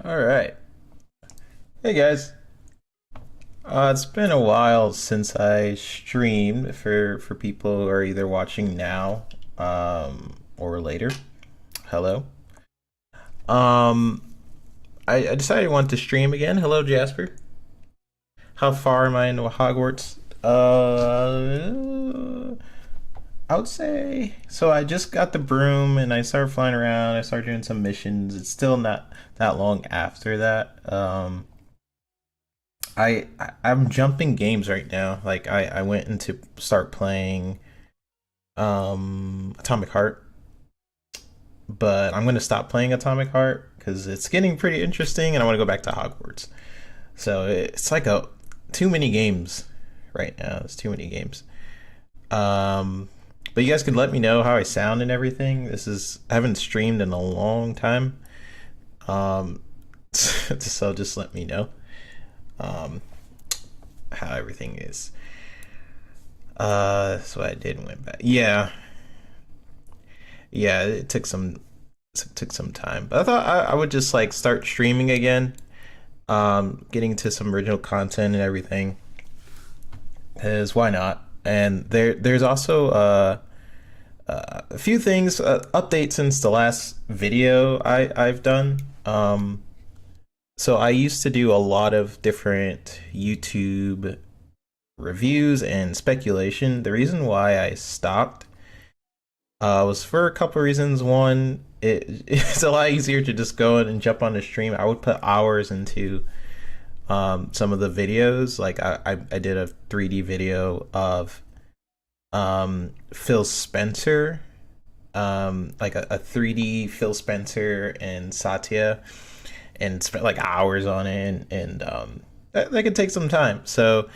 All right. Hey guys. It's been a while since I streamed for people who are either watching now or later. Hello. Um I decided I wanted to stream again. Hello Jasper. How far am I into Hogwarts? I would say so. I just got the broom and I started flying around. I started doing some missions. It's still not that long after that. I'm jumping games right now. Like I went into start playing Atomic Heart, but I'm gonna stop playing Atomic Heart because it's getting pretty interesting, and I want to go back to Hogwarts. So it's like a too many games right now. It's too many games. Um, but you guys could let me know how I sound and everything. This is I haven't streamed in a long time. Um, so just let me know. Um, how everything is. So I did went back. Yeah, it took some time, but I thought I would just like start streaming again, getting to some original content and everything. Cause why not? And there's also a few things updates since the last video I've done. So I used to do a lot of different YouTube reviews and speculation. The reason why I stopped was for a couple of reasons. One, it's a lot easier to just go in and jump on the stream. I would put hours into some of the videos. Like I did a 3D video of Phil Spencer, like a 3D Phil Spencer and Satya, and spent like hours on it, and that could take some time. So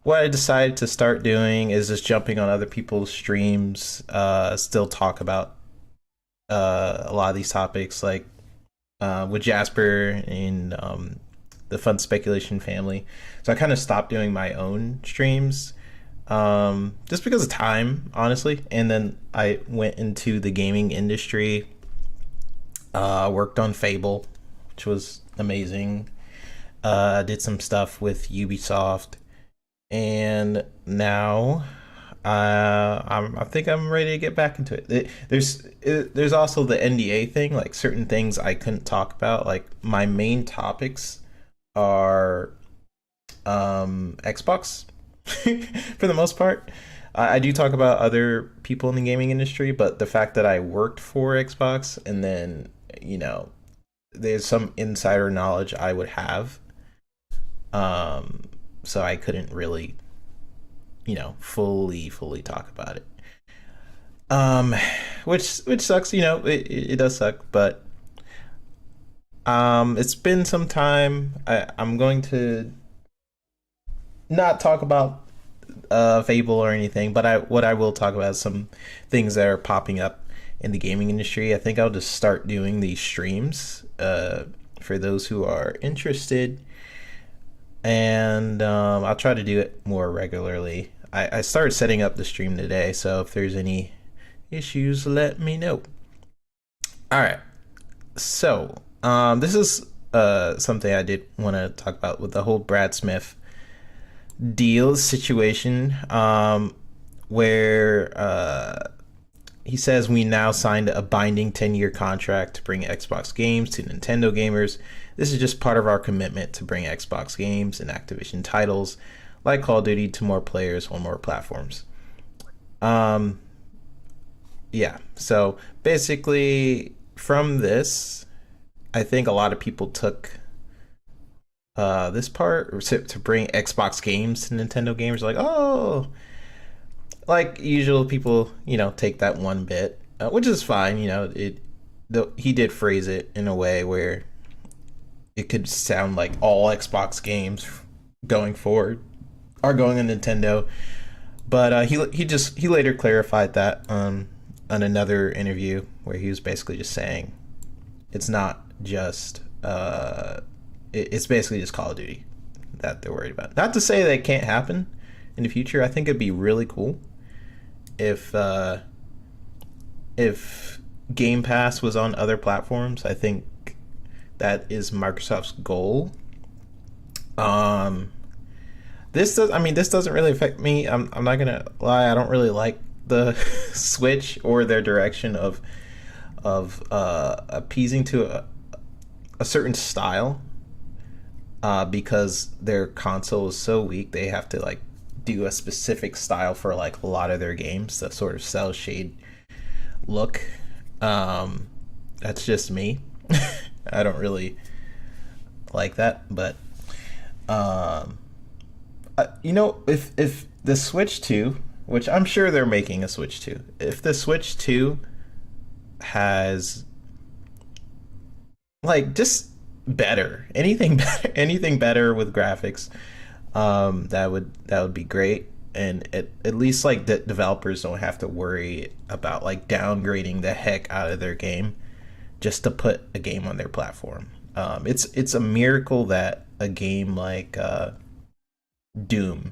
what I decided to start doing is just jumping on other people's streams, still talk about a lot of these topics, like with Jasper and the Fun Speculation family. So I kind of stopped doing my own streams, just because of time, honestly. And then I went into the gaming industry, worked on Fable, which was amazing. Did some stuff with Ubisoft, and now I think I'm ready to get back into it. There's also the NDA thing, like certain things I couldn't talk about. Like my main topics are Xbox for the most part. I do talk about other people in the gaming industry, but the fact that I worked for Xbox and then you know there's some insider knowledge I would have, so I couldn't really fully talk about it. Um, which sucks. It does suck, but it's been some time. I'm going to not talk about Fable or anything, but I will talk about some things that are popping up in the gaming industry. I think I'll just start doing these streams for those who are interested, and I'll try to do it more regularly. I started setting up the stream today, so if there's any issues, let me know. All right, so this is something I did want to talk about with the whole Brad Smith deal situation, where he says we now signed a binding 10-year contract to bring Xbox games to Nintendo gamers. This is just part of our commitment to bring Xbox games and Activision titles like Call of Duty to more players on more platforms. Um, yeah, so basically from this, I think a lot of people took this part to bring Xbox games to Nintendo gamers, like, oh, like usual people, take that one bit, which is fine. He did phrase it in a way where it could sound like all Xbox games going forward are going on Nintendo. But he later clarified that on another interview where he was basically just saying it's not just it's basically just Call of Duty that they're worried about. Not to say that it can't happen in the future. I think it'd be really cool if Game Pass was on other platforms. I think that is Microsoft's goal. Um, this doesn't really affect me. I'm not gonna lie. I don't really like the Switch or their direction of appeasing to a certain style. Because their console is so weak, they have to like do a specific style for like a lot of their games, the sort of cell shade look. That's just me. I don't really like that, but if the Switch 2, which I'm sure they're making a Switch 2, if the Switch 2 has like just anything better with graphics, that would be great. And at least like the developers don't have to worry about like downgrading the heck out of their game just to put a game on their platform. It's a miracle that a game like Doom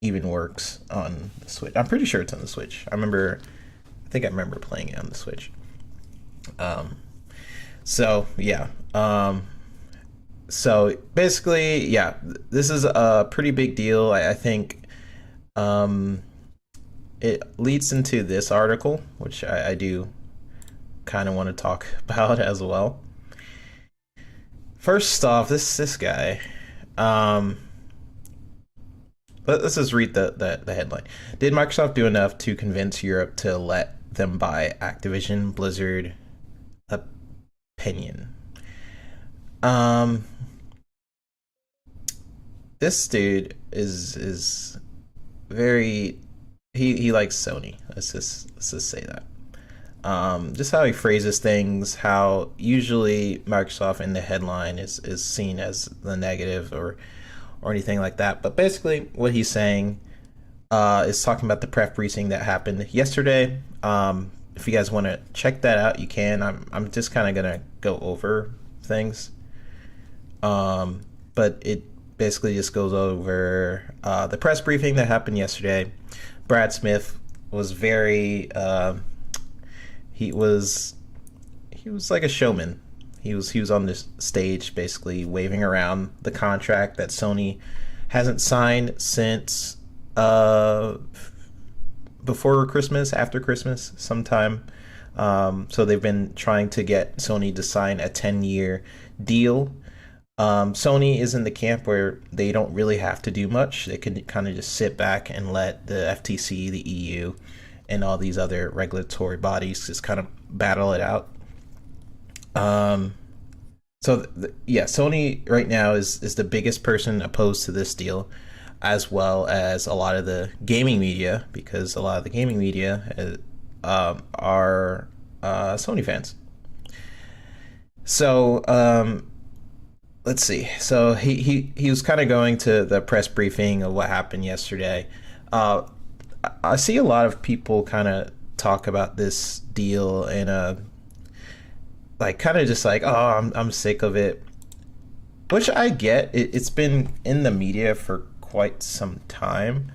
even works on the Switch. I'm pretty sure it's on the Switch. I remember playing it on the Switch. So yeah. So basically, yeah, this is a pretty big deal. I think it leads into this article, which I do kind of want to talk about as well. First off, this guy. Let's just read the headline. Did Microsoft do enough to convince Europe to let them buy Activision Blizzard? Opinion. This dude is very he likes Sony. Let's just say that. Just how he phrases things, how usually Microsoft in the headline is seen as the negative or anything like that. But basically, what he's saying is talking about the press briefing that happened yesterday. If you guys want to check that out, you can. I'm just kind of gonna go over things. But it basically just goes over the press briefing that happened yesterday. Brad Smith was very he was like a showman. He was on this stage basically waving around the contract that Sony hasn't signed since before Christmas, after Christmas sometime. So they've been trying to get Sony to sign a 10-year deal. Sony is in the camp where they don't really have to do much. They can kind of just sit back and let the FTC, the EU, and all these other regulatory bodies just kind of battle it out. Sony right now is the biggest person opposed to this deal, as well as a lot of the gaming media, because a lot of the gaming media are Sony fans. So let's see. So he was kind of going to the press briefing of what happened yesterday. I see a lot of people kind of talk about this deal and like kind of just like, oh, I'm sick of it, which I get. It's been in the media for quite some time,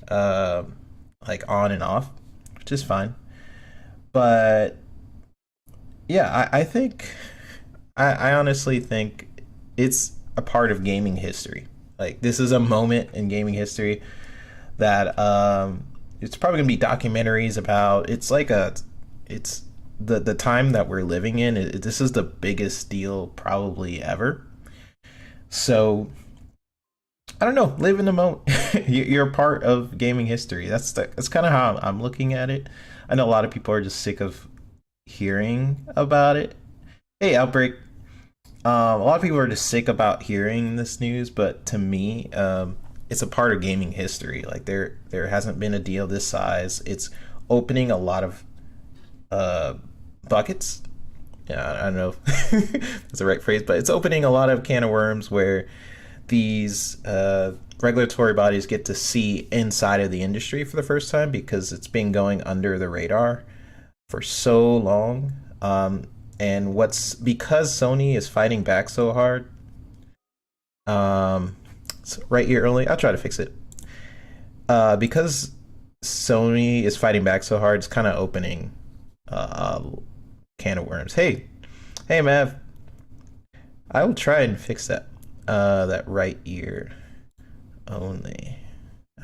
like on and off, which is fine. But yeah, I think I honestly think it's a part of gaming history. Like, this is a moment in gaming history that it's probably gonna be documentaries about. It's the time that we're living in. This is the biggest deal probably ever. So I don't know, live in the moment. You're a part of gaming history. That's kind of how I'm looking at it. I know a lot of people are just sick of hearing about it. Hey, Outbreak. A lot of people are just sick about hearing this news, but to me, it's a part of gaming history. Like, there hasn't been a deal this size. It's opening a lot of buckets. Yeah, I don't know if that's the right phrase, but it's opening a lot of can of worms where these regulatory bodies get to see inside of the industry for the first time, because it's been going under the radar for so long. And because Sony is fighting back so hard, so right here early, I'll try to fix it. Because Sony is fighting back so hard, it's kind of opening a can of worms. Hey, Mav. I will try and fix that. That right ear only.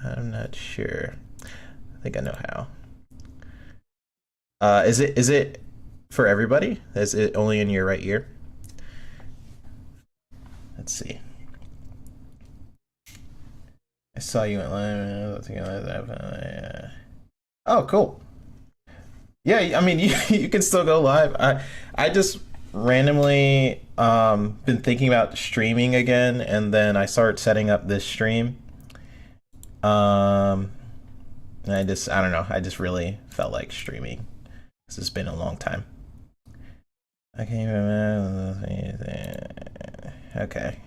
I'm not sure. I think I know how. Is it for everybody? Is it only in your right ear? Let's see. I saw you went live. Oh, cool. Yeah, I mean, you can still go live. I just randomly been thinking about streaming again, and then I started setting up this stream. And I don't know. I just really felt like streaming. This has been a long time. I can't remember. Okay.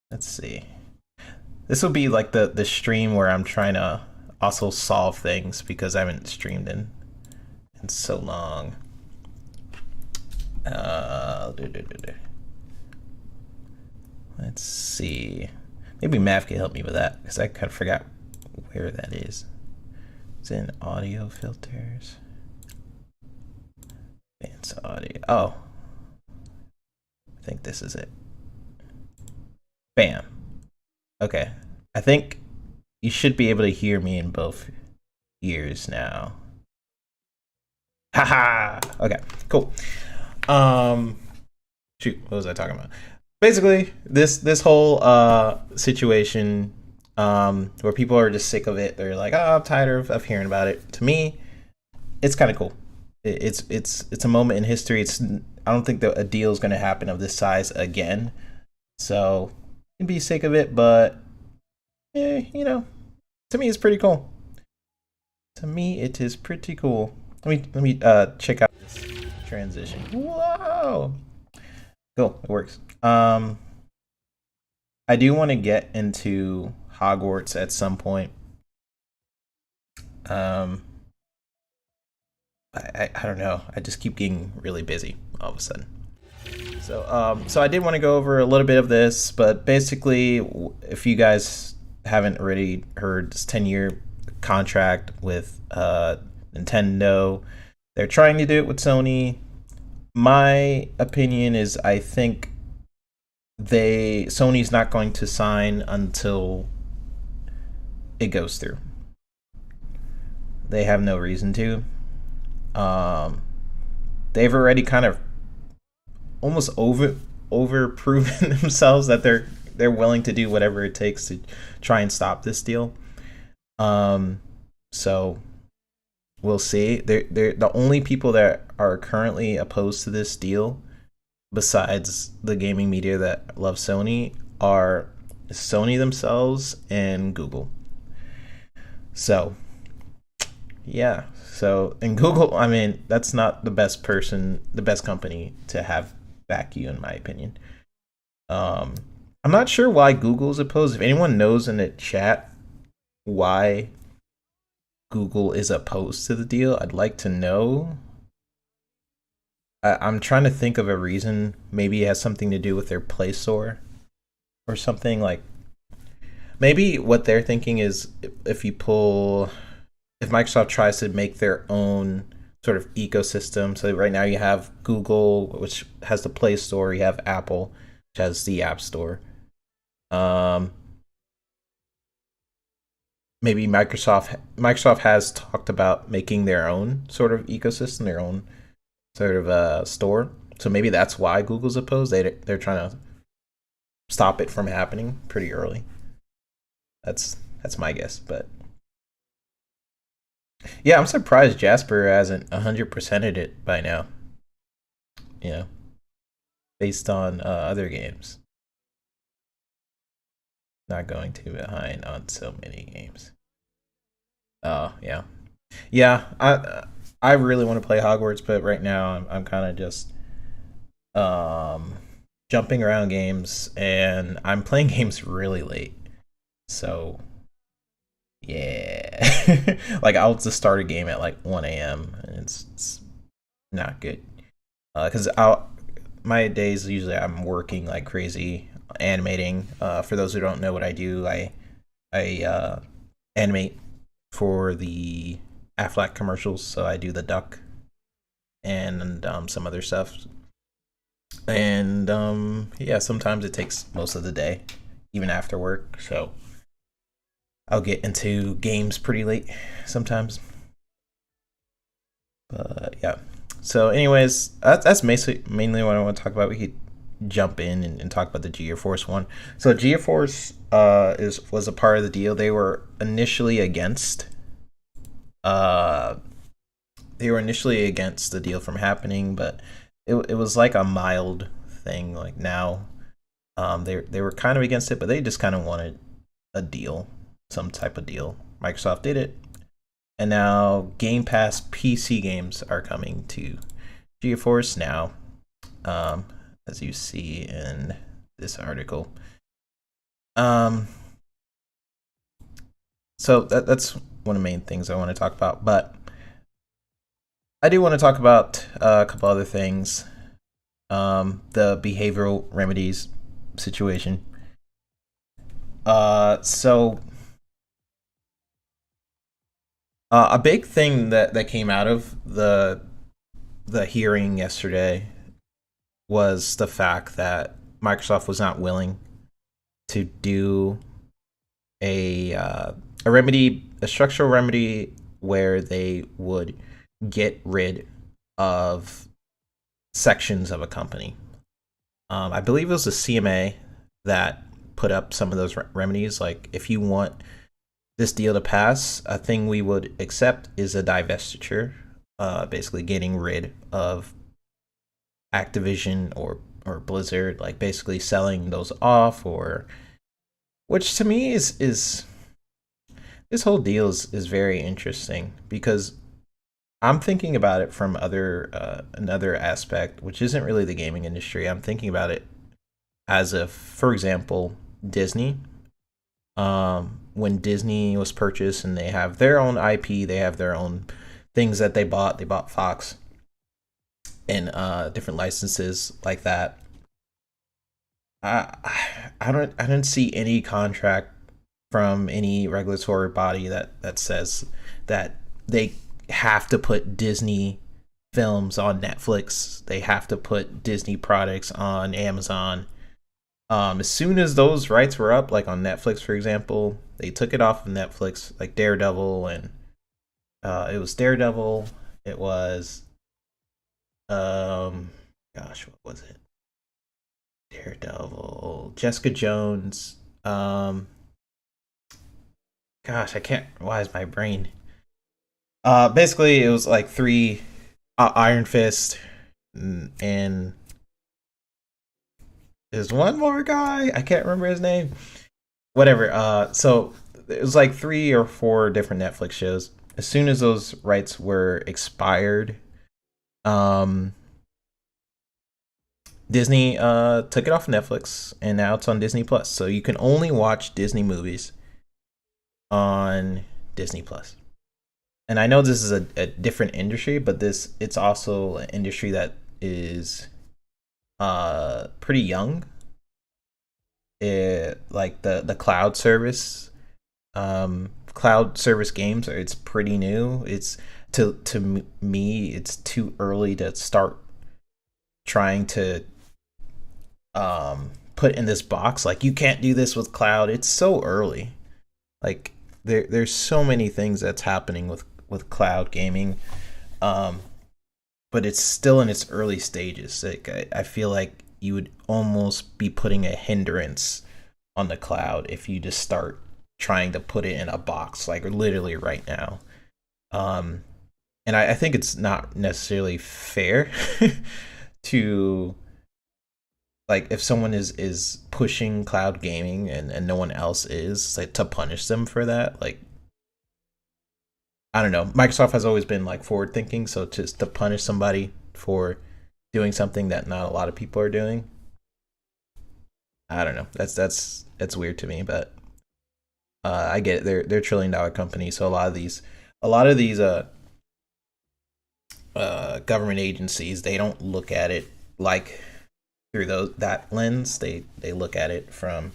Let's see. This will be like the stream where I'm trying to also solve things because I haven't streamed in so long. Let's see. Maybe Mav can help me with that because I kind of forgot where that is. It's in audio filters. Advanced audio. Oh. I think this is it. Bam. Okay. I think you should be able to hear me in both ears now. Haha. Okay, cool. Shoot, what was I talking about? Basically, this whole situation where people are just sick of it. They're like, oh, I'm tired of hearing about it. To me, it's kind of cool. It's a moment in history. I don't think that a deal is going to happen of this size again. So you can be sick of it, but you know, to me, it's pretty cool. To me, it is pretty cool. Let me check out this transition. Whoa, cool, it works. I do want to get into Hogwarts at some point. I don't know. I just keep getting really busy all of a sudden. So I did want to go over a little bit of this, but basically, if you guys haven't already heard, this 10-year contract with Nintendo. They're trying to do it with Sony. My opinion is I think Sony's not going to sign until it goes through. They have no reason to. They've already kind of almost over proven themselves that they're willing to do whatever it takes to try and stop this deal. So we'll see. They're the only people that are currently opposed to this deal, besides the gaming media that love Sony, are Sony themselves and Google. So yeah. So in Google, I mean, that's not the best company to have back you, in my opinion. I'm not sure why Google's opposed. If anyone knows in the chat why Google is opposed to the deal, I'd like to know. I'm trying to think of a reason. Maybe it has something to do with their Play Store or something. Like, maybe what they're thinking is if Microsoft tries to make their own sort of ecosystem. So right now you have Google, which has the Play Store. You have Apple, which has the App Store. Maybe Microsoft has talked about making their own sort of ecosystem, their own sort of store. So maybe that's why Google's opposed. They're trying to stop it from happening pretty early. That's my guess, but yeah, I'm surprised Jasper hasn't 100%ed it by now. You know, based on other games. Not going too behind on so many games. Oh yeah, yeah. I really want to play Hogwarts, but right now I'm kind of just jumping around games, and I'm playing games really late. So yeah, like I'll just start a game at like 1 a.m. and it's not good. Because my days usually I'm working like crazy, animating. For those who don't know what I do, I animate for the Aflac commercials. So I do the duck and some other stuff. And yeah, sometimes it takes most of the day, even after work. So I'll get into games pretty late sometimes. But yeah. So, anyways, that's mainly what I want to talk about. We could jump in and talk about the GeForce one. So, GeForce is was a part of the deal. Uh they were initially against the deal from happening, but it was like a mild thing. Like now, they were kind of against it, but they just kind of wanted a deal, some type of deal. Microsoft did it, and now Game Pass PC games are coming to GeForce now, um, as you see in this article. Um, so that's one of the main things I want to talk about, but I do want to talk about a couple other things. The behavioral remedies situation. So a big thing that came out of the hearing yesterday was the fact that Microsoft was not willing to do a remedy, a structural remedy where they would get rid of sections of a company. I believe it was the CMA that put up some of those remedies. Like, if you want this deal to pass, a thing we would accept is a divestiture, basically getting rid of Activision or Blizzard, like basically selling those off, or which to me is this whole deal is very interesting because I'm thinking about it from another aspect, which isn't really the gaming industry. I'm thinking about it as if, for example, Disney. When Disney was purchased and they have their own IP, they have their own things that they bought. They bought Fox and different licenses like that. I I don't see any contract from any regulatory body that says that they have to put Disney films on Netflix. They have to put Disney products on Amazon. As soon as those rights were up, like on Netflix, for example, they took it off of Netflix, like Daredevil, and it was Daredevil. It was, um, gosh, what was it? Daredevil, Jessica Jones. Gosh, I can't. Why is my brain? Basically, it was like three, Iron Fist, and there's one more guy. I can't remember his name. Whatever. So it was like three or four different Netflix shows. As soon as those rights were expired, um, Disney took it off Netflix, and now it's on Disney Plus. So you can only watch Disney movies on Disney Plus. And I know this is a different industry, but it's also an industry that is pretty young. Like the cloud service, cloud service games, it's pretty new. It's to me, it's too early to start trying to put in this box. Like, you can't do this with cloud. It's so early. Like, there's so many things that's happening with cloud gaming, um, but it's still in its early stages. Like, I feel like you would almost be putting a hindrance on the cloud if you just start trying to put it in a box, like literally right now. Um, and I think it's not necessarily fair to, like, if someone is pushing cloud gaming and no one else is, like, to punish them for that. Like, I don't know. Microsoft has always been like forward thinking, so just to punish somebody for doing something that not a lot of people are doing, I don't know. That's weird to me, but I get it. They're $1 trillion company, so a lot of these government agencies, they don't look at it like through that lens. They look at it from,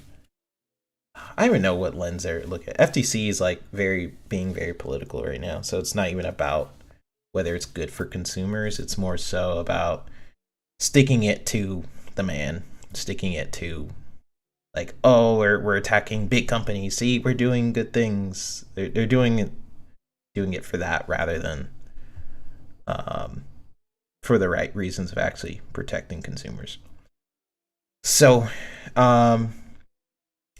I don't even know what lens they're looking at. FTC is like being very political right now, so it's not even about whether it's good for consumers. It's more so about sticking it to the man, sticking it to like, oh, we're attacking big companies. See, we're doing good things. They're doing it for that rather than um, for the right reasons of actually protecting consumers. So, um,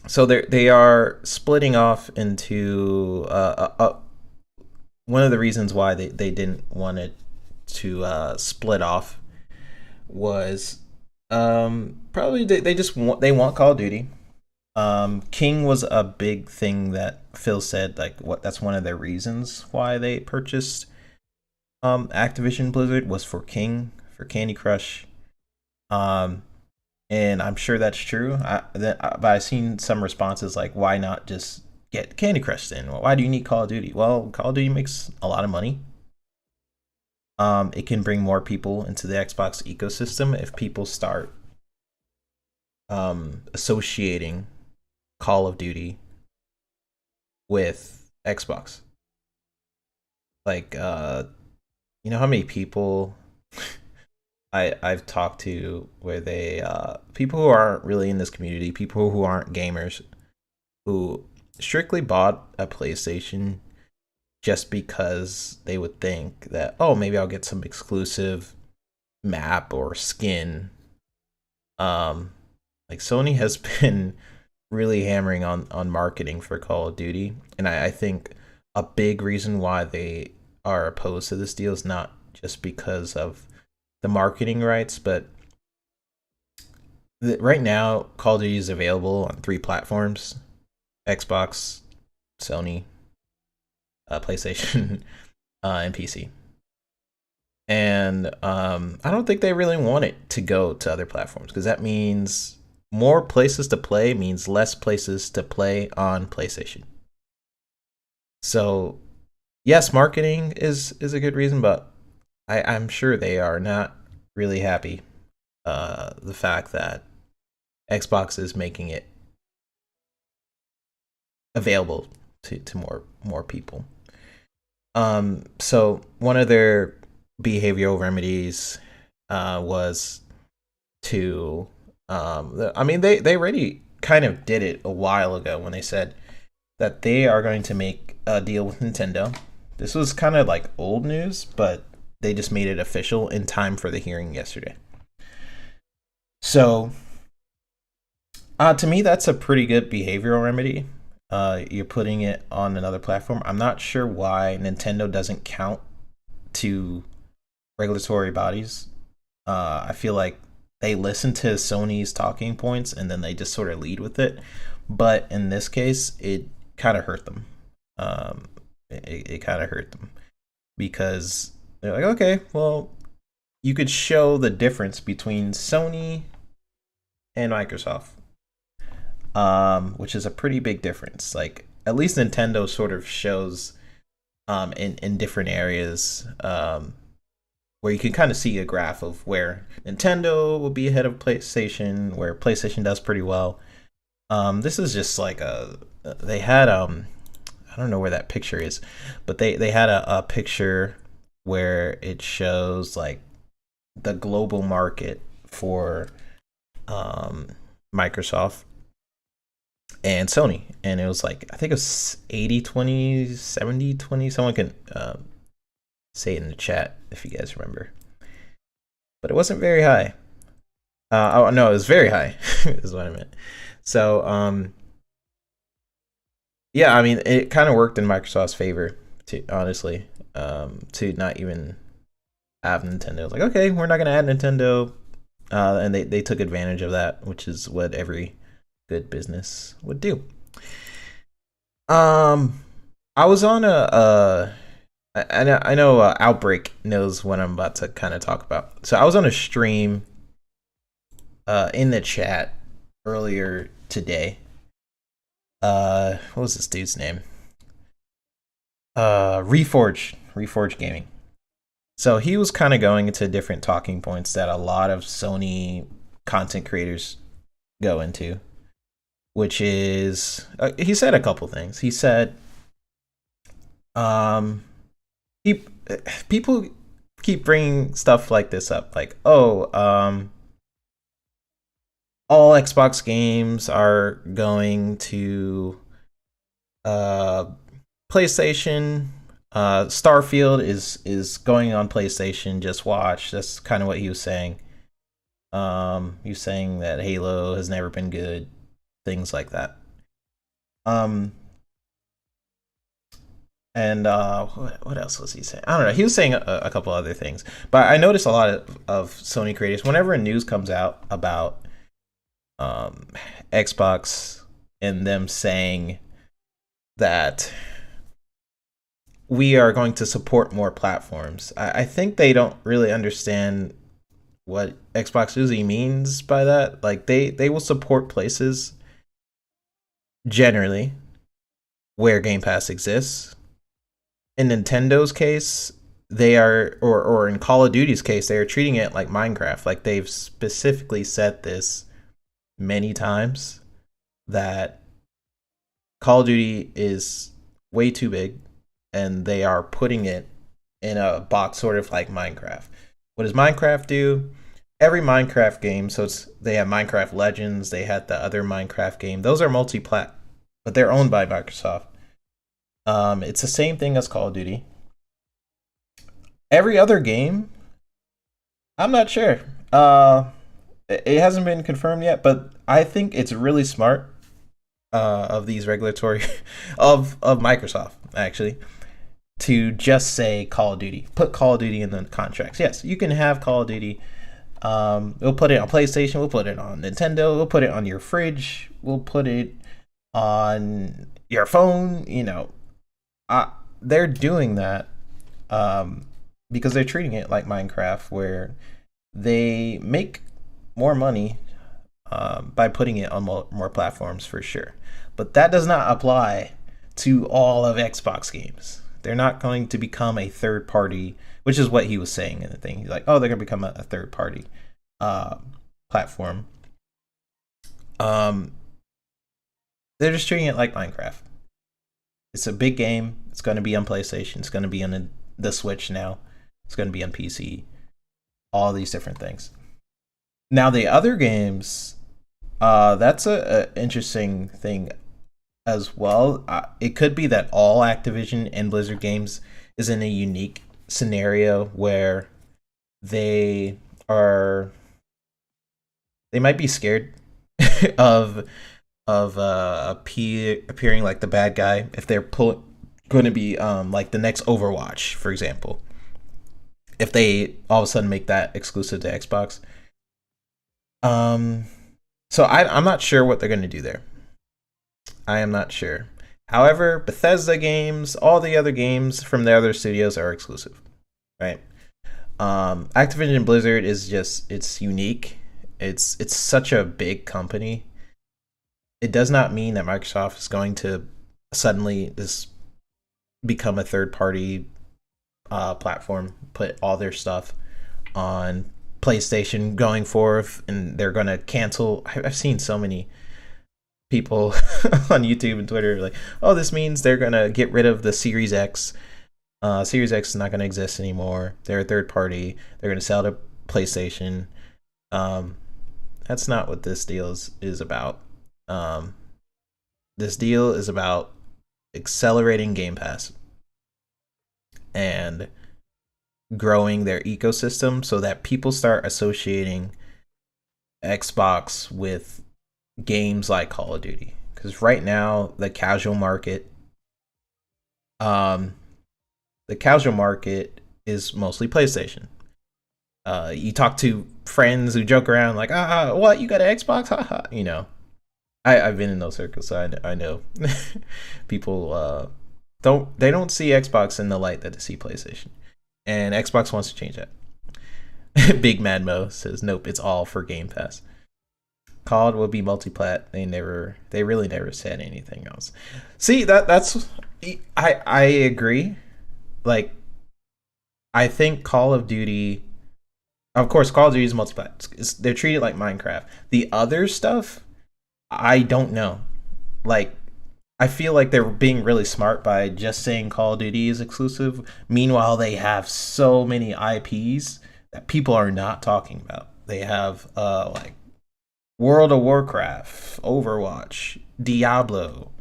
so they are splitting off into one of the reasons why they didn't want it to split off was probably they just want Call of Duty. King was a big thing that Phil said, like what that's one of their reasons why they purchased Activision Blizzard was for King, for Candy Crush. Um and I'm sure that's true. But I've seen some responses like, why not just get Candy Crush then? Why do you need Call of Duty? Well, Call of Duty makes a lot of money. It can bring more people into the Xbox ecosystem if people start associating Call of Duty with Xbox. Like, you know how many people I've talked to where they people who aren't really in this community, people who aren't gamers, who strictly bought a PlayStation just because they would think that, oh, maybe I'll get some exclusive map or skin. Like Sony has been really hammering on marketing for Call of Duty, and I think a big reason why they are opposed to this deal is not just because of the marketing rights, but right now Call of Duty is available on 3 platforms: Xbox, Sony, PlayStation, and PC. And I don't think they really want it to go to other platforms, because that means more places to play means less places to play on PlayStation. So yes, marketing is a good reason, but I'm sure they are not really happy the fact that Xbox is making it available to more people. So one of their behavioral remedies was to I mean they already kind of did it a while ago when they said that they are going to make a deal with Nintendo. This was kind of like old news, but they just made it official in time for the hearing yesterday. So to me, that's a pretty good behavioral remedy. You're putting it on another platform. I'm not sure why Nintendo doesn't count to regulatory bodies. I feel like they listen to Sony's talking points and then they just sort of lead with it. But in this case, it kind of hurt them. It kind of hurt them because they're like, okay, well, you could show the difference between Sony and Microsoft, which is a pretty big difference. Like, at least Nintendo sort of shows in different areas where you can kind of see a graph of where Nintendo will be ahead of PlayStation, where PlayStation does pretty well. This is just like they had I don't know where that picture is, but they had a picture where it shows like the global market for Microsoft and Sony, and it was like, I think it was 80-20, 70-20. Someone can say it in the chat if you guys remember, but it wasn't very high. Oh no, it was very high is what I meant. So yeah, I mean, it kind of worked in Microsoft's favor, to honestly, to not even have Nintendo. It's like, okay, we're not gonna add Nintendo, and they took advantage of that, which is what every good business would do. I was on I know Outbreak knows what I'm about to kind of talk about. So I was on a stream in the chat earlier today. What was this dude's name? Reforge Gaming. So he was kind of going into different talking points that a lot of Sony content creators go into, which is he said a couple things. He said people keep bringing stuff like this up, like, oh, all Xbox games are going to uh, PlayStation. Starfield is going on PlayStation. Just watch. That's kind of what he was saying. He was saying that Halo has never been good, things like that. Um, and what else was he saying? I don't know. He was saying a couple other things, but I noticed a lot of Sony creators whenever news comes out about um, Xbox and them saying that we are going to support more platforms. I think they don't really understand what Xbox usually means by that. Like they will support places generally where Game Pass exists. In Nintendo's case, they are, or in Call of Duty's case, they are treating it like Minecraft. Like they've specifically said this many times that Call of Duty is way too big, and they are putting it in a box sort of like Minecraft. What does Minecraft do? Every Minecraft game, so they have Minecraft Legends, they had the other Minecraft game. Those are multi-plat, but they're owned by Microsoft. It's the same thing as Call of Duty. Every other game, I'm not sure. It hasn't been confirmed yet, but I think it's really smart of these regulatory of Microsoft actually to just say Call of Duty. Put Call of Duty in the contracts. Yes, you can have Call of Duty. We'll put it on PlayStation. We'll put it on Nintendo. We'll put it on your fridge. We'll put it on your phone. They're doing that because they're treating it like Minecraft, where they make more money by putting it on more platforms for sure. But that does not apply to all of Xbox games. They're not going to become a third party, which is what he was saying in the thing. He's like, oh, they're going to become a third party platform. They're just treating it like Minecraft. It's a big game. It's going to be on PlayStation. It's going to be on the Switch now. It's going to be on PC. All these different things. Now the other games, that's a interesting thing as well. It could be that all Activision and Blizzard games is in a unique scenario where they might be scared of appearing like the bad guy if they're going to be like the next Overwatch, for example. If they all of a sudden make that exclusive to Xbox. So I'm not sure what they're going to do there. I am not sure. However, Bethesda games, all the other games from the other studios are exclusive, right? Activision Blizzard is just, it's unique. It's such a big company. It does not mean that Microsoft is going to suddenly just become a third party platform, put all their stuff on PlayStation going forth, and they're going to cancel. I've seen so many people on YouTube and Twitter like, oh, this means they're going to get rid of the Series X. Series X is not going to exist anymore. They're a third party. They're going to sell to PlayStation. That's not what this deal is about. This deal is about accelerating Game Pass and growing their ecosystem so that people start associating Xbox with games like Call of Duty. Because right now, the casual market is mostly PlayStation. You talk to friends who joke around like, what, you got an Xbox? Haha, I've been in those circles, so I know people don't see Xbox in the light that they see PlayStation, and Xbox wants to change that. Big Mad Mo says, nope, it's all for Game Pass. COD will be multi-plat. They really never said anything else. See, that's I agree. Like, I think Call of Duty, of course, Call of Duty is multi-plat. They're treated like Minecraft. The other stuff, I don't know. Like, I feel like they're being really smart by just saying Call of Duty is exclusive. Meanwhile, they have so many IPs that people are not talking about. They have like World of Warcraft, Overwatch, Diablo,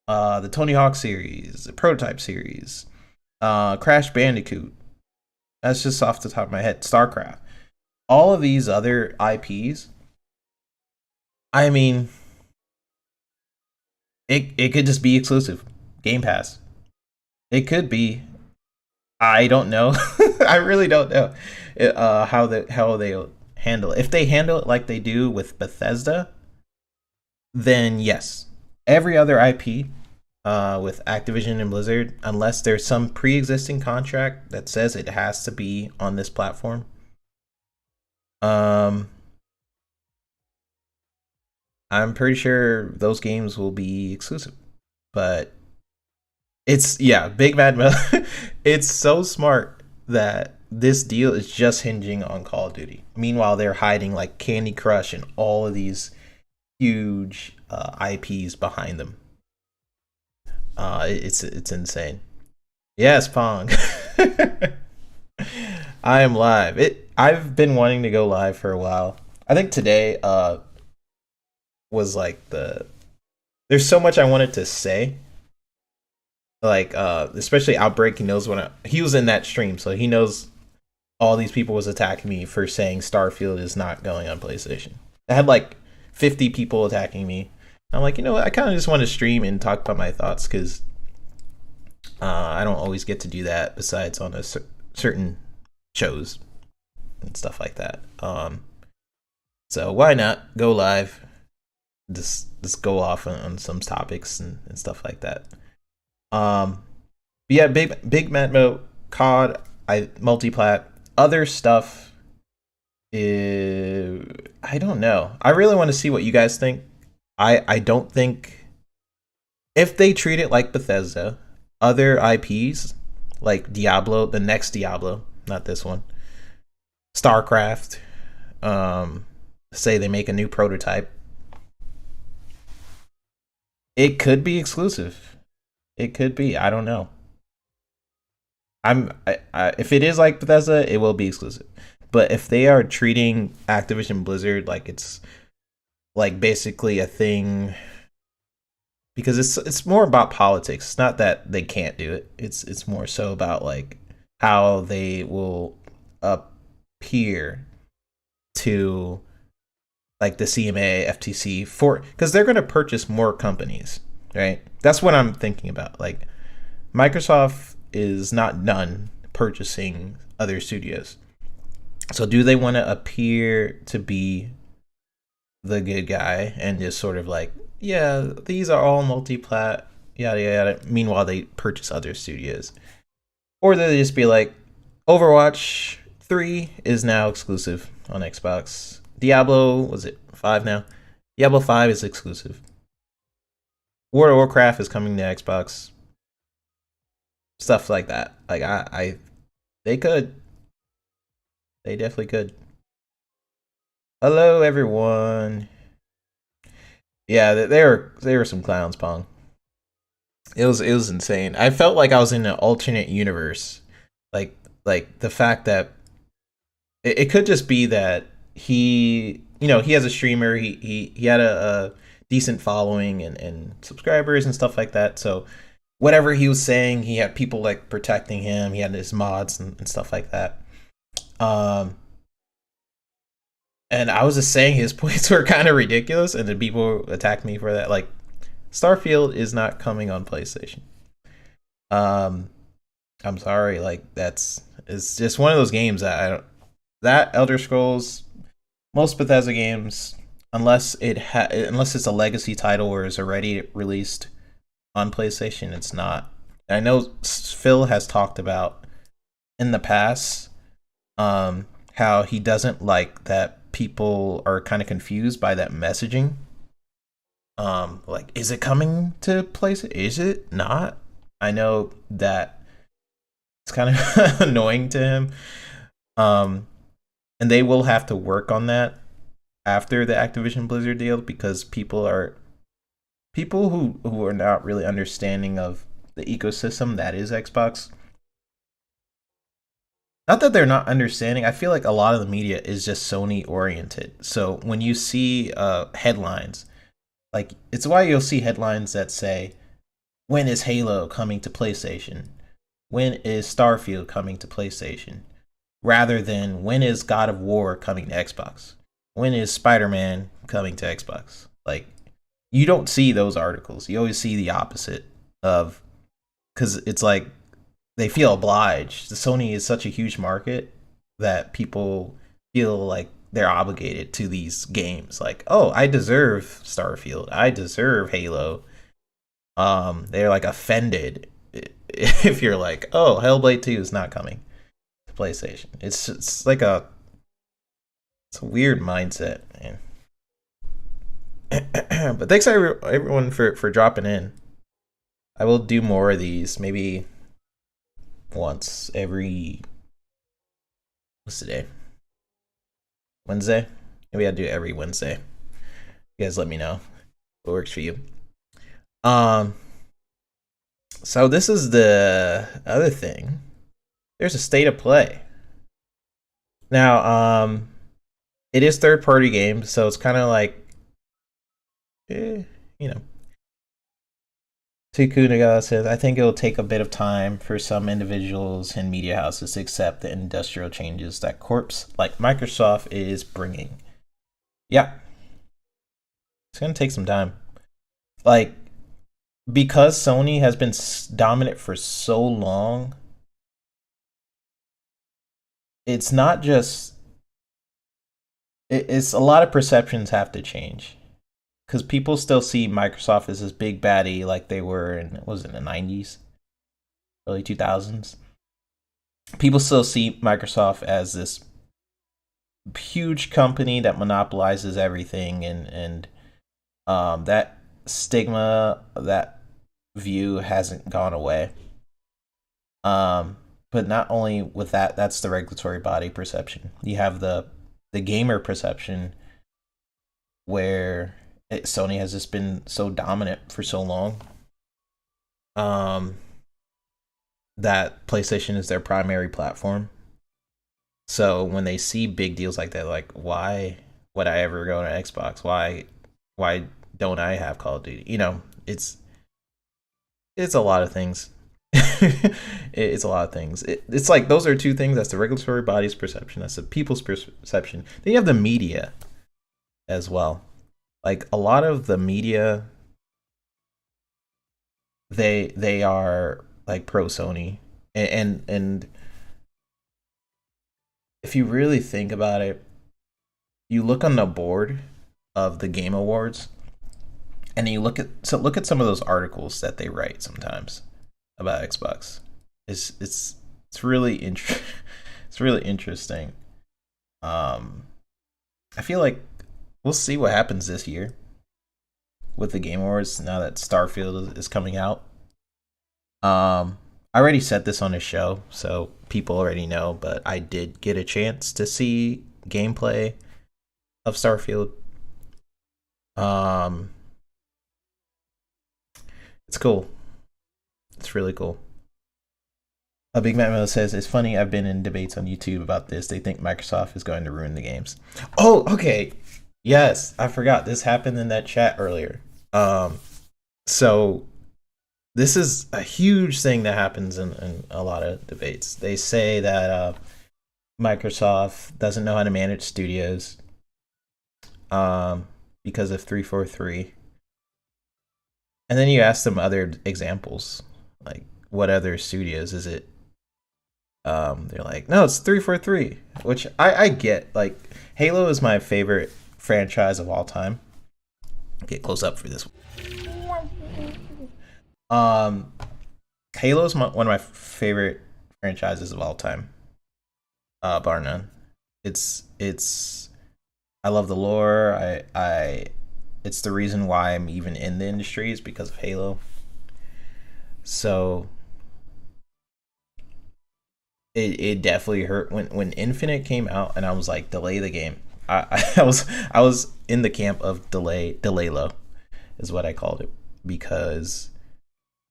the Tony Hawk series, the Prototype series, Crash Bandicoot. That's just off the top of my head. StarCraft. All of these other IPs. I mean, it could just be exclusive. Game Pass. It could be. I don't know. I really don't know how they'll handle it. If they handle it like they do with Bethesda, then yes. Every other IP with Activision and Blizzard, unless there's some pre-existing contract that says it has to be on this platform, I'm pretty sure those games will be exclusive. But it's Big Mad Mel. It's so smart that this deal is just hinging on Call of Duty. Meanwhile, they're hiding like Candy Crush and all of these huge IPs behind them. It's insane. Yes, Pong. I am live. I've been wanting to go live for a while. I think today was like there's so much I wanted to say. Like especially Outbreak, he was in that stream, so he knows all these people was attacking me for saying Starfield is not going on PlayStation. I had like 50 people attacking me. I'm like, I kind of just want to stream and talk about my thoughts because I don't always get to do that besides on certain shows and stuff like that. So why not go live? Just go off on some topics and stuff like that. But yeah, big Matmo, COD, multiplat, other stuff. I don't know. I really want to see what you guys think. I don't think if they treat it like Bethesda, other IPs like Diablo, the next Diablo, not this one, StarCraft, say they make a new prototype, it could be exclusive. It could be. I don't know. If it is like Bethesda, it will be exclusive. But if they are treating Activision Blizzard like it's like basically a thing, because it's more about politics. It's not that they can't do it. It's more so about like how they will appear to like the CMA, FTC because they're going to purchase more companies, right? That's what I'm thinking about. Like Microsoft is not done purchasing other studios. So do they want to appear to be the good guy and just sort of like, yeah, these are all multi-plat, yada yada. Meanwhile, they purchase other studios, or do they just be like, Overwatch 3 is now exclusive on Xbox. Diablo, was it 5 now? Diablo 5 is exclusive. World of Warcraft is coming to Xbox. Stuff like that. Like they could. They definitely could. Hello, everyone. Yeah, they were some clowns, Pong. It was insane. I felt like I was in an alternate universe. Like the fact that it could just be that he has a streamer. He had a decent following and subscribers and stuff like that. So whatever he was saying, he had people like protecting him. He had his mods and stuff like that. And I was just saying his points were kind of ridiculous, and then people attacked me for that. Like, Starfield is not coming on PlayStation. I'm sorry, like it's just one of those games that Elder Scrolls, most Bethesda games, unless it's a legacy title or is already released on PlayStation, it's not. I know Phil has talked about in the past how he doesn't like that people are kind of confused by that messaging. Like, is it coming to PlayStation? Is it not? I know that it's kind of annoying to him. And they will have to work on that after the Activision Blizzard deal, because people are people who are not really understanding of the ecosystem that is Xbox. Not that they're not understanding. I feel like a lot of the media is just Sony oriented. So when you see headlines, like it's why you'll see headlines that say, "When is Halo coming to PlayStation? When is Starfield coming to PlayStation?" Rather than when is God of War coming to Xbox? When is Spider-Man coming to Xbox? Like, you don't see those articles. You always see the opposite of, because it's like they feel obliged. The Sony is such a huge market that people feel like they're obligated to these games. Like, oh, I deserve Starfield. I deserve Halo. They're like offended if you're like, oh, Hellblade 2 is not coming to PlayStation. It's like it's a weird mindset, man. But thanks everyone for dropping in. I will do more of these, maybe once every, what's today? Wednesday? Maybe I'll do it every Wednesday. You guys let me know what works for you. So this is the other thing. There's a state of play. Now, it is third-party games, so it's kind of like, you know. Tukuniga says, I think it'll take a bit of time for some individuals and media houses to accept the industrial changes that corps like Microsoft is bringing. Yeah. It's going to take some time. Like, because Sony has been dominant for so long, it's not just, it's a lot of perceptions have to change. Because people still see Microsoft as this big baddie like they were in, was it the 90s? Early 2000s? People still see Microsoft as this huge company that monopolizes everything, and that stigma, that view hasn't gone away. But not only with that, that's the regulatory body perception. You have the gamer perception, where Sony has just been so dominant for so long, that PlayStation is their primary platform. So when they see big deals like that, like, why would I ever go to Xbox? Why don't I have Call of Duty? You know, it's a lot of things. It's a lot of things. It's like those are two things. That's the regulatory body's perception. That's the people's perception. Then you have the media as well. Like, a lot of the media, they are like pro Sony, and if you really think about it, you look on the board of the Game Awards, and you look at some of those articles that they write sometimes about Xbox. It's really it's really interesting. I feel like we'll see what happens this year with the Game Awards now that Starfield is coming out. I already said this on the show, so people already know, but I did get a chance to see gameplay of Starfield. It's cool. It's really cool. A Big Matt Miller says, it's funny, I've been in debates on YouTube about this. They think Microsoft is going to ruin the games. Oh, okay. Yes, I forgot. This happened in that chat earlier. So this is a huge thing that happens in a lot of debates. They say that Microsoft doesn't know how to manage studios because of 343. And then you ask them other examples, like what other studios is it? They're like, no, it's 343, which I get. Like, Halo is my favorite franchise of all time. Get close up for this one. Halo is one of my favorite franchises of all time, bar none. It's I love the lore. It's the reason why I'm even in the industry is because of Halo. So it definitely hurt when Infinite came out, and I was like, delay the game. I was in the camp of delay low, is what I called it. because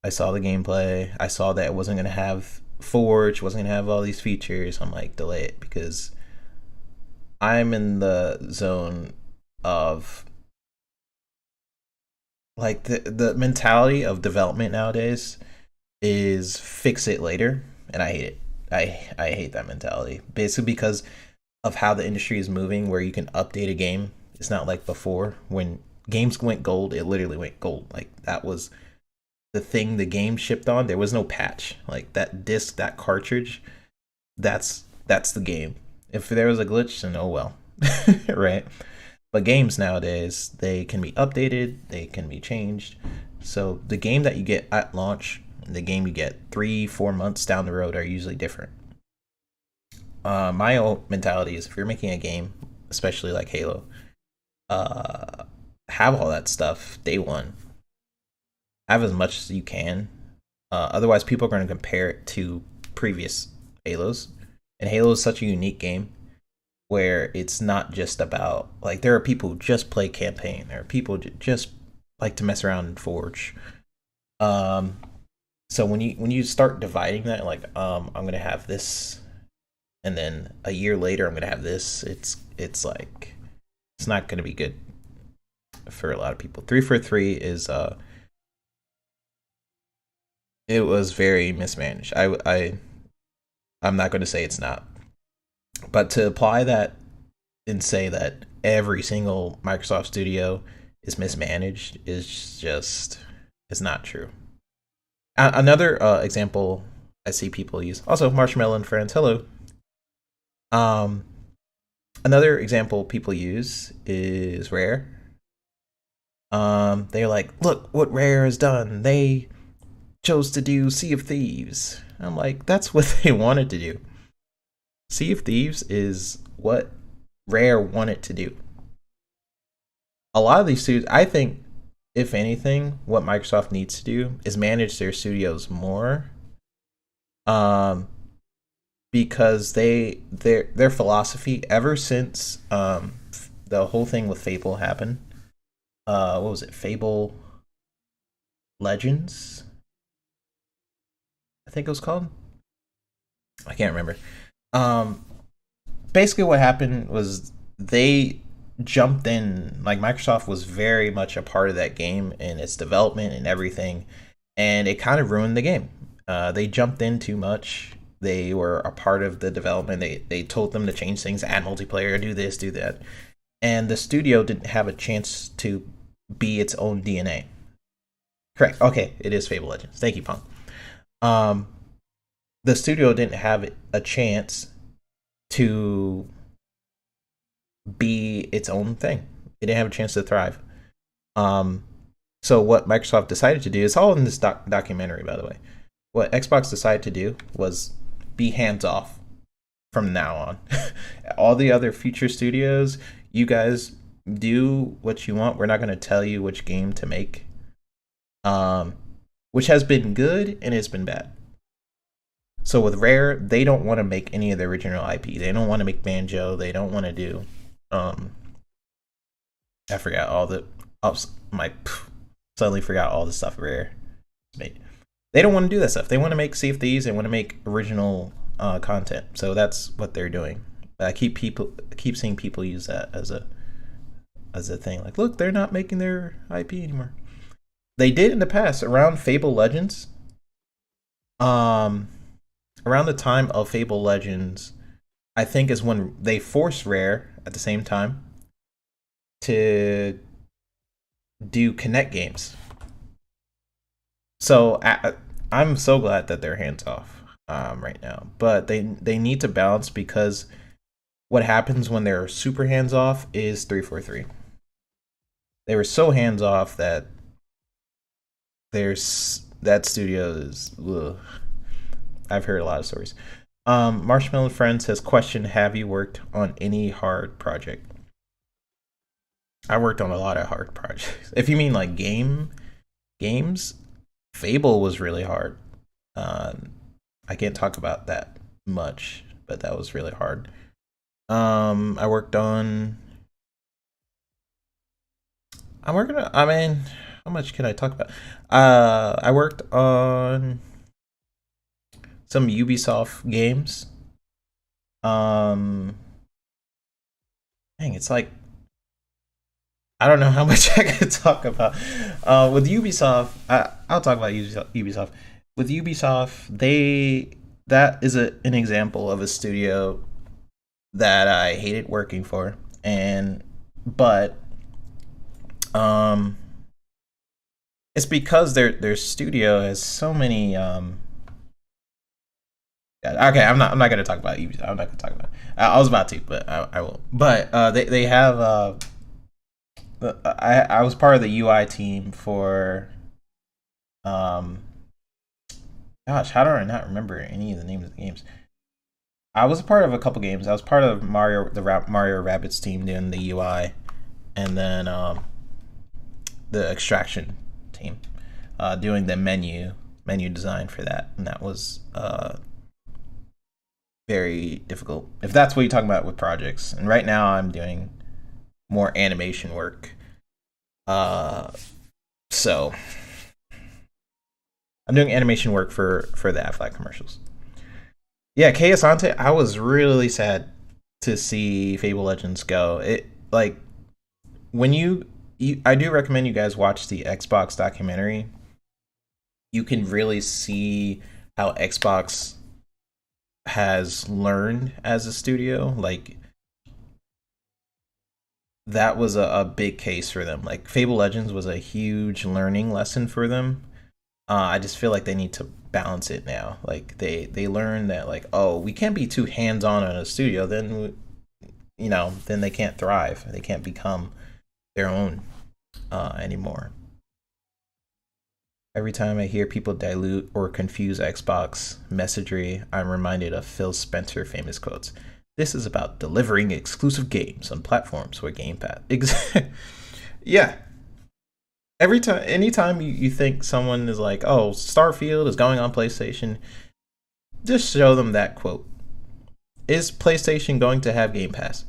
I saw the gameplay. I saw that it wasn't gonna have Forge, wasn't gonna have all these features. I'm like, delay it, because I'm in the zone of like the mentality of development nowadays is fix it later, and I hate it. I hate that mentality, basically because of how the industry is moving, where you can update a game. It's not like before when games went gold. It literally went gold. Like, that was the thing the game shipped on. There was no patch. Like, that disc, that cartridge, that's the game. If there was a glitch, then oh well. Right? But games nowadays, they can be updated, they can be changed. So the game that you get at launch and the game you get 3-4 months down the road are usually different. My old mentality is, if you're making a game, especially like Halo, have all that stuff day one. Have as much as you can. Otherwise, people are going to compare it to previous Halos. And Halo is such a unique game where it's not just about, like, there are people who just play campaign. There are people who just like to mess around and Forge. So when you start dividing that, like, I'm gonna have this, and then a year later I'm gonna have this, it's like, it's not gonna be good for a lot of people. 343 is it was very mismanaged. I'm not gonna say it's not, but to apply that and say that every single Microsoft studio is mismanaged is just, it's not true. Another example I see people use, also Marshmallow and Friends, hello. Another example people use is Rare. They're like, look what Rare has done. They chose to do Sea of Thieves. I'm like, that's what they wanted to do. Sea of Thieves is what Rare wanted to do. A lot of these studios, I think, if anything, what Microsoft needs to do is manage their studios more, because their philosophy ever since the whole thing with Fable happened. What was it? Fable Legends, I think it was called. I can't remember. Basically, what happened was they jumped in. Like, Microsoft was very much a part of that game and its development and everything, and it kind of ruined the game. They jumped in too much. They were a part of the development. They told them to change things, add multiplayer, do this, do that, and the studio didn't have a chance to be its own DNA. Correct. Okay, it is Fable Legends. Thank you, Punk. The studio didn't have a chance to be its own thing. It didn't have a chance to thrive. So what Microsoft decided to do, is all in this documentary, by the way. What Xbox decided to do was be hands off from now on. All the other future studios, you guys do what you want. We're not going to tell you which game to make. Which has been good and it's been bad. So with Rare, they don't want to make any of the original IP. They don't want to make Banjo. They don't want to do I forgot all the suddenly forgot all the stuff Rare made. They don't want to do that stuff. They want to make Sea of Thieves. They want to make original content. So that's what they're doing. But I keep seeing people use that as a thing. Like, look, they're not making their IP anymore. They did in the past around Fable Legends. Around the time of Fable Legends, I think is when they forced Rare at the same time to do Connect games. So I'm so glad that they're hands off right now, but they need to balance, because what happens when they're super hands off is 343. They were so hands off that that studio is. Ugh. I've heard a lot of stories. Marshmallow Friends has questioned, have you worked on any hard project? I worked on a lot of hard projects. If you mean like games, Fable was really hard. I can't talk about that much, but that was really hard. I worked on. I mean, how much can I talk about? I worked on some Ubisoft games. Um, Dang, it's like I don't know how much I could talk about. With Ubisoft, I'll talk about Ubisoft. With Ubisoft, that is an example of a studio that I hated working for, and but um, it's because their studio has so many okay, I'm not gonna talk about Ubisoft. I'm not gonna talk about it. I was about to, but I won't. But they have I was part of the UI team for um gosh, how do I not remember any of the names of the games? I was a part of a couple games. I was part of Mario Rabbids team doing the UI, and then the extraction team doing the menu design for that, and that was very difficult. If that's what you're talking about with projects, and right now I'm doing more animation work. So I'm doing animation work for the Aflac commercials. Yeah, Kay Asante, I was really sad to see Fable Legends go. It like when I do recommend you guys watch the Xbox documentary. You can really see how Xbox has learned as a studio. Like that was a big case for them. Like Fable Legends was a huge learning lesson for them. I just feel like they need to balance it now. Like they learn that like, oh, we can't be too hands on a studio. Then then they can't thrive. They can't become their own anymore. Every time I hear people dilute or confuse Xbox messagery, I'm reminded of Phil Spencer famous quotes. This is about delivering exclusive games on platforms where Game Pass. Yeah. Anytime you think someone is like, oh, Starfield is going on PlayStation, just show them that quote. Is PlayStation going to have Game Pass?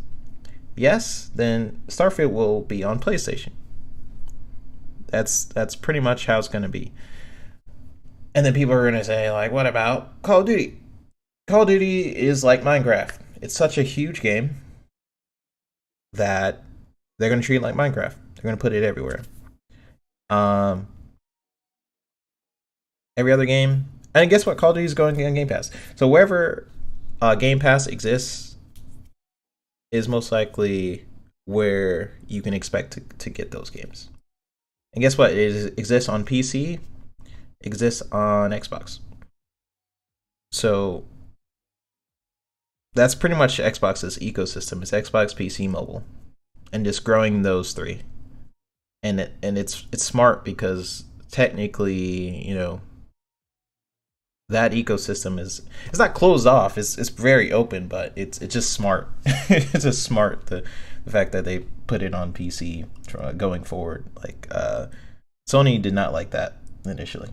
Yes, then Starfield will be on PlayStation. That's pretty much how it's going to be. And then people are going to say, like, what about Call of Duty? Call of Duty is like Minecraft. It's such a huge game that they're going to treat it like Minecraft. They're going to put it everywhere. Every other game. And guess what? Call of Duty is going on Game Pass. So wherever Game Pass exists is most likely where you can expect to get those games. And guess what? It exists on PC, exists on Xbox. So that's pretty much Xbox's ecosystem. It's Xbox, PC, mobile, and just growing those three. And it's smart because technically, that ecosystem it's not closed off. It's very open, but it's just smart. It's just smart the fact that they put it on PC going forward. Like Sony did not like that initially.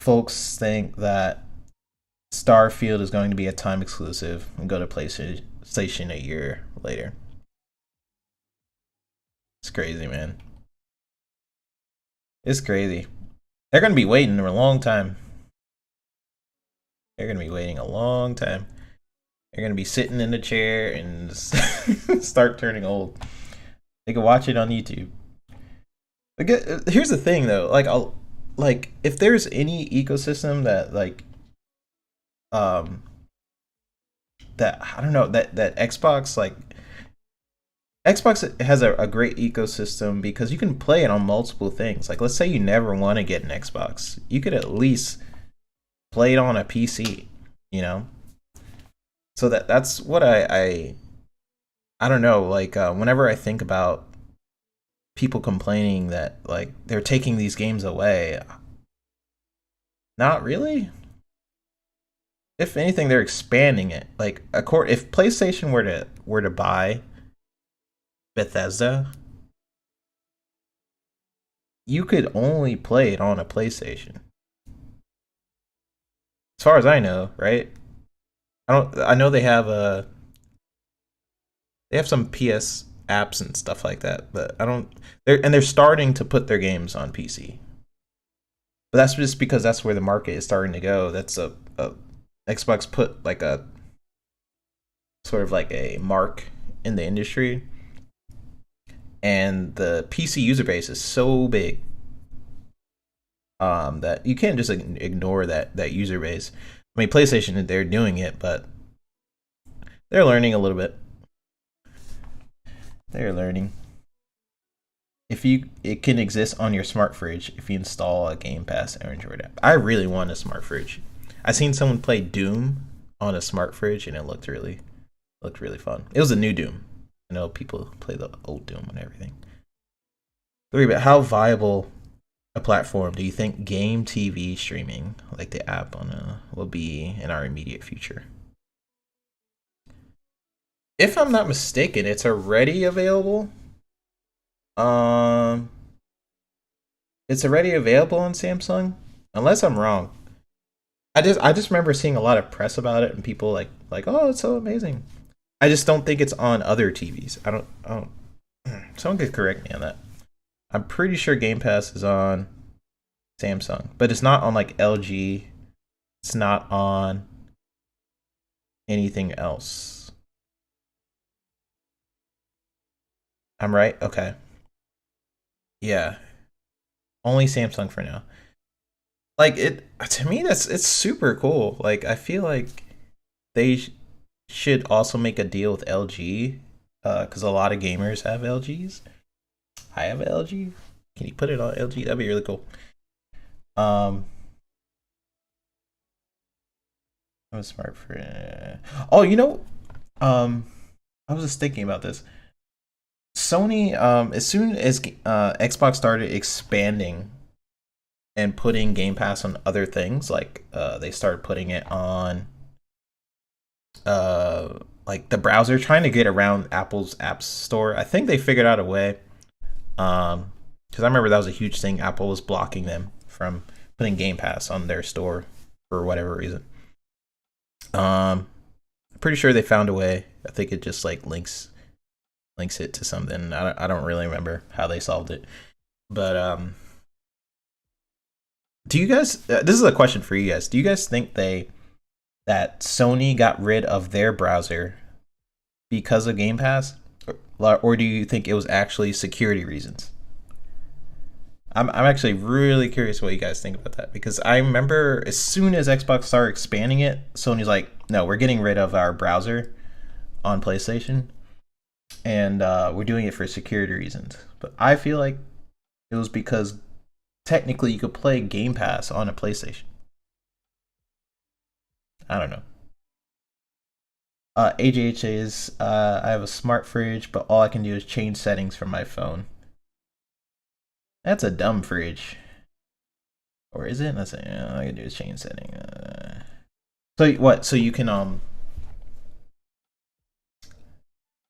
Folks think that Starfield is going to be a time exclusive and go to PlayStation a year later. It's crazy, man. It's crazy. They're going to be waiting a long time. They're going to be waiting a long time. They're going to be sitting in the chair and start turning old. They can watch it on YouTube. Here's the thing, though. Like if there's any ecosystem that that I don't know that Xbox Xbox has a great ecosystem because you can play it on multiple things. Like, let's say you never want to get an Xbox, you could at least play it on a PC, So that's what I don't know. Like, whenever I think about people complaining that like they're taking these games away, not really. If anything, they're expanding it. Like, if PlayStation were to buy Bethesda, you could only play it on a PlayStation. As far as I know, right? I know they have some PS apps and stuff like that. But I don't. They're starting to put their games on PC. But that's just because that's where the market is starting to go. That's a Xbox put like a sort of like a mark in the industry, and the PC user base is so big that you can't just ignore that user base. I mean, PlayStation, they're doing it, but they're learning a little bit. They're learning. It can exist on your smart fridge if you install a Game Pass Android app. I really want a smart fridge. I seen someone play Doom on a smart fridge, and it looked really fun. It was a new Doom. I know people play the old Doom and everything. But how viable a platform do you think game TV streaming, like the app will be in our immediate future? If I'm not mistaken, it's already available. Um, it's already available on Samsung, unless I'm wrong. I just remember seeing a lot of press about it and people like oh, it's so amazing. I just don't think it's on other TVs. I don't. Someone could correct me on that. I'm pretty sure Game Pass is on Samsung, but it's not on like LG. It's not on anything else. I'm right? Okay. Yeah. Only Samsung for now. Like it to me it's super cool. Like I feel like they should also make a deal with LG cuz a lot of gamers have LGs. I have an LG. Can you put it on LG? That'd be really cool. Um I'm smart for Oh, um I was just thinking about this. Sony, as soon as Xbox started expanding and putting Game Pass on other things, like they started putting it on like the browser, trying to get around Apple's App Store. I think they figured out a way. Because I remember that was a huge thing. Apple was blocking them from putting Game Pass on their store for whatever reason. I'm pretty sure they found a way. I think it just like links it to something. I don't really remember how they solved it, but do you guys? This is a question for you guys. Do you guys think that Sony got rid of their browser because of Game Pass, or do you think it was actually security reasons? I'm actually really curious what you guys think about that, because I remember as soon as Xbox started expanding it, Sony's like, no, we're getting rid of our browser on PlayStation, and we're doing it for security reasons. But I feel like it was because technically you could play Game Pass on a PlayStation. I don't know. AJH is I have a smart fridge, but all I can do is change settings from my phone. That's a dumb fridge. Or is it? Let's see. All I can do is change setting. So what? So you can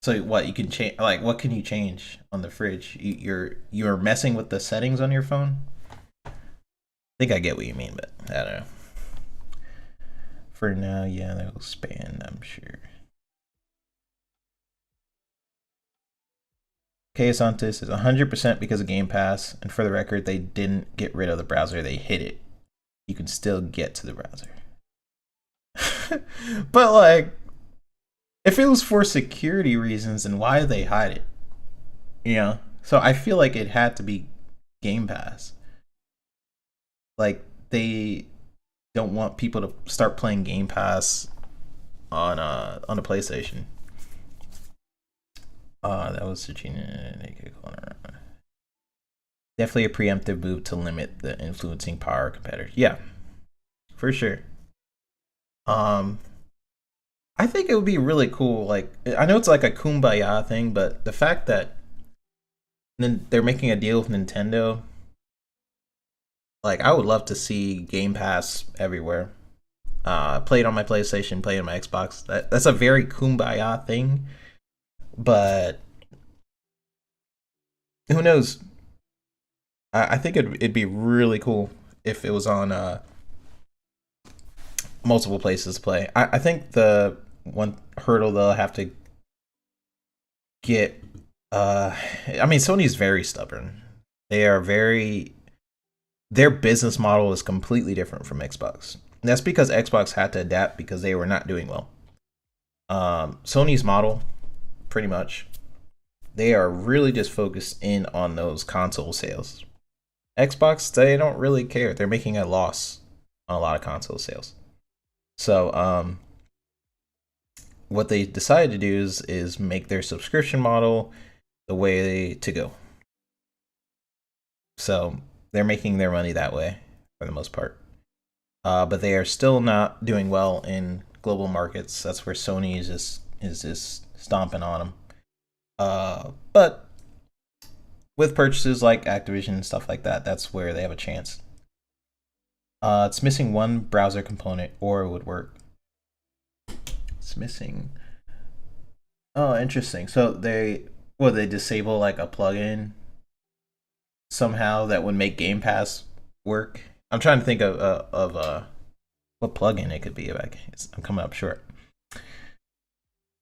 So what you can change? Like what can you change on the fridge? You're messing with the settings on your phone. I think I get what you mean, but I don't know. For now, yeah, they'll expand, I'm sure. Okay, Santos is 100% because of Game Pass, and for the record, they didn't get rid of the browser, they hid it. You can still get to the browser. But like, if it was for security reasons, then why did they hide it? You know? So I feel like it had to be Game Pass. Like, they don't want people to start playing Game Pass on a PlayStation. That was definitely a preemptive move to limit the influencing power of competitors. Yeah, for sure. Um, I think it would be really cool. Like, I know it's like a kumbaya thing, but the fact that they're making a deal with Nintendo, like, I would love to see Game Pass everywhere. Play it on my PlayStation, play it on my Xbox. That's a very kumbaya thing, but who knows? I think it'd be really cool if it was on multiple places to play. I think the one hurdle they'll have to get Uh, I mean, Sony's very stubborn. They are very. Their business model is completely different from Xbox. And that's because Xbox had to adapt because they were not doing well. Sony's model, pretty much, they are really just focused in on those console sales. Xbox, they don't really care. They're making a loss on a lot of console sales. So, what they decided to do is make their subscription model the way to go. So they're making their money that way for the most part. But they are still not doing well in global markets. That's where Sony is just stomping on them. But with purchases like Activision and stuff like that, that's where they have a chance. It's missing one browser component, or it would work. It's missing. Oh, interesting. So they disable like a plugin somehow that would make Game Pass work. I'm trying to think of what plugin it could be. I'm coming up short.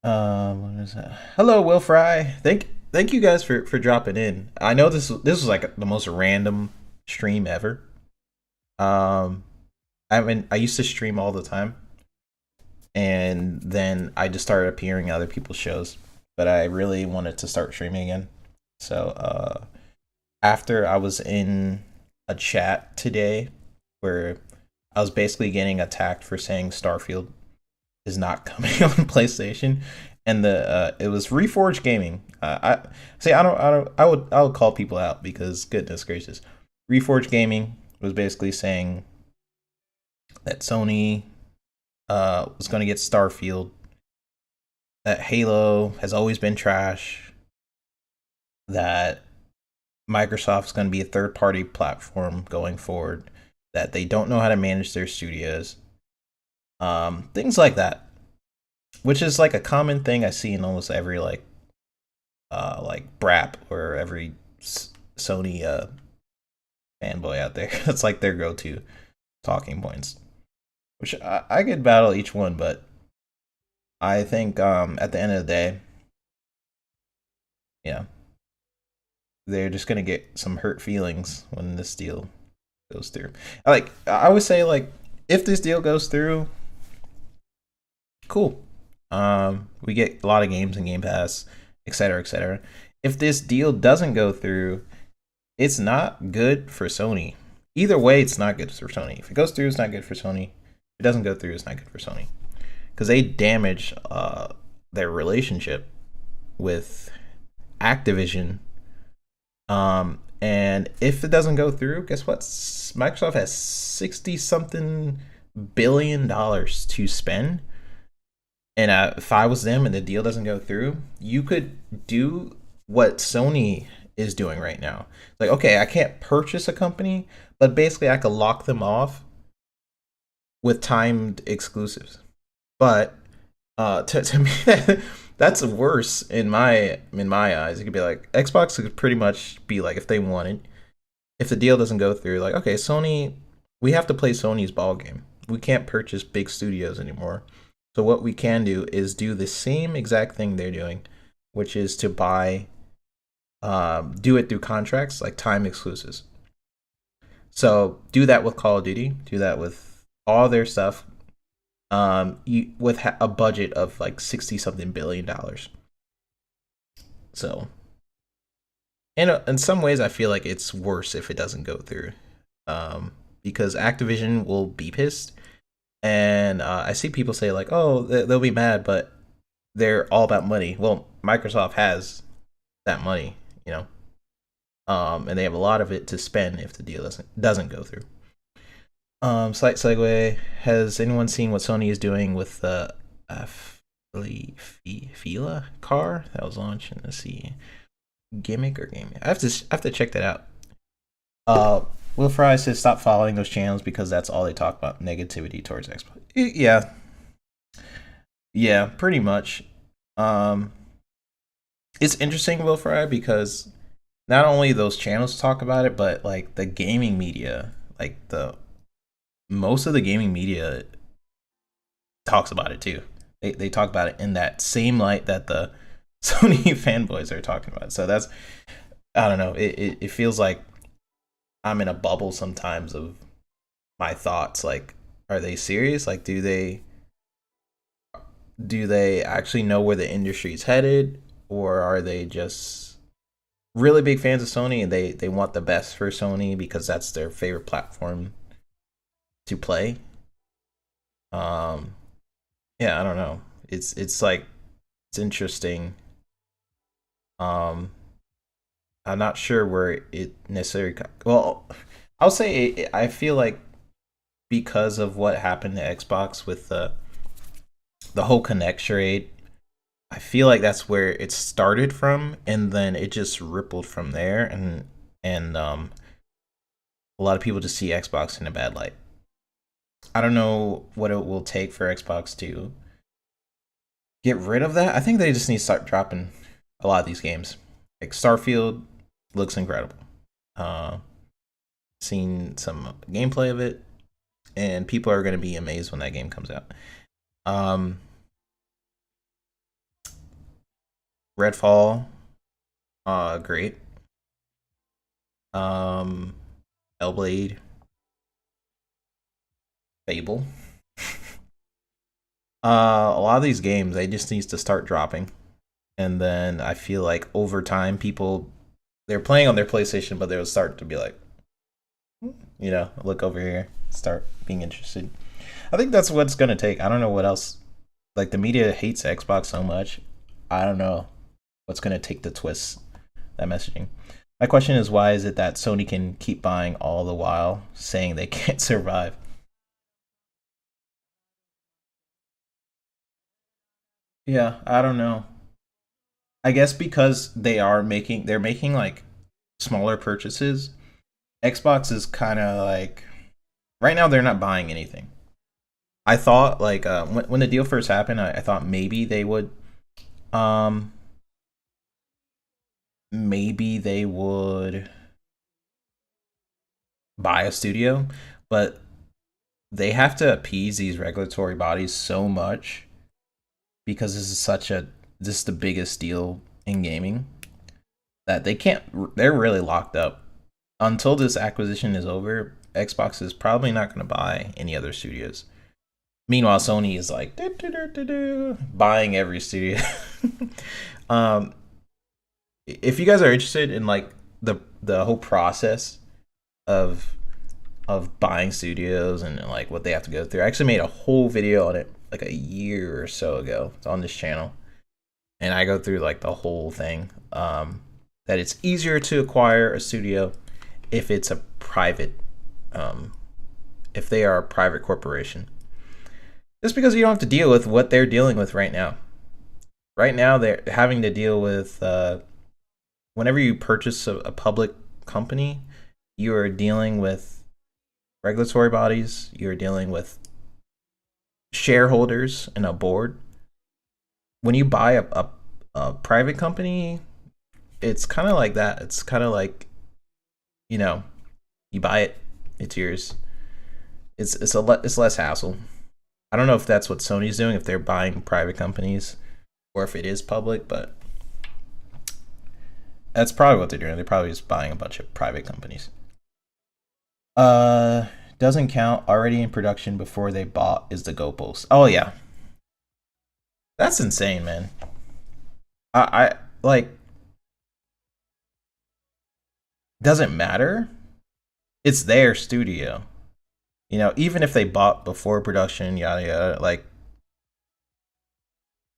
What is that? Hello, Will Fry. Thank you guys for dropping in. I know this was like the most random stream ever. I used to stream all the time, and then I just started appearing on other people's shows. But I really wanted to start streaming again. So after I was in a chat today where I was basically getting attacked for saying Starfield is not coming on PlayStation, and it was Reforged Gaming. I would call people out because goodness gracious, Reforged Gaming was basically saying that Sony was going to get Starfield, that Halo has always been trash, that Microsoft's going to be a third-party platform going forward, that they don't know how to manage their studios, things like that, which is like a common thing I see in almost every like BRAP or every Sony fanboy out there. That's like their go-to talking points, which I could battle each one, but I think at the end of the day, yeah, they're just gonna get some hurt feelings when this deal goes through. I would say like if this deal goes through, cool. We get a lot of games in Game Pass, etc., etc. If this deal doesn't go through, it's not good for Sony. Either way, it's not good for Sony. If it goes through, it's not good for Sony. If it doesn't go through, it's not good for Sony because they damage their relationship with Activision. And if it doesn't go through, guess what? Microsoft has 60 something billion dollars to spend. And if I was them and the deal doesn't go through, you could do what Sony is doing right now. Like, okay, I can't purchase a company, but basically I could lock them off with timed exclusives. But to me, that's worse in my eyes. It could be like Xbox could pretty much be like if they wanted, if the deal doesn't go through, like okay, Sony, we have to play Sony's ball game. We can't purchase big studios anymore. So what we can do is do the same exact thing they're doing, which is to buy, do it through contracts like time exclusives. So do that with Call of Duty. Do that with all their stuff. With a budget of like 60 something billion dollars. So, in some ways, I feel like it's worse if it doesn't go through, because Activision will be pissed. And I see people say like, "Oh, they'll be mad," but they're all about money. Well, Microsoft has that money, and they have a lot of it to spend if the deal doesn't go through. Slight segue. Has anyone seen what Sony is doing with the Fila car that was launched? Let's see, gimmick or game? I have to check that out. Will Fry says stop following those channels because that's all they talk about, negativity towards Xbox. Yeah, pretty much. It's interesting, Will Fry, because not only those channels talk about it, but like the gaming media, like most of the gaming media talks about it too. They talk about it in that same light that the Sony fanboys are talking about. So that's, I don't know. It feels like I'm in a bubble sometimes of my thoughts. Like, are they serious? Like, do they actually know where the industry's headed, or are they just really big fans of Sony and they want the best for Sony because that's their favorite platform to play? Um, yeah, I don't know. It's like it's interesting. Um, I'm not sure where it necessarily. Well, I'll say I feel like because of what happened to Xbox with the whole Connect charade, I feel like that's where it started from, and then it just rippled from there, and a lot of people just see Xbox in a bad light. I don't know what it will take for Xbox to get rid of that. I think they just need to start dropping a lot of these games. Like Starfield looks incredible. Uh, Seen some gameplay of it, and people are going to be amazed when that game comes out. Um, Redfall, great. Um, Hellblade, Fable. A lot of these games they just needs to start dropping, and then I feel like over time people they're playing on their PlayStation, but they'll start to be like, look over here, start being interested. I think that's what it's gonna take. I don't know what else. Like the media hates Xbox so much. I don't know what's gonna take the twist that messaging. My question is, why is it that Sony can keep buying all the while saying they can't survive? Yeah, I don't know. I guess because they're making like smaller purchases. Xbox is kind of like right now they're not buying anything. I thought like when the deal first happened, I thought um maybe they would buy a studio, but they have to appease these regulatory bodies so much because this is the biggest deal in gaming that they can't. They're really locked up until this acquisition is over. Xbox is probably not going to buy any other studios. Meanwhile, Sony is like buying every studio. um, if you guys are interested in like the whole process of buying studios and like what they have to go through, I actually made a whole video on it like a year or so ago. It's on this channel, and I go through like the whole thing. That it's easier to acquire a studio if it's a private, um, if they are a private corporation. Just because you don't have to deal with what they're dealing with right now. Right now, they're having to deal with whenever you purchase a public company, you are dealing with regulatory bodies, you're dealing with shareholders and a board. When you buy a private company, it's kind of like that. It's kind of like, you know, you buy it, it's yours. It's less hassle. I don't know if that's what Sony's doing, if they're buying private companies or if it is public, but that's probably what they're doing. They're probably just buying a bunch of private companies. Uh, doesn't count. Already in production before they bought is the goalpost. Oh yeah, that's insane, man. I like doesn't matter. It's their studio. Even if they bought before production, yada yada. Like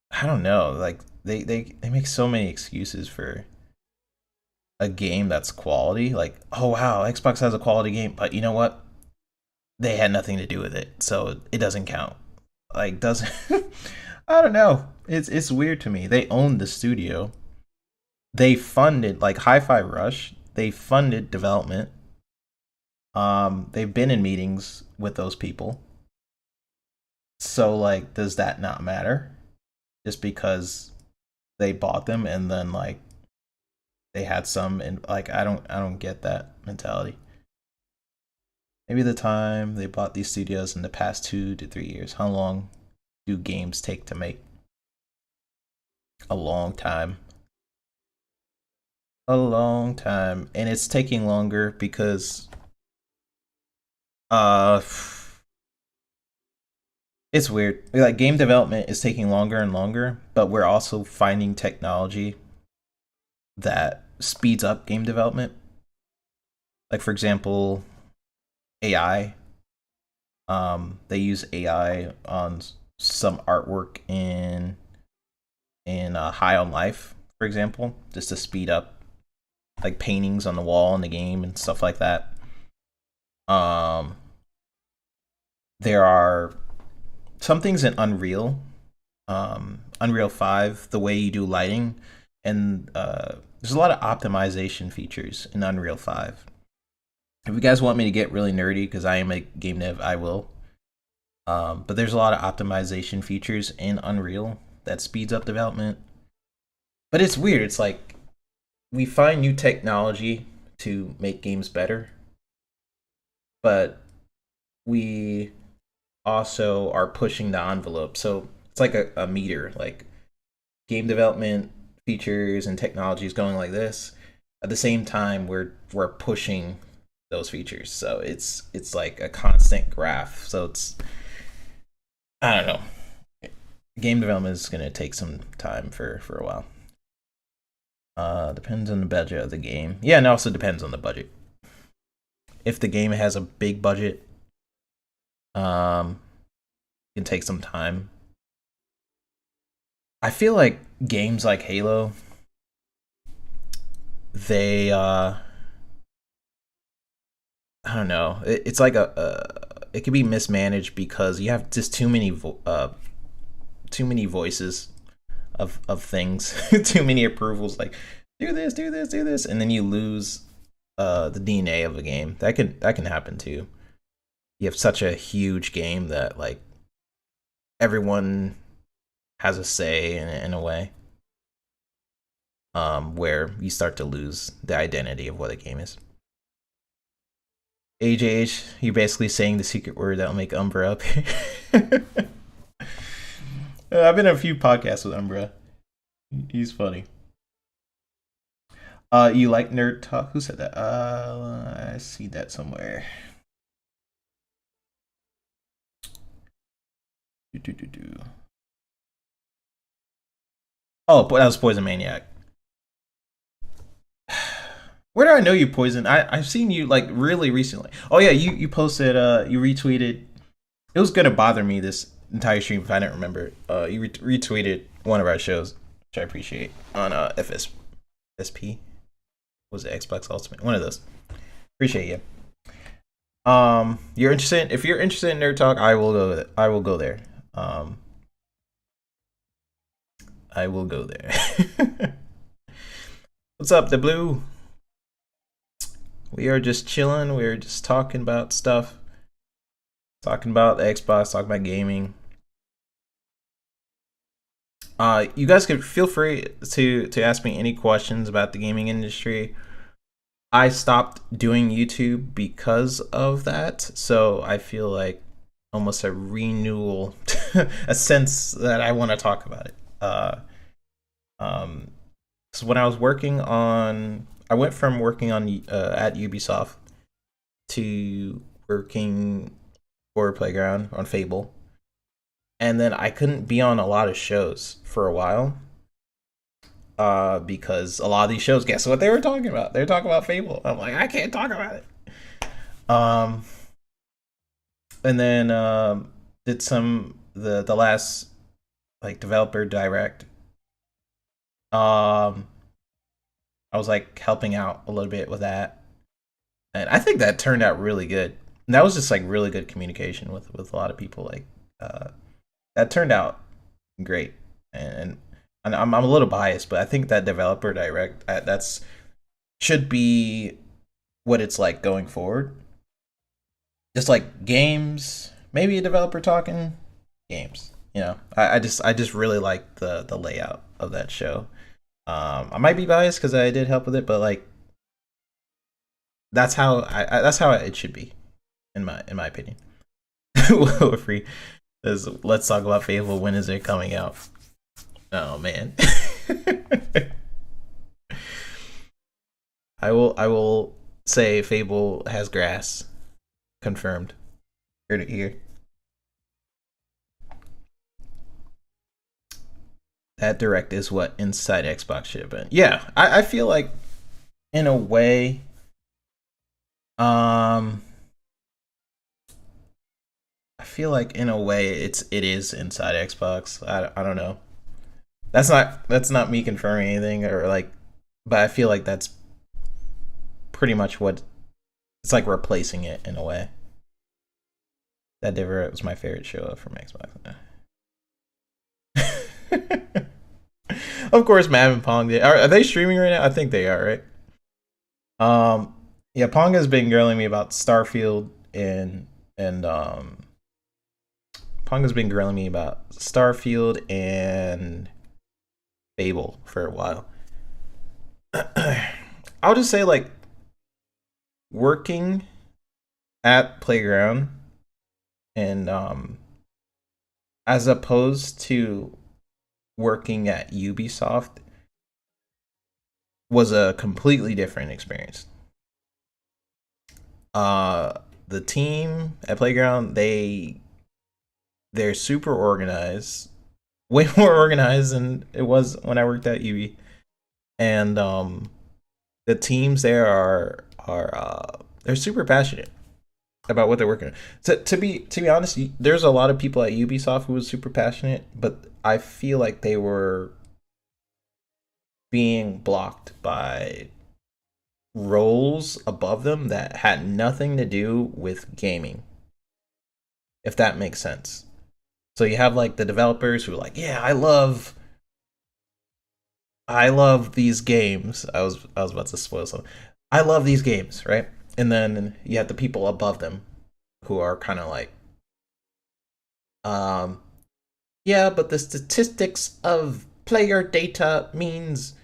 I don't know. Like they make so many excuses for a game that's quality. Like, oh wow, Xbox has a quality game, but you know what? They had nothing to do with it, so it doesn't count. Like, doesn't I don't know. It's weird to me. They owned the studio. They funded like Hi-Fi Rush. They funded development. They've been in meetings with those people. So like, does that not matter? Just because they bought them and then like they had some and like I don't get that mentality. Maybe the time they bought these studios in the past 2 to 3 years. How long do games take to make? a long time. A long time. And it's taking longer because uh it's weird. Like game development is taking longer and longer, but we're also finding technology that speeds up game development. Like for example, AI. They use AI on some artwork in High on Life, for example, just to speed up like paintings on the wall in the game and stuff like that. Um, there are some things in Unreal 5, the way you do lighting, and there's a lot of optimization features in Unreal 5. If you guys want me to get really nerdy, because I am a game dev, I will. But there's a lot of optimization features in Unreal that speeds up development. But it's weird. It's like we find new technology to make games better, but we also are pushing the envelope. So it's like a meter. Like game development features and technology is going like this. At the same time, we're pushing those features. So it's like a constant graph. So it's, I don't know. Game development is gonna take some time for a while. Depends on the budget of the game. Yeah, and it also depends on the budget. If the game has a big budget, it can take some time. I feel like games like Halo, they I don't know. It's like it can be mismanaged because you have just too many voices of things, too many approvals. Like do this, do this, do this, and then you lose the DNA of the game. That can happen too. You have such a huge game that like everyone has a say in a way, where you start to lose the identity of what a game is. AJH, you're basically saying the secret word that'll make Umbra up. I've been in a few podcasts with Umbra. He's funny. You like nerd talk? Who said that? I see that somewhere. Do. Oh, that was Poison Maniac. Where do I know you, Poison? I've seen you like really recently. Oh yeah, you posted you retweeted. It was gonna bother me this entire stream if I didn't remember. You retweeted one of our shows, which I appreciate, on FSP. Was it Xbox Ultimate? One of those. Appreciate you. You're interested? If you're interested in nerd talk, I will go. I will go there. I will go there. What's up, the blue? We are just chilling. We are just talking about stuff. Talking about the Xbox. Talking about gaming. You guys could feel free to ask me any questions about the gaming industry. I stopped doing YouTube because of that, so I feel like almost a renewal, a sense that I want to talk about it. So when I was working on, I went from working on at Ubisoft to working for Playground on Fable, and then I couldn't be on a lot of shows for a while. Because a lot of these shows, guess what they were talking about? They're talking about Fable. I'm like, I can't talk about it. And then did some the last like developer direct. I was like helping out a little bit with that, and I think that turned out really good. And that was just like really good communication with a lot of people. Like that turned out great, and I'm a little biased, but I think that developer direct that's should be what it's like going forward. Just like games, maybe a developer talking games. You know, I just really like the layout of that show. I might be biased because I did help with it, but like that's how that's how it should be, in my opinion. Free. Let's talk about Fable. When is it coming out? Oh man. I will say Fable has grass. Confirmed. Heard it here. That direct is what inside Xbox should have been. Yeah, I feel like in a way, um I feel like in a way it is inside Xbox. I don't know. That's not me confirming anything or like, but I feel like that's pretty much what it's like replacing it in a way. That never was my favorite show from Xbox. Of course, Mav and Pong did. Are they streaming right now? I think they are, right? Yeah, Pong has been grilling me about Starfield and Pong has been grilling me about Starfield and Fable for a while. I'll just say like working at Playground and as opposed to working at Ubisoft was a completely different experience. The team at Playground, they're super organized, way more organized than it was when I worked at Ubi. And the teams there are they're super passionate about what they're working on. So to be honest, there's a lot of people at Ubisoft who was super passionate, but I feel like they were being blocked by roles above them that had nothing to do with gaming, if that makes sense. So you have like the developers who are like, yeah, I love these games. I was about to spoil some. I love these games, right? And then you have the people above them who are kind of like, um, yeah, but the statistics of player data means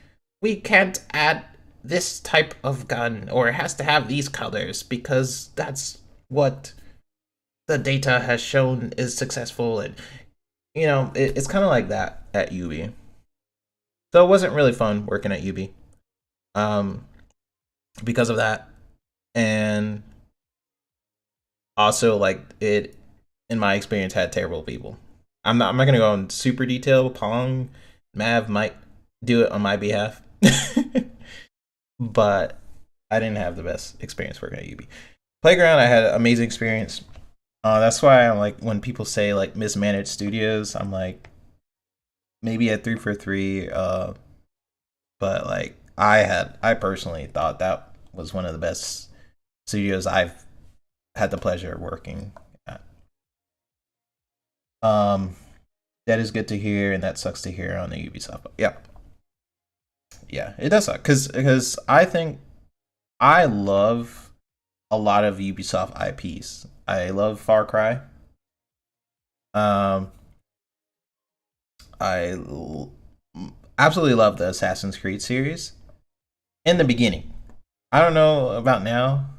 we can't add this type of gun or it has to have these colors because that's what the data has shown is successful. And it's kind of like that at Ubi. So it wasn't really fun working at Ubi um because of that. And also like it, in my experience, had terrible people. I'm not gonna go in super detail. Pong Mav might do it on my behalf. But I didn't have the best experience working at Ubi. Playground, I had an amazing experience. That's why I'm like, when people say like mismanaged studios, I'm like, maybe at 343. But like I personally thought that was one of the best studios I've had the pleasure of working at. Um, that is good to hear, and that sucks to hear on the Ubisoft. Yeah, yeah, it does suck because I think I love a lot of Ubisoft IPs. I love Far Cry. Um, absolutely love the Assassin's Creed series in the beginning. I don't know about now.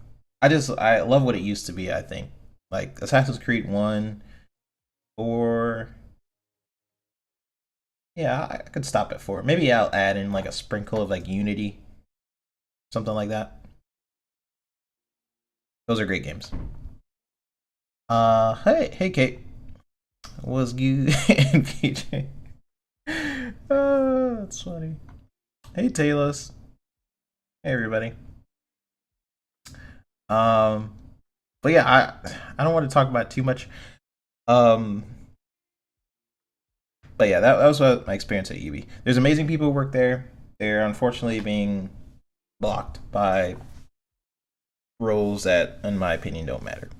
I love what it used to be. I think like Assassin's Creed 1 or yeah, I could stop at 4. Maybe I'll add in like a sprinkle of like Unity, something like that. Those are great games. Hey Kate, was you and PJ? That's funny. Hey Taylor. Hey everybody. But yeah, I don't want to talk about it too much. Um, but yeah, that was what my experience at UB. There's amazing people who work there. They're unfortunately being blocked by roles that, in my opinion, don't matter.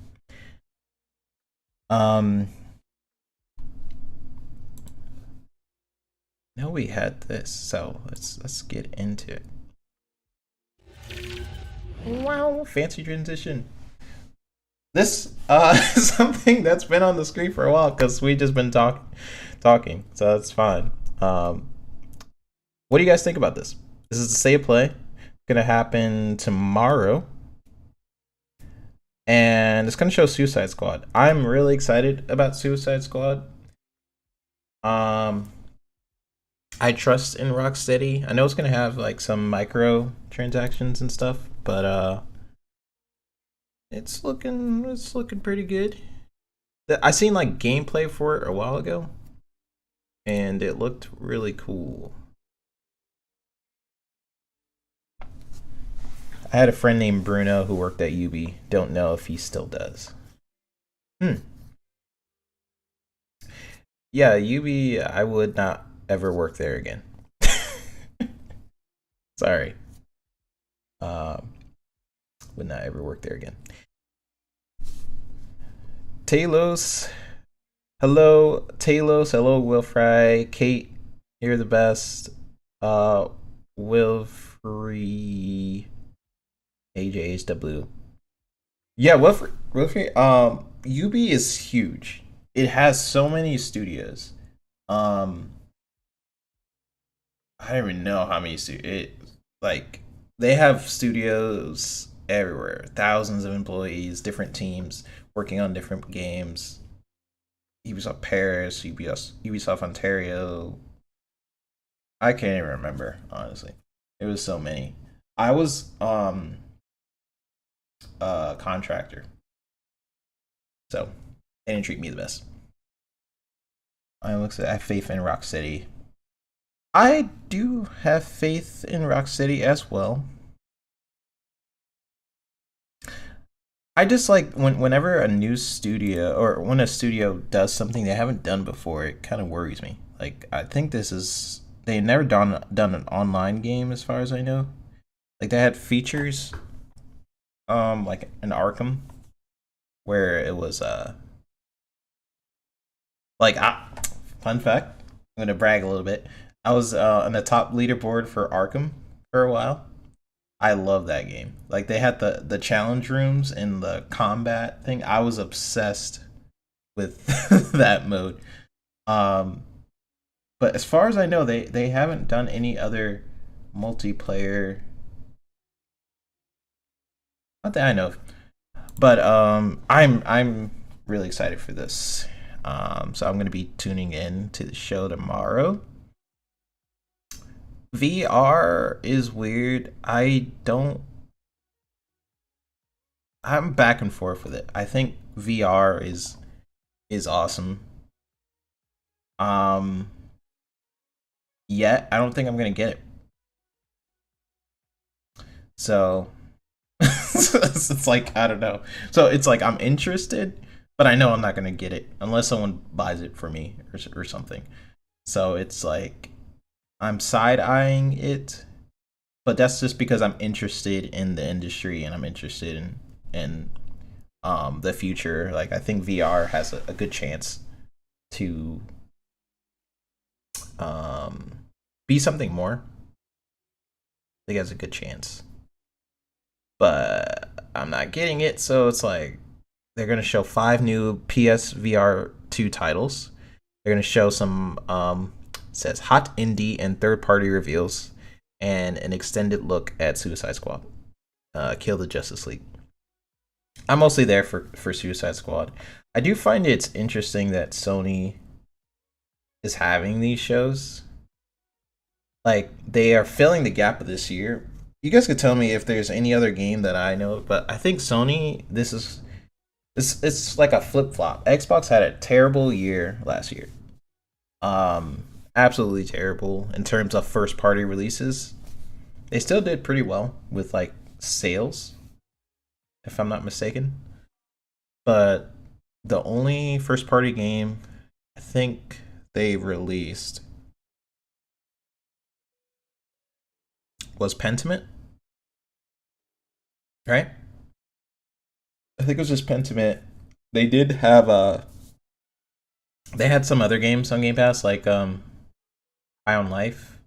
Now we had this, so let's get into it. Wow, fancy transition. This something that's been on the screen for a while because we just been talking, so that's fine. What do you guys think about this? This is the state of play. It's gonna happen tomorrow, and it's gonna show Suicide Squad. I'm really excited about Suicide Squad. Um, I trust in Rocksteady. I know it's gonna have like some micro transactions and stuff, but it's looking pretty good. I seen like gameplay for it a while ago, and it looked really cool. I had a friend named Bruno who worked at UB. Don't know if he still does. Hmm. Yeah, UB. I would not ever work there again. Sorry. Um, would not ever work there again. Talos. Hello, Talos. Hello, Wilfry. Kate, you're the best. Uh, Wilfrey. AJHW. Yeah, Wilfrey. UB is huge. It has so many studios. Um, I don't even know how many studios. Like they have studios everywhere. Thousands of employees, different teams working on different games. Ubisoft Paris, Ubisoft Ontario. I can't even remember honestly. It was so many. I was a contractor, so they didn't treat me the best. I have faith in Rocksteady. I do have faith in Rocksteady as well. I just like whenever a new studio or when a studio does something they haven't done before, it kind of worries me. Like I think this is they never done an online game as far as I know. Like they had features, like an Arkham where it was like fun fact. I'm gonna brag a little bit. I was on the top leaderboard for Arkham for a while. I love that game. Like they had the challenge rooms and the combat thing. I was obsessed with that mode. Um, but as far as I know, they haven't done any other multiplayer. Not that I know of. But I'm really excited for this. So I'm gonna be tuning in to the show tomorrow. VR is weird. I'm back and forth with it. I think VR is awesome. Um Yet I don't think I'm gonna get it. So it's like I don't know. So it's like I'm interested, but I know I'm not gonna get it unless someone buys it for me or something. So it's like I'm side eyeing it, but that's just because I'm interested in the industry and I'm interested in the future. Like I think VR has a good chance to um be something more. I think it has a good chance, but I'm not getting it. So it's like they're gonna show 5 new PSVR 2 titles. They're gonna show some says hot indie and third party reveals and an extended look at Suicide Squad. Kill the Justice League. I'm mostly there for Suicide Squad. I do find it's interesting that Sony is having these shows. Like they are filling the gap of this year. You guys could tell me if there's any other game that I know, but I think Sony it's like a flip flop. Xbox had a terrible year last year. Absolutely terrible in terms of first party releases. They still did pretty well with like sales, if I'm not mistaken. But the only first party game I think they released was Pentiment, right? I think it was just Pentiment. They did have they had some other games on Game Pass like High on Life.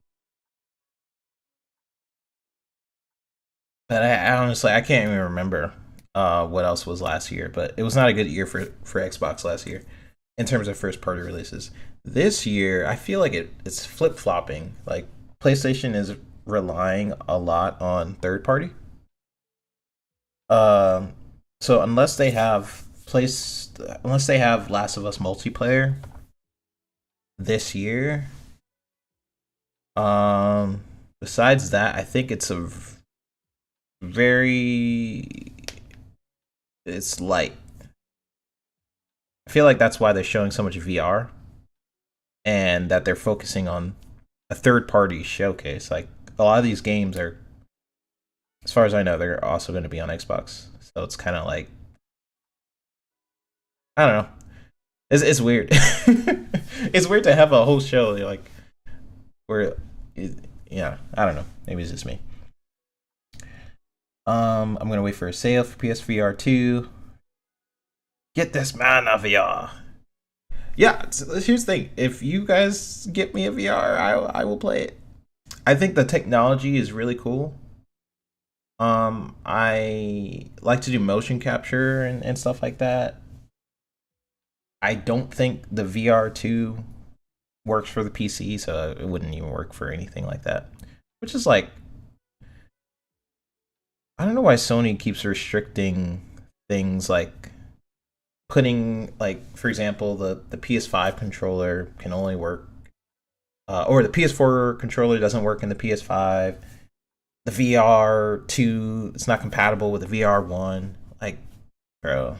But I honestly I can't even remember what else was last year, but it was not a good year for Xbox last year in terms of first party releases. This year, I feel like it's flip flopping. Like PlayStation is relying a lot on third party. Um, so unless they have Last of Us multiplayer this year, Um, Besides that, I think it's a very it's light. I feel like that's why they're showing so much VR and that they're focusing on a third party showcase. Like a lot of these games are, as far as I know, they're also going to be on Xbox. So it's kind of like, I don't know. It's weird. It's weird to have a whole show like where, yeah, I don't know. Maybe it's just me. I'm gonna wait for a sale for PSVR 2. Get this man a VR. Yeah, here's the thing. If you guys get me a VR, I will play it. I think the technology is really cool. I like to do motion capture and stuff like that. I don't think the VR2 works for the PC, so it wouldn't even work for anything like that. Which is like, I don't know why Sony keeps restricting things like putting, like, for example, the PS5 controller can only work, or the PS4 controller doesn't work in the PS5. The VR2, it's not compatible with the VR1. Like, bro,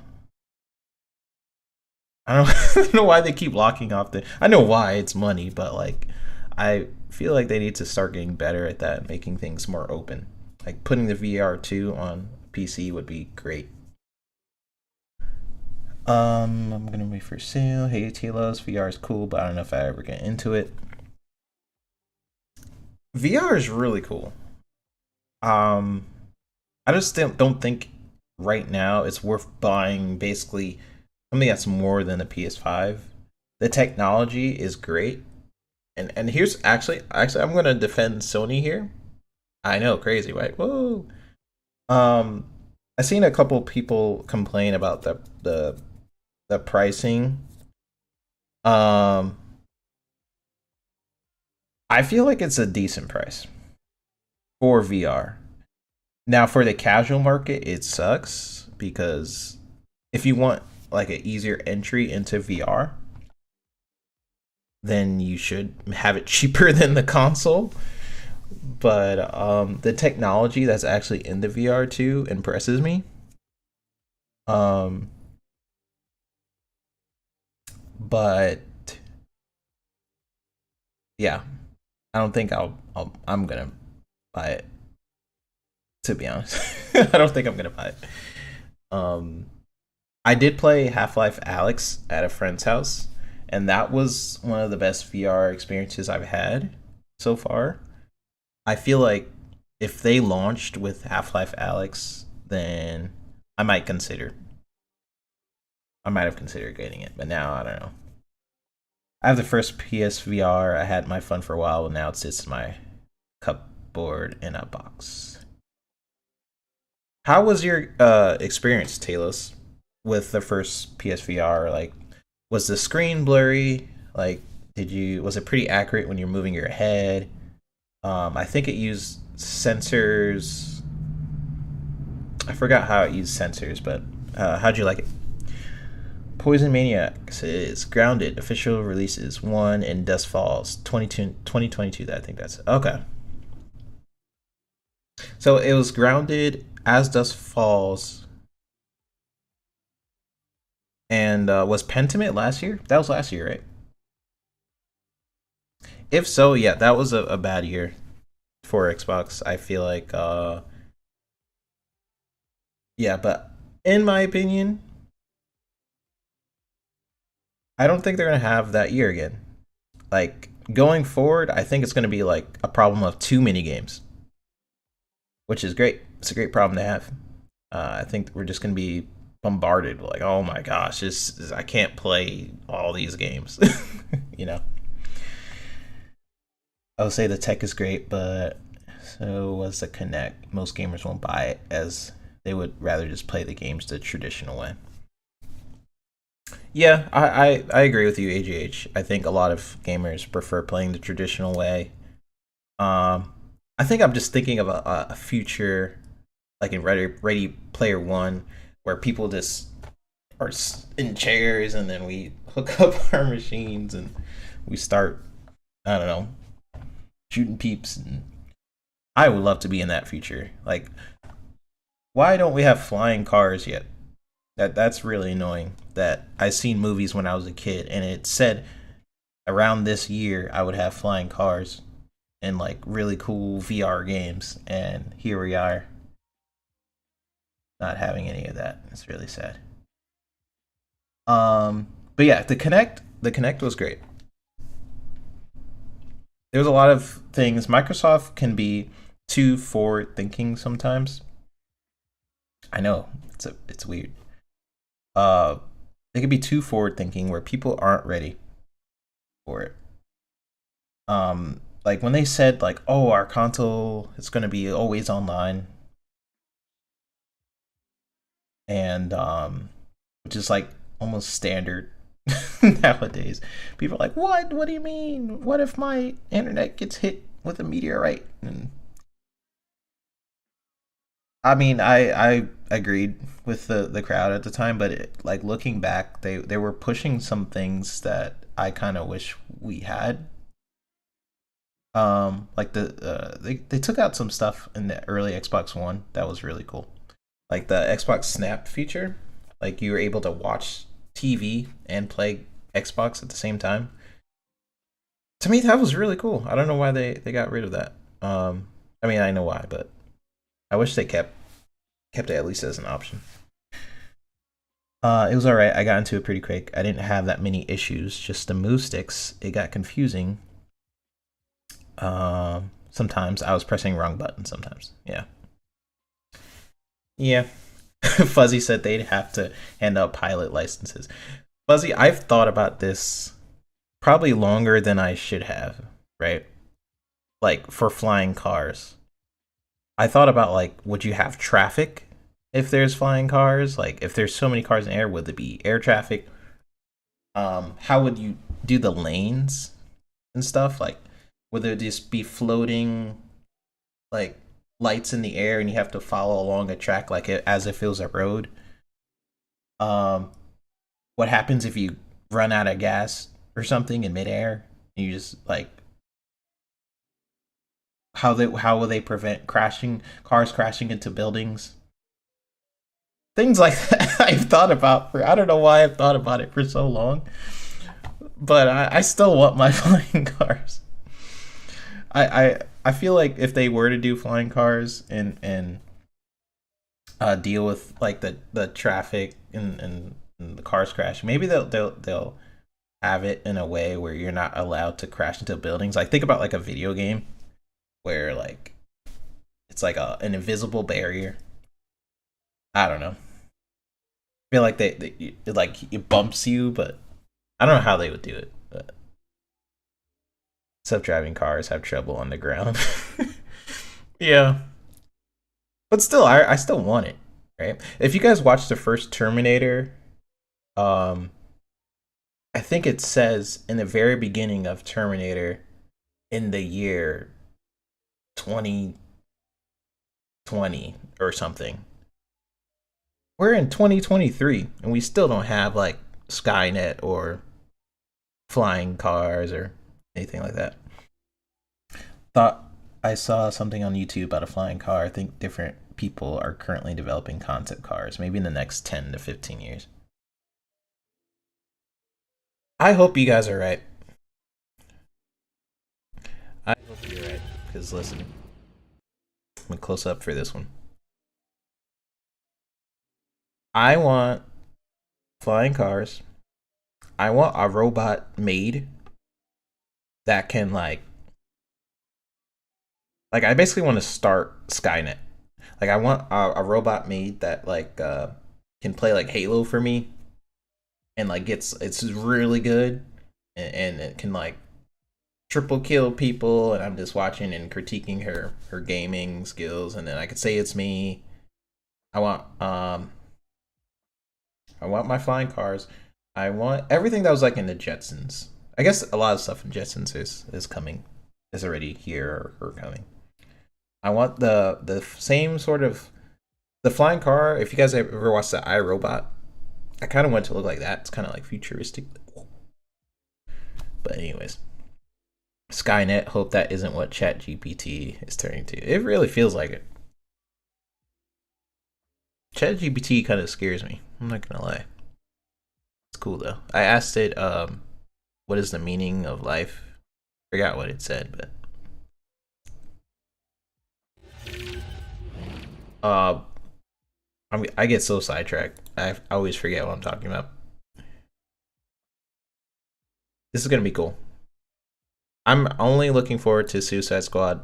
I don't, I don't know why they keep locking off the. I know why, it's money, but like, I feel like they need to start getting better at that, making things more open. Like putting the VR2 on PC would be great. I'm gonna wait for sale. Hey Talos, VR is cool, but I don't know if I ever get into it. VR is really cool. Um, I just don't think right now it's worth buying basically something that's more than a PS5. The technology is great, and here's actually I'm gonna defend Sony here. I know, crazy, right? Whoa. Um, I've seen a couple people complain about the pricing. Um, I feel like it's a decent price for VR. Now, for the casual market, it sucks because if you want like an easier entry into VR, then you should have it cheaper than the console. But the technology that's actually in the VR2 impresses me. Um, but yeah, I don't think I'm gonna buy it. To be honest, I don't think I'm gonna buy it. Um, I did play Half-Life Alex at a friend's house, and that was one of the best VR experiences I've had so far. I feel like if they launched with Half-Life Alex, then I might consider. I might have considered getting it, but now I don't know. I have the first PSVR. I had my fun for a while, and now it sits in my cupboard in a box. How was your experience, Talos, with the first PSVR? Like, was the screen blurry? Like, did you was it pretty accurate when you're moving your head? I think it used sensors. I forgot how it used sensors, but how'd you like it? Poison Maniac says Grounded official releases 1 and Dust Falls 2022. I think that's okay. So it was Grounded, As Dust Falls, and was Pentiment last year? That was last year, right? If so, yeah, that was a bad year for Xbox. I feel like, yeah, but in my opinion, I don't think they're gonna have that year again. Like going forward, I think it's gonna be like a problem of too many games, which is great. It's a great problem to have. I think we're just gonna be bombarded like, oh my gosh, this I can't play all these games. you know, I would say the tech is great, but so was the Connect. Most gamers won't buy it as they would rather just play the games the traditional way. Yeah, I agree with you, AGH. I think a lot of gamers prefer playing the traditional way. Um, I think I'm just thinking of a future, like in Ready Player One, where people just are in chairs and then we hook up our machines and we start, I don't know, shooting peeps, and I would love to be in that future. Like, why don't we have flying cars yet? That's really annoying. That I seen movies when I was a kid, and it said around this year I would have flying cars and like really cool VR games, and here we are, not having any of that. It's really sad. But yeah, the Connect was great. There was a lot of things. Microsoft can be too forward thinking sometimes. I know it's weird. Uh, they can be too forward thinking where people aren't ready for it. Like when they said like, "Oh, our console is going to be always online," and which is like almost standard nowadays. People are like, "What? What do you mean? What if my internet gets hit with a meteorite?" And I mean, I agreed with the crowd at the time, but like looking back, they were pushing some things that I kind of wish we had. Like they took out some stuff in the early Xbox One that was really cool, like the Xbox Snap feature. Like you were able to watch TV and play Xbox at the same time. To me, that was really cool. I don't know why they got rid of that. I mean, I know why, but I wish they kept it at least as an option. It was all right. I got into it pretty quick. I didn't have that many issues. Just the move sticks. It got confusing. Sometimes I was pressing wrong button. Sometimes, yeah, yeah. Fuzzy said they'd have to hand out pilot licenses. Fuzzy, I've thought about this probably longer than I should have. Right, like for flying cars. I thought about like, would you have traffic if there's flying cars? Like, if there's so many cars in the air, would there be air traffic? How would you do the lanes and stuff? Like, would there just be floating like lights in the air, and you have to follow along a track like it as if it was a road? Um, what happens if you run out of gas or something in midair? And you just like how will they prevent crashing cars crashing into buildings? Things like that. I've thought about for I don't know why I've thought about it for so long, but I still want my flying cars. I feel like if they were to do flying cars and deal with like the traffic and the cars crashing, maybe they'll have it in a way where you're not allowed to crash into buildings. Like think about like a video game where like it's like an invisible barrier. I don't know. I feel like it, like it bumps you, but I don't know how they would do it. But self-driving cars have trouble on the ground. Yeah, but still, I still want it. Right? If you guys watched the first Terminator, um, I think it says in the very beginning of Terminator in the year 2020 or something. We're in 2023 and we still don't have like Skynet or flying cars or anything like that. Thought I saw something on YouTube about a flying car. I think different people are currently developing concept cars, maybe in the next 10 to 15 years. I hope you guys are right. I hope you're right. Because listen, I'm gonna close up for this one. I want flying cars. I want a robot made that can like I basically want to start Skynet. Like I want a robot made that can play like Halo for me and like it's really good and it can like triple kill people and I'm just watching and critiquing her gaming skills and then I could say it's me. I want I want my flying cars. I want everything that was like in the Jetsons. I guess a lot of stuff in Jetsons is coming, is already here or coming. I want the same sort of the flying car. If you guys ever watched the iRobot, I kind of want it to look like that. It's kind of like futuristic. But anyways, Skynet, hope that isn't what ChatGPT is turning to. It really feels like it. ChatGPT kind of scares me. I'm not gonna lie. It's cool though. I asked it, what is the meaning of life? Forgot what it said, but uh, I get so sidetracked. I always forget what I'm talking about. This is gonna be cool. I'm only looking forward to Suicide Squad.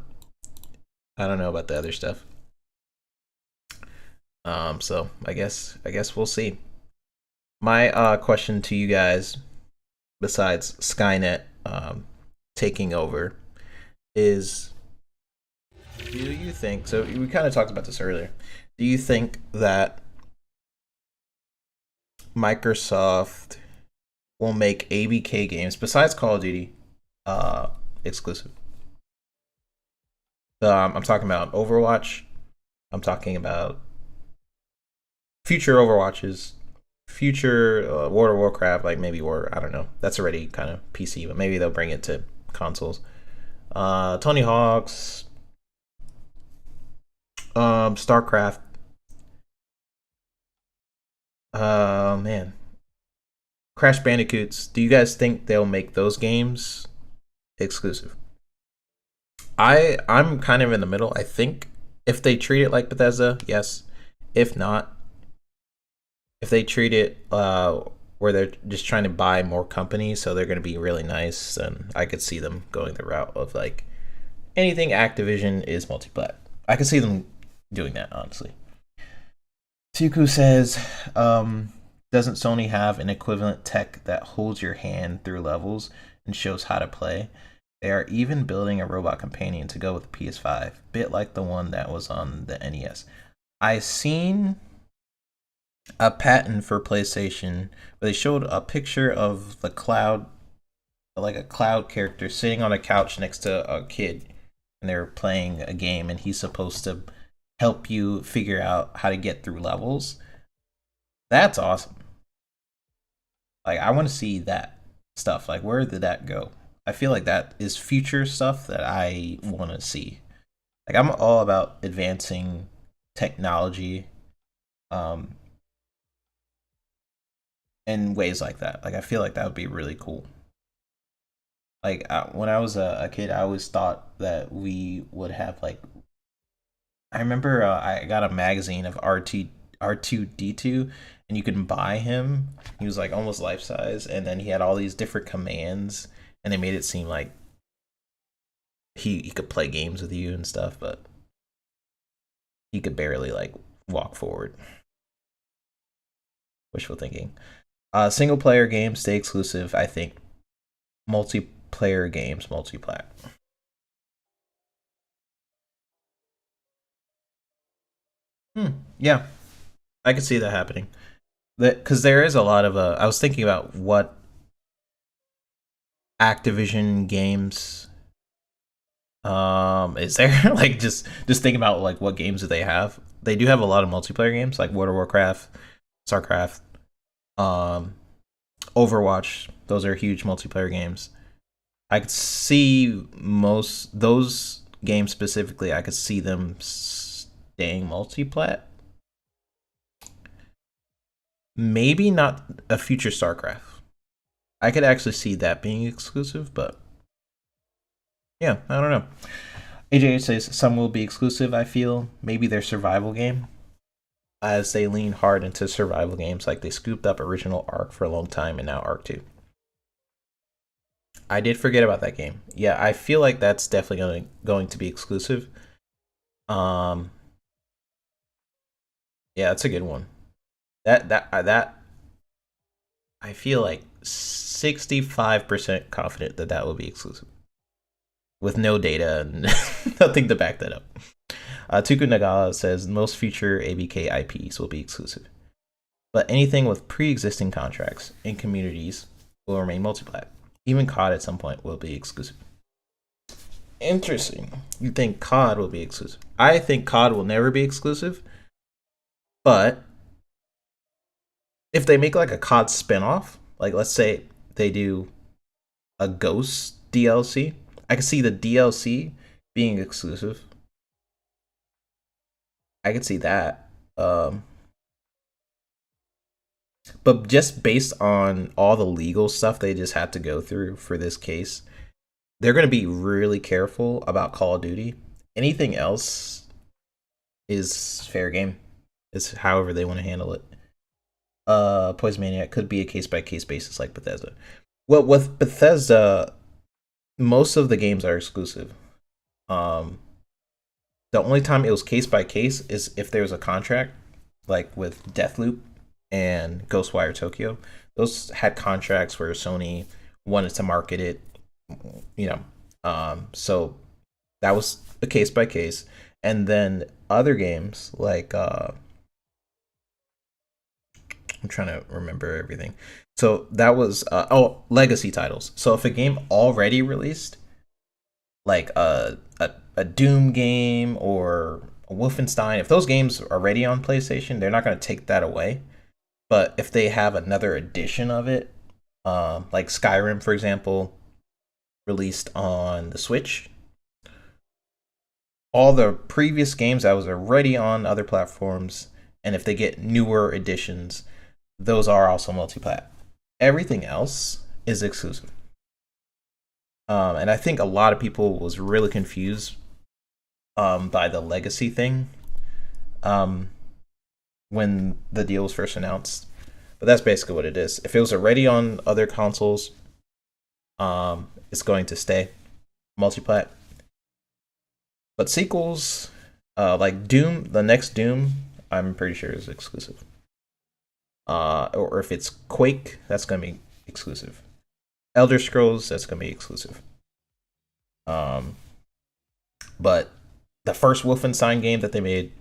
I don't know about the other stuff. So I guess we'll see. My question to you guys, besides Skynet taking over, is do you think? So we kind of talked about this earlier. Do you think that Microsoft will make ABK games besides Call of Duty exclusive? I'm talking about Overwatch. I'm talking about future Overwatches, future World of Warcraft, like maybe War. I don't know. That's already kind of PC, but maybe they'll bring it to consoles. Tony Hawk's, StarCraft. Man, Crash Bandicoots. Do you guys think they'll make those games exclusive? I'm kind of in the middle. I think if they treat it like Bethesda, yes. If not, if they treat it where they're just trying to buy more companies, so they're going to be really nice, then I could see them going the route of like anything Activision is multi-plat. I could see them doing that, honestly. Tuku says, doesn't Sony have an equivalent tech that holds your hand through levels and shows how to play? They are even building a robot companion to go with the PS5, bit like the one that was on the NES. I seen a patent for PlayStation where they showed a picture of the cloud, like a cloud character sitting on a couch next to a kid, and they're playing a game, and he's supposed to help you figure out how to get through levels. That's awesome. Like, I want to see that stuff. Like, where did that go? I feel like that is future stuff that I want to see. Like, I'm all about advancing technology in ways like that. Like, I feel like that would be really cool. Like, when I was a kid, I always thought that we would have, like, I remember I got a magazine of R2D2, and you can buy him. He was like almost life size, and then he had all these different commands, and they made it seem like he could play games with you and stuff, but he could barely like walk forward. Wishful thinking. Single player games stay exclusive. I think multiplayer games multi-plat. Yeah, I could see that happening. That because there is a lot of I was thinking about what Activision games is there like just thinking about like what games do they have. They do have a lot of multiplayer games like World of Warcraft, StarCraft, um, Overwatch. Those are huge multiplayer games. I could see most those games specifically. I could see them staying multi-plat. Maybe not a future StarCraft. I could actually see that being exclusive, but yeah, I don't know. AJ says some will be exclusive, I feel. Maybe their survival game. As they lean hard into survival games, like they scooped up original Ark for a long time and now Ark 2. I did forget about that game. Yeah, I feel like that's definitely going to be exclusive. Um yeah, that's a good one. That I feel like 65% confident that that will be exclusive with no data and nothing to back that up. Tuku Nagala says most future ABK IPs will be exclusive, but anything with pre-existing contracts and communities will remain multi-plat. Even COD at some point will be exclusive. Interesting. You think COD will be exclusive? I think COD will never be exclusive, but if they make like a COD spinoff, like let's say they do a Ghost DLC, I could see the DLC being exclusive. I could see that. But just based on all the legal stuff they just had to go through for this case, they're going to be really careful about Call of Duty. Anything else is fair game. It's however they want to handle it. Poison Maniac could be a case by case basis like Bethesda. Well, with Bethesda, most of the games are exclusive. Um, the only time it was case by case is if there was a contract, like with Deathloop and Ghostwire Tokyo. Those had contracts where Sony wanted to market it, you know. So that was a case by case. And then other games like I'm trying to remember everything. So that was legacy titles. So if a game already released, like a Doom game or a Wolfenstein, if those games are already on PlayStation, they're not going to take that away. But if they have another edition of it, like Skyrim, for example, released on the Switch, all the previous games that was already on other platforms, and if they get newer editions, those are also multi-plat. Everything else is exclusive. And I think a lot of people was really confused by the legacy thing when the deal was first announced. But that's basically what it is. If it was already on other consoles, it's going to stay multi-plat. But sequels, like Doom, the next Doom, I'm pretty sure is exclusive. Or if it's Quake, that's gonna be exclusive. Elder Scrolls, that's gonna be exclusive. But the first Wolfenstein game that they made,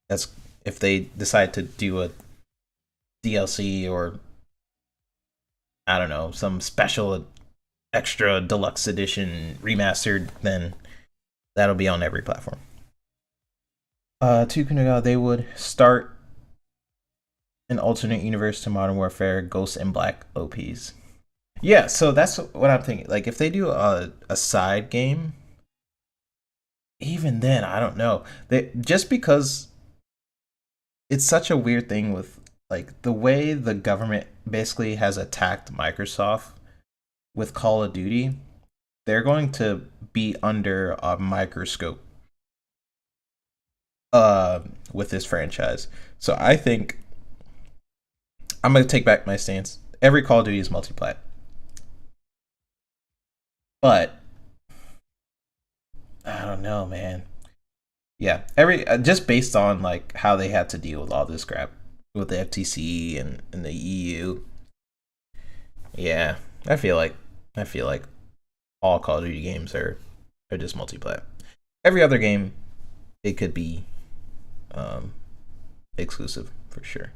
that's if they decide to do a DLC or I don't know, some special extra deluxe edition remastered, then that'll be on every platform. Tukunaga, they would start an alternate universe to Modern Warfare, Ghost and Black OPs. Yeah, so that's what I'm thinking. Like, if they do a side game, even then, I don't know. They just because it's such a weird thing with like the way the government basically has attacked Microsoft with Call of Duty, they're going to be under a microscope with this franchise. So I think I'm gonna take back my stance. Every Call of Duty is multi-plat. But I don't know, man. Yeah, every just based on like how they had to deal with all this crap with the FTC and the EU. Yeah, I feel like all Call of Duty games are just multi-plat. Every other game, it could be exclusive for sure.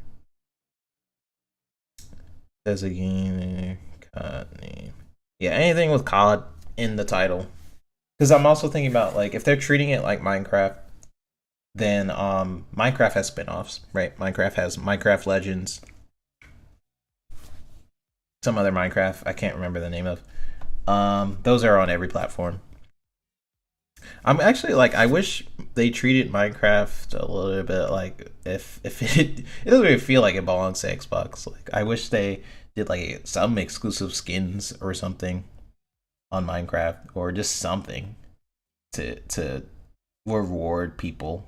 There's a game COD name. Yeah, anything with COD in the title. Because I'm also thinking about like if they're treating it like Minecraft, then Minecraft has spin-offs, right? Minecraft has Minecraft Legends, some other Minecraft I can't remember the name of. Those are on every platform. I'm actually like I wish they treated Minecraft a little bit like if it doesn't really feel like it belongs to Xbox. Like I wish they did like some exclusive skins or something on Minecraft or just something to reward people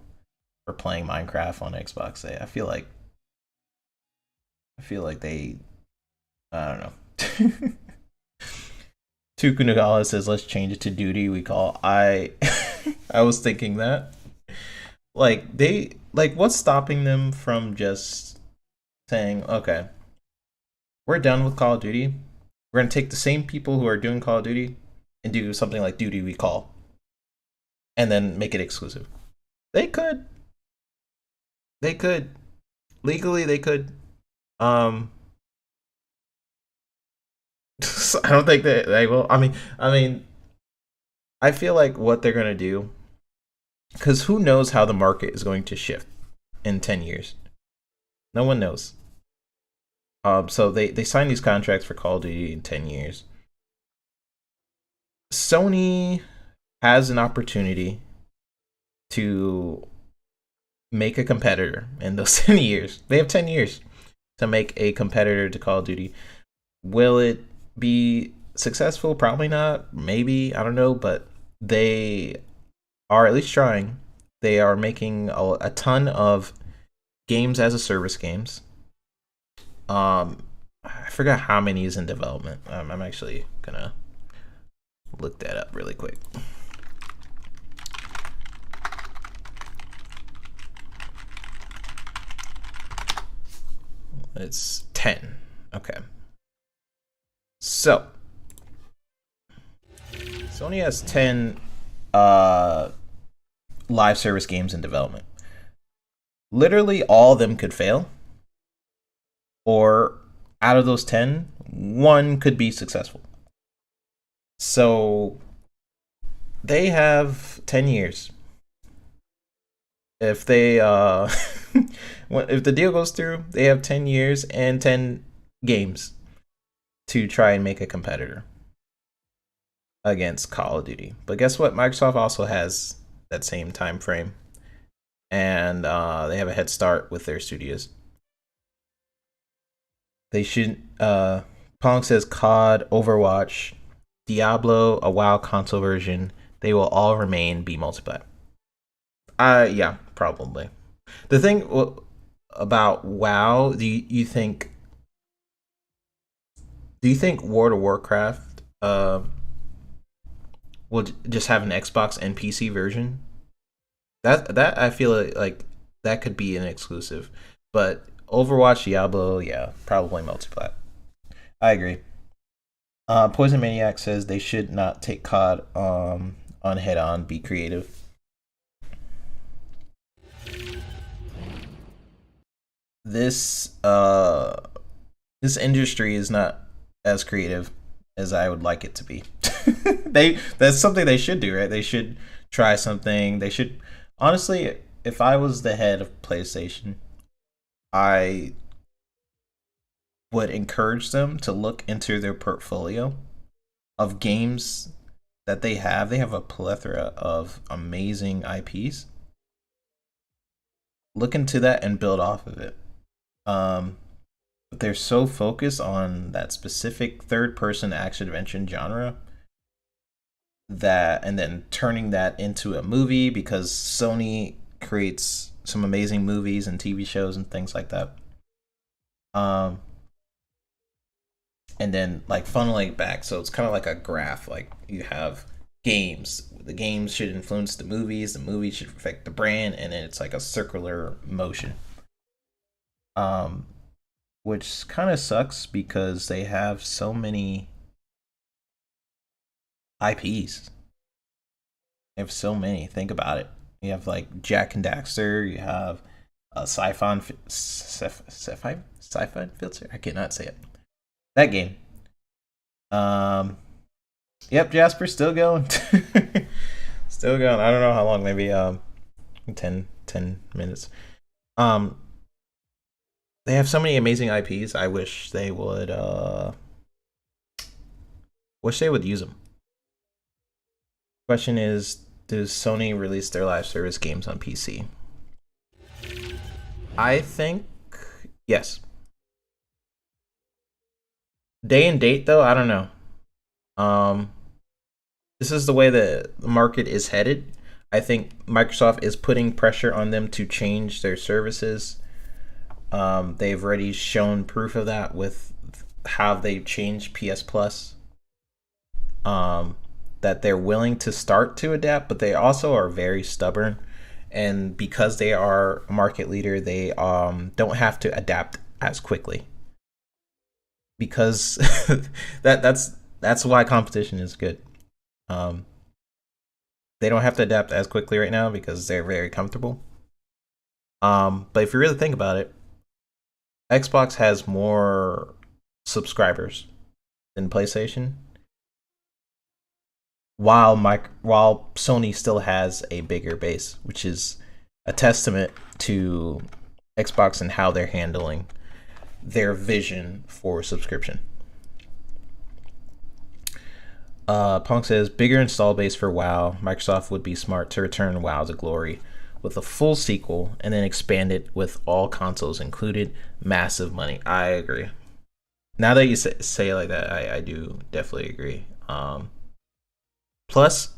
for playing Minecraft on Xbox. I feel like they I don't know. Tuku Nagala says, "Let's change it to duty." We call I was thinking that what's stopping them from just saying, "Okay, we're done with Call of Duty. We're gonna take the same people who are doing Call of Duty and do something like Duty We Call, and then make it exclusive." They could, they could legally, they could. Um, I don't think that they will. I mean, I feel like what they're gonna do, because who knows how the market is going to shift in 10 years? No one knows. So they sign these contracts for Call of Duty in 10 years. Sony has an opportunity to make a competitor in those 10 years. They have 10 years to make a competitor to Call of Duty. Will it be successful? Probably not. Maybe. I don't know. But they are at least trying. They are making a ton of games as a service games. I forgot how many is in development. I'm actually gonna look that up really quick. It's 10. Okay. So Sony has 10 live service games in development. Literally all of them could fail, or out of those 10, one could be successful. So they have 10 years. If they if the deal goes through, they have 10 years and 10 games to try and make a competitor against Call of Duty. But guess what? Microsoft also has that same time frame, and they have a head start with their studios. They should. Pong says COD, Overwatch, Diablo, a WoW console version. They will all remain be multiplayer. Yeah, probably. The thing about WoW, do you think? Do you think World of Warcraft will just have an Xbox and PC version? That I feel like that could be an exclusive, but Overwatch, Diablo, yeah, probably multiplayer. I agree. Poison Maniac says they should not take COD on head on. Be creative. This this industry is not as creative as I would like it to be. That's something they should do, right? They should try something. They should honestly, if I was the head of PlayStation, I would encourage them to look into their portfolio of games that they have. They have a plethora of amazing IPs. Look into that and build off of it. But they're so focused on that specific third-person action adventure genre that, and then turning that into a movie, because Sony creates some amazing movies and TV shows and things like that. And then like funneling it back, so it's kind of like a graph. Like you have games. The games should influence the movies should affect the brand, and then it's like a circular motion. Which kind of sucks because they have so many IPs. They have so many. Think about it. You have like Jack and Daxter. You have Siphon Filter. I cannot say it. That game. Yep, Jasper still going. Still going. I don't know how long. Maybe 10 minutes. They have so many amazing IPs. I wish they would use them. Question is, does Sony release their live service games on PC? I think yes. Day and date though, I don't know. This is the way the market is headed. I think Microsoft is putting pressure on them to change their services. They've already shown proof of that with how they've changed PS Plus. That they're willing to start to adapt, but they also are very stubborn. And because they are a market leader, they don't have to adapt as quickly. Because that's why competition is good. They don't have to adapt as quickly right now because they're very comfortable. But if you really think about it, Xbox has more subscribers than PlayStation, while Sony still has a bigger base, which is a testament to Xbox and how they're handling their vision for subscription. Punk says bigger install base for WoW. Microsoft would be smart to return WoW to glory with a full sequel and then expand it with all consoles included. Massive money. I agree. Now that you say it like that, I do definitely agree. Plus,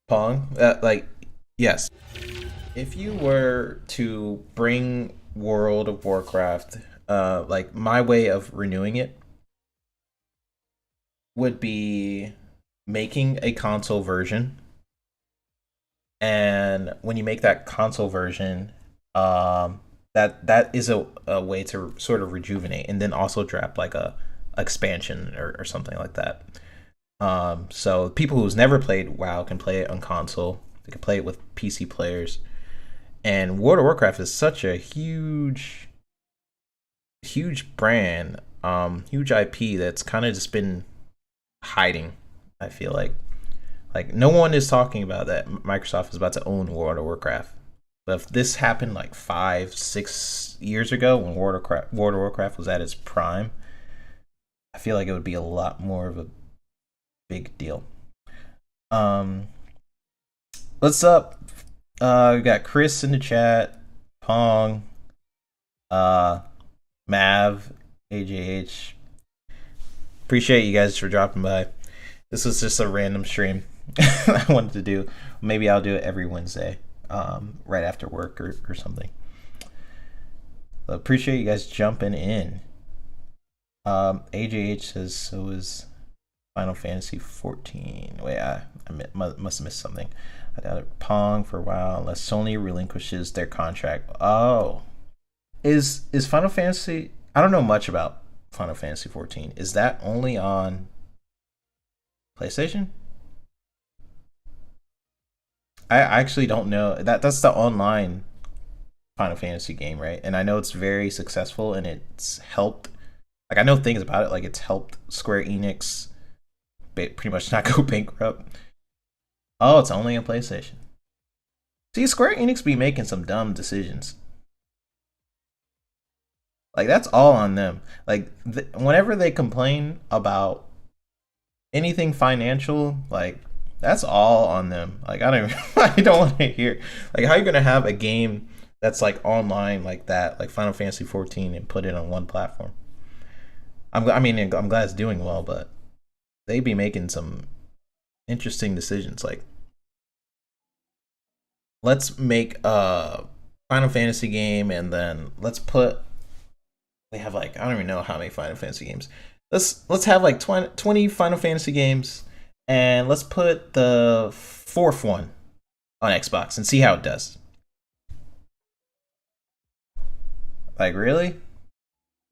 Pong, like, yes, if you were to bring World of Warcraft, like my way of renewing it would be making a console version, and when you make that console version, that is a way to sort of rejuvenate, and then also drop like a expansion or something like that. So people who's never played WoW can play it on console. They can play it with PC players. And World of Warcraft is such a huge brand, huge IP that's kind of just been hiding. I feel like no one is talking about that Microsoft is about to own World of Warcraft. But if this happened like 5-6 years ago when World of Warcraft was at its prime, I feel like it would be a lot more of a big deal. What's up? We got Chris in the chat, Pong, Mav, AJH. Appreciate you guys for dropping by. This was just a random stream I wanted to do. Maybe I'll do it every Wednesday, right after work or something. So appreciate you guys jumping in. AJH says, so is Final Fantasy 14. Wait, I must have missed something. I doubt it. Pong for a while, unless Sony relinquishes their contract. Oh. Is Final Fantasy... I don't know much about Final Fantasy 14. Is that only on PlayStation? I actually don't know. That's the online Final Fantasy game, right? And I know it's very successful, and it's helped... Like, I know things about it. Like, it's helped Square Enix pretty much not go bankrupt. Oh, it's only on PlayStation. See, Square Enix be making some dumb decisions. Like, that's all on them. Like, whenever they complain about anything financial, like, that's all on them. Like, I don't want to hear. Like, how are you gonna have a game that's like online like that, like Final Fantasy 14, and put it on one platform? I'm glad it's doing well, but they be making some interesting decisions. Like, let's make a Final Fantasy game, and then we have like, I don't even know how many Final Fantasy games. Let's have like 20 Final Fantasy games, and let's put the fourth one on Xbox and see how it does. Like, really?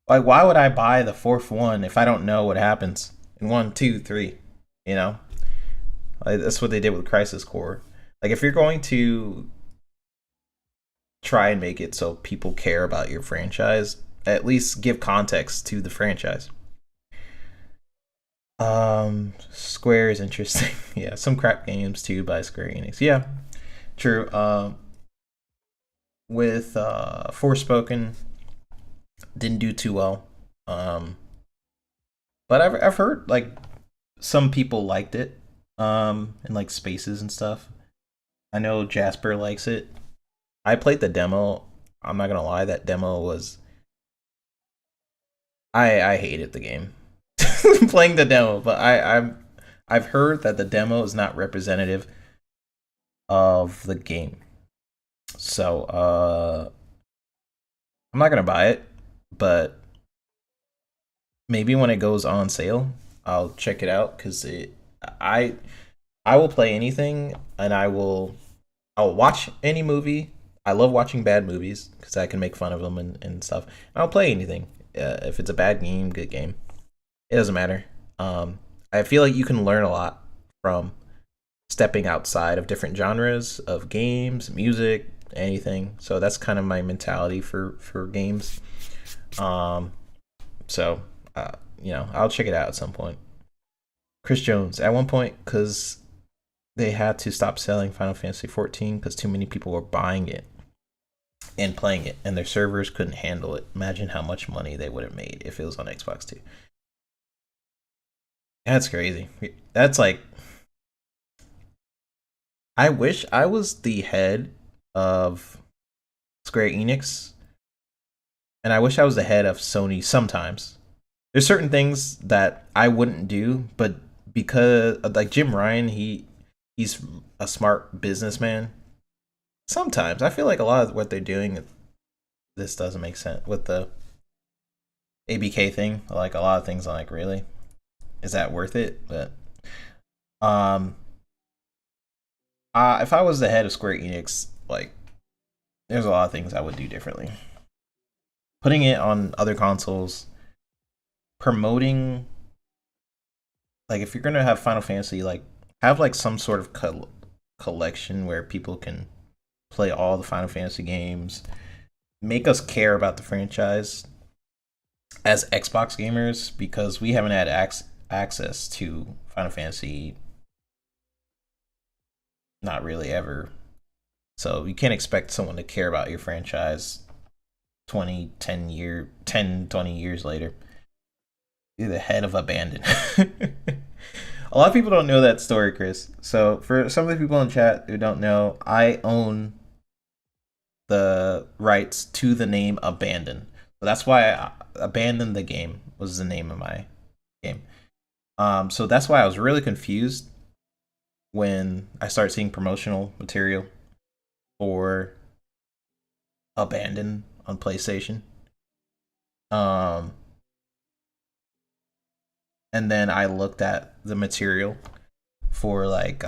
Like, why would I buy the fourth one if I don't know what happens in 1, 2, 3? You know, like, that's what they did with Crisis Core. Like, if you're going to try and make it so people care about your franchise, at least give context to the franchise. Square is interesting. Yeah, some crap games too by Square Enix. Yeah, true. With Forspoken, didn't do too well. But I've heard like some people liked it. And like spaces and stuff. I know Jasper likes it. I played the demo. I'm not gonna lie, that demo was... I hated the game. Playing the demo, but I've heard that the demo is not representative of the game. So I'm not gonna buy it, but maybe when it goes on sale, I'll check it out, because I will play anything, and I'll watch any movie. I love watching bad movies because I can make fun of them and stuff. And I'll play anything. If it's a bad game, good game, it doesn't matter. I feel like you can learn a lot from stepping outside of different genres of games, music, anything. So that's kind of my mentality for games. I'll check it out at some point. Chris Jones, at one point, because they had to stop selling Final Fantasy 14 because too many people were buying it and playing it, and their servers couldn't handle it. Imagine how much money they would have made if it was on Xbox too. That's crazy. That's like, I wish I was the head of Square Enix, and I wish I was the head of Sony sometimes. There's certain things that I wouldn't do, but because like Jim Ryan, he's a smart businessman. Sometimes I feel like a lot of what they're doing, this doesn't make sense with the ABK thing. Like a lot of things, I'm like, really, is that worth it? But um, if I was the head of Square Enix, like, there's a lot of things I would do differently. Putting it on other consoles, promoting, like, if you're gonna have Final Fantasy, like, have like some sort of collection where people can play all the Final Fantasy games, make us care about the franchise as Xbox gamers, because we haven't had access to Final Fantasy, not really ever. So you can't expect someone to care about your franchise 20 years later. You're the head of Abandon. A lot of people don't know that story, Chris. So for some of the people in chat who don't know, I own the rights to the name Abandon. So that's why Abandon the Game was the name of my game. So that's why I was really confused when I started seeing promotional material for Abandon on PlayStation. And then I looked at the material for like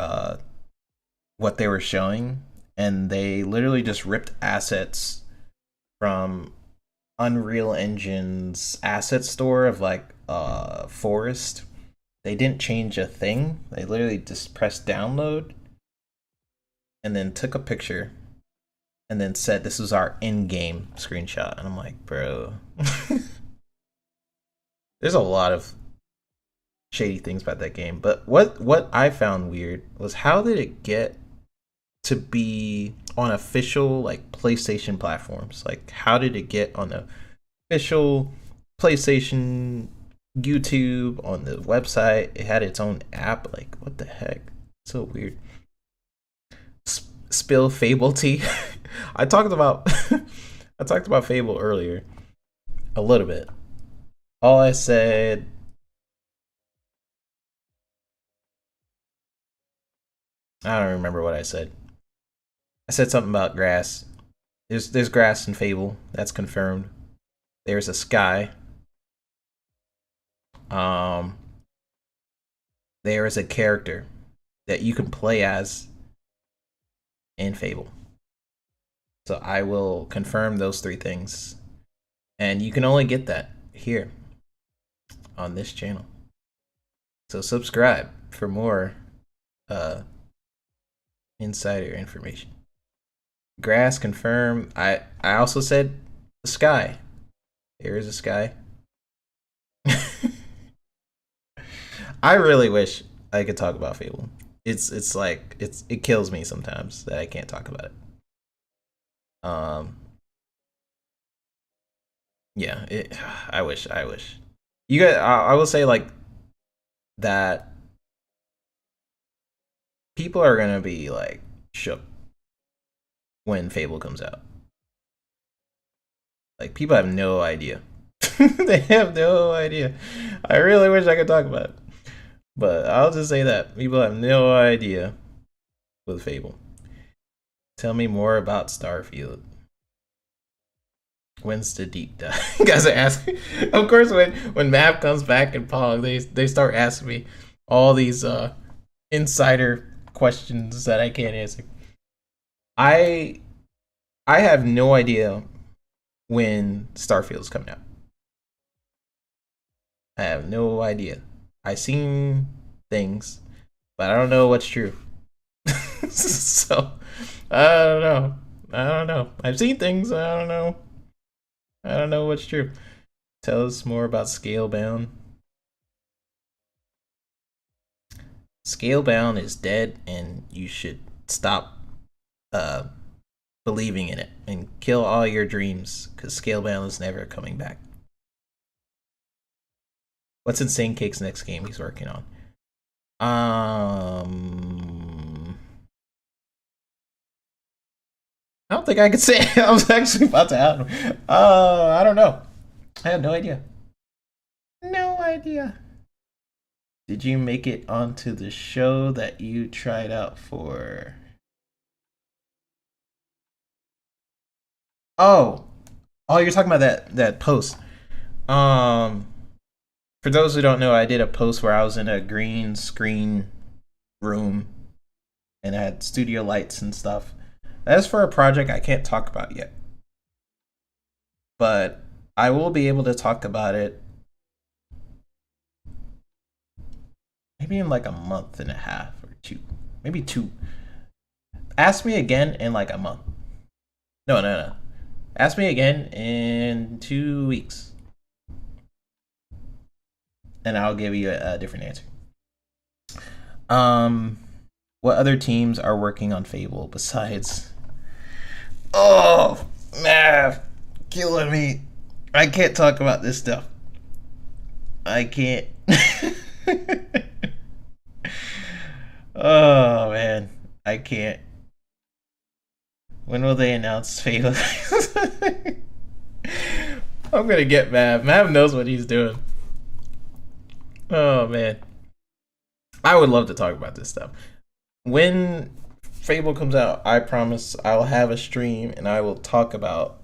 what they were showing, and they literally just ripped assets from Unreal Engine's asset store of like Forest. They didn't change a thing. They literally just pressed download and then took a picture and then said this is our in-game screenshot. And I'm like, bro. There's a lot of shady things about that game. But what I found weird was, how did it get to be on official like PlayStation platforms? Like, how did it get on the official PlayStation YouTube, on the website? It had its own app. Like, what the heck? So weird. Spill Fable tea. I talked about Fable earlier a little bit. All I said, I don't remember what I said. I said something about grass. There's grass in Fable. That's confirmed. There's a sky. There is a character that you can play as in Fable. So I will confirm those three things. And you can only get that here on this channel. So subscribe for more insider information. Grass confirmed. I also said the sky. There is a sky. I really wish I could talk about Fable. It's like it kills me sometimes that I can't talk about it. Yeah, I wish. You guys, I will say like that people are gonna be like shook when Fable comes out. Like, people have no idea. They have no idea. I really wish I could talk about it, but I'll just say that people have no idea with Fable. Tell me more about Starfield. When's the deep dive? You guys are asking. Of course, when Mav comes back in Pog, they start asking me all these insider questions that I can't answer. I have no idea when Starfield's coming out. I have no idea. I seen things, but I don't know what's true. So I don't know. I've seen things. I don't know. I don't know what's true. Tell us more about Scalebound. Scalebound is dead, and you should stop believing in it and kill all your dreams, because Scalebound is never coming back. What's Insane Cake's next game he's working on? I don't think I could say it. I was actually about to ask him. I don't know. I have no idea. No idea. Did you make it onto the show that you tried out for? Oh, you're talking about that post. Um, for those who don't know, I did a post where I was in a green screen room and I had studio lights and stuff. That's for a project I can't talk about yet, but I will be able to talk about it maybe in like a month and a half or two, maybe two. Ask me again in like a month. No. Ask me again in 2 weeks, and I'll give you a different answer. What other teams are working on Fable besides? Oh, man, killing me. I can't talk about this stuff. I can't. Oh man, I can't. When will they announce Fable? I'm gonna get Mav. Mav knows what he's doing. Oh man, I would love to talk about this stuff. When Fable comes out, I promise I'll have a stream and I will talk about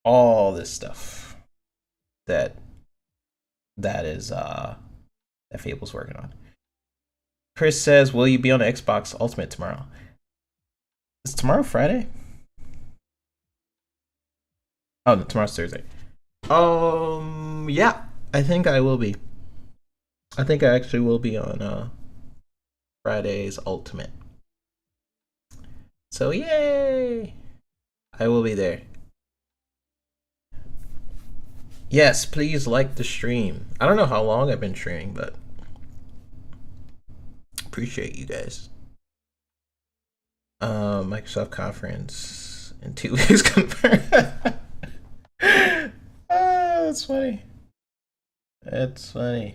all this stuff that is that Fable's working on. Chris says, "Will you be on Xbox Ultimate tomorrow?" Is tomorrow Friday? Oh, no, tomorrow's Thursday. Yeah, I think I will be. I think I actually will be on Friday's Ultimate. So yay! I will be there. Yes, please like the stream. I don't know how long I've been streaming, but appreciate you guys. Microsoft conference in 2 weeks confirmed. That's funny. That's funny.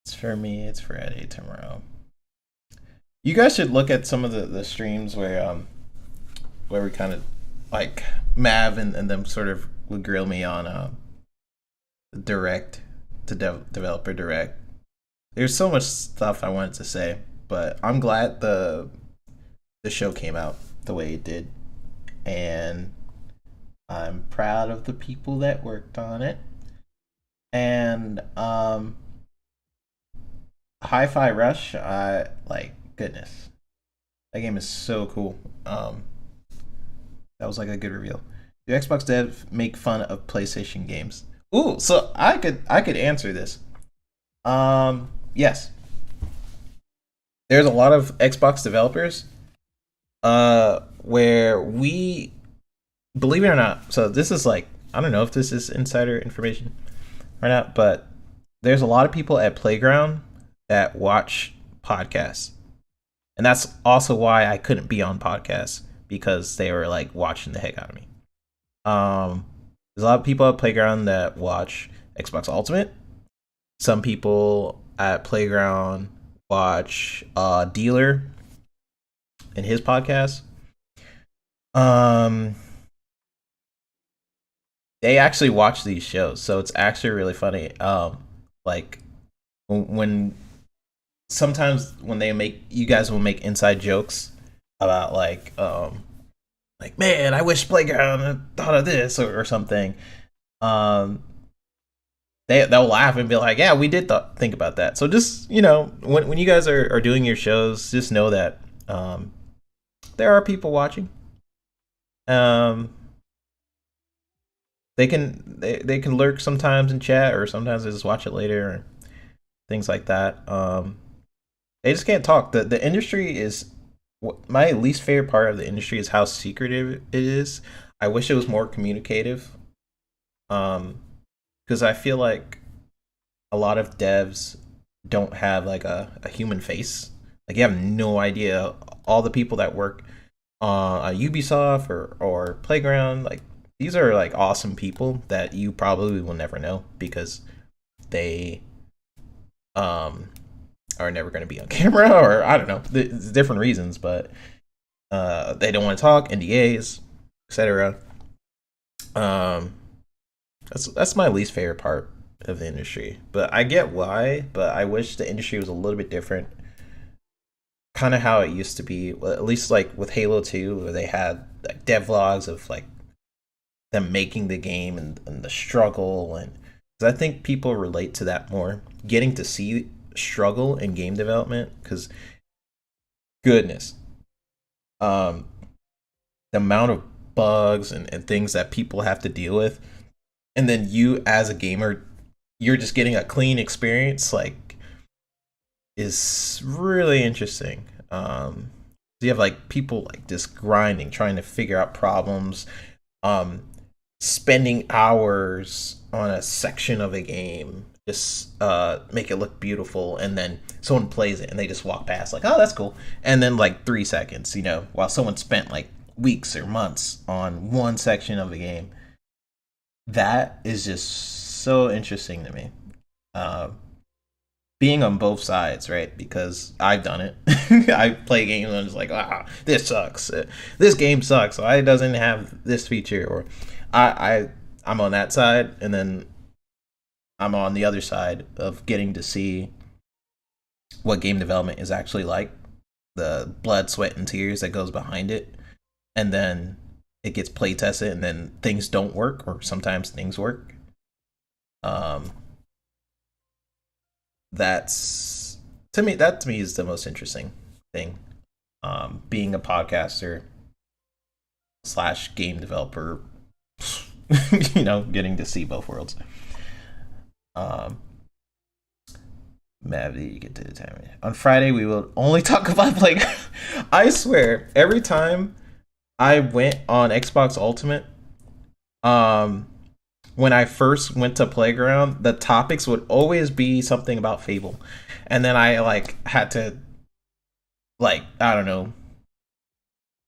It's for me. It's Friday tomorrow. You guys should look at some of the streams where we kind of like Mav and them sort of would grill me on direct to developer direct. There's so much stuff I wanted to say, but I'm glad the show came out the way it did, and I'm proud of the people that worked on it. And Hi-Fi Rush, I like, goodness, that game is so cool. That was like a good reveal. Do Xbox dev make fun of PlayStation games? Ooh, so I could answer this. Yes. There's a lot of Xbox developers where we, believe it or not, so this is like, I don't know if this is insider information or not, but there's a lot of people at Playground that watch podcasts. And that's also why I couldn't be on podcasts, because they were like watching the heck out of me. There's a lot of people at Playground that watch Xbox Ultimate. Some people at Playground watch Dealer and his podcast. They actually watch these shows, so it's actually really funny. Like when sometimes when you guys will make inside jokes about like man, I wish Playground had thought of this or something. They'll laugh and be like, yeah, we did think about that. So just, when you guys are doing your shows, just know that there are people watching. They can lurk sometimes in chat, or sometimes they just watch it later, or things like that. They just can't talk. The industry is, my least favorite part of the industry is how secretive it is. I wish it was more communicative. Because I feel like a lot of devs don't have like a human face. Like, you have no idea all the people that work on Ubisoft or Playground. Like, these are like awesome people that you probably will never know because they um are never going to be on camera, or I don't know, different reasons, but they don't want to talk, NDAs, etc. Um, that's my least favorite part of the industry, but I get why. But I wish the industry was a little bit different, kind of how it used to be. Well, at least like with Halo 2, where they had like devlogs of like them making the game and the struggle, and 'cause I think people relate to that more, getting to see struggle in game development. Because goodness, um, the amount of bugs and things that people have to deal with, and then you as a gamer, you're just getting a clean experience, like, is really interesting. You have like people like just grinding, trying to figure out problems, um, spending hours on a section of a game, just make it look beautiful, and then someone plays it and they just walk past like, oh, that's cool, and then like 3 seconds, while someone spent like weeks or months on one section of the game. That is just so interesting to me. Uh, Being on both sides, right? Because I've done it. I play games and I'm just like, this sucks. This game sucks. Why it doesn't have this feature? Or I'm on that side, and then I'm on the other side of getting to see what game development is actually like, the blood, sweat, and tears that goes behind it, and then it gets play tested, and then things don't work, or sometimes things work. Um, that's that to me is the most interesting thing. Being a podcaster slash game developer, getting to see both worlds. Mavi, you get to the time. On Friday, we will only talk about Playground. I swear, every time I went on Xbox Ultimate, when I first went to Playground, the topics would always be something about Fable, and then I like had to, like, I don't know,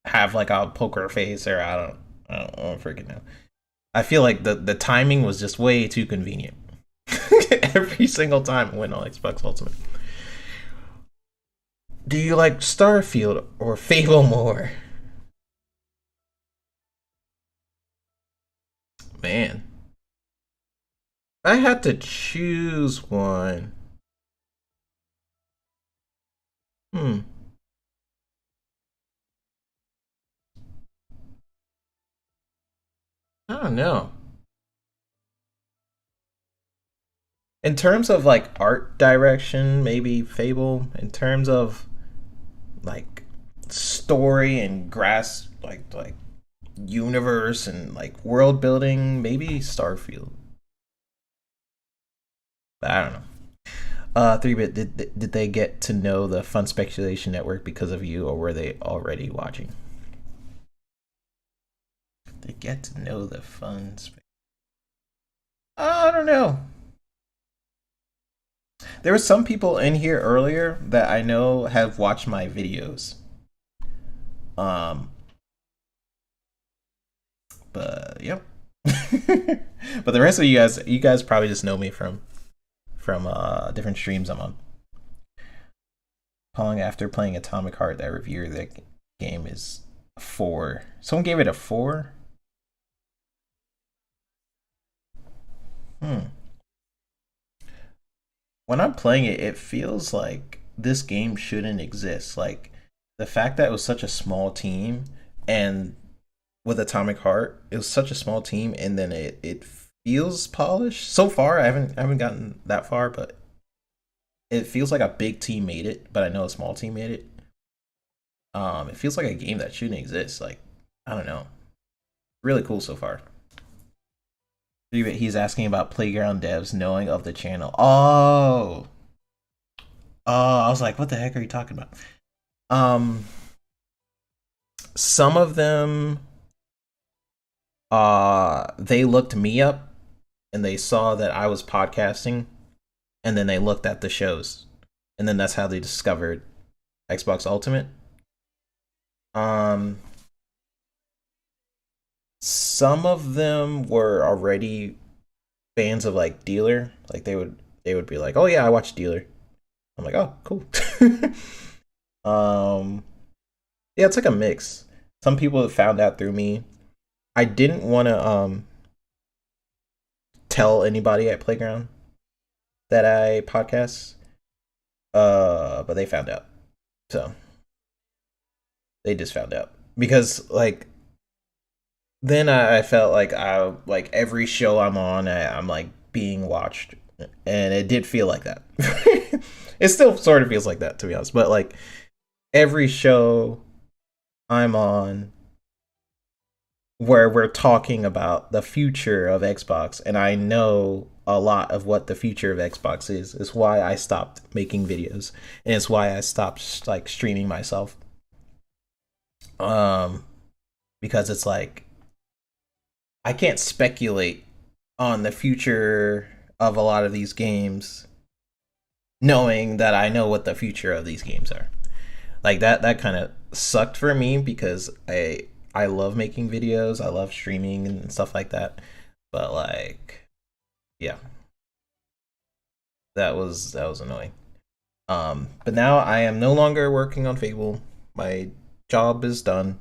have like a poker face, or I don't freaking know. I feel like the timing was just way too convenient. Every single time I went on Xbox Ultimate. Do you like Starfield or Fable more? Man, I had to choose one. Hmm. I don't know. In terms of like art direction, maybe Fable. In terms of like story and grass, like universe and like world building, maybe Starfield. But I don't know. 3-bit, did they get to know the Fun Speculation Network because of you, or were they already watching? They get to know the fun. I don't know. There were some people in here earlier that I know have watched my videos. Um, but yep. But the rest of you guys probably just know me from different streams I'm on. Calling after playing Atomic Heart, that reviewer that game is a 4. Someone gave it a 4. Hmm. When I'm playing it, it feels like this game shouldn't exist. Like, the fact that it was such a small team, and with Atomic Heart, it was such a small team, and then it feels polished. So far, I haven't gotten that far, but it feels like a big team made it, but I know a small team made it. It feels like a game that shouldn't exist. Like, I don't know. Really cool so far. He's asking about Playground devs knowing of the channel. Oh, I was like, what the heck are you talking about? Um, some of them, they looked me up and they saw that I was podcasting, and then they looked at the shows, and then that's how they discovered Xbox Ultimate. Um, some of them were already fans of like Dealer. Like they would be like, "Oh yeah, I watched Dealer." I'm like, "Oh, cool." um, yeah, it's like a mix. Some people have found out through me. I didn't want to tell anybody at Playground that I podcast, but they found out. So they just found out because like then I felt like I like every show I'm on, I'm like being watched, and it did feel like that. It still sort of feels like that, to be honest. But like every show I'm on, where we're talking about the future of Xbox, and I know a lot of what the future of Xbox is why I stopped making videos, and it's why I stopped like streaming myself. Um, because it's like I can't speculate on the future of a lot of these games knowing that I know what the future of these games are. Like that kind of sucked for me because I love making videos, I love streaming and stuff like that. But like yeah, that was annoying. But now I am no longer working on Fable. My job is done.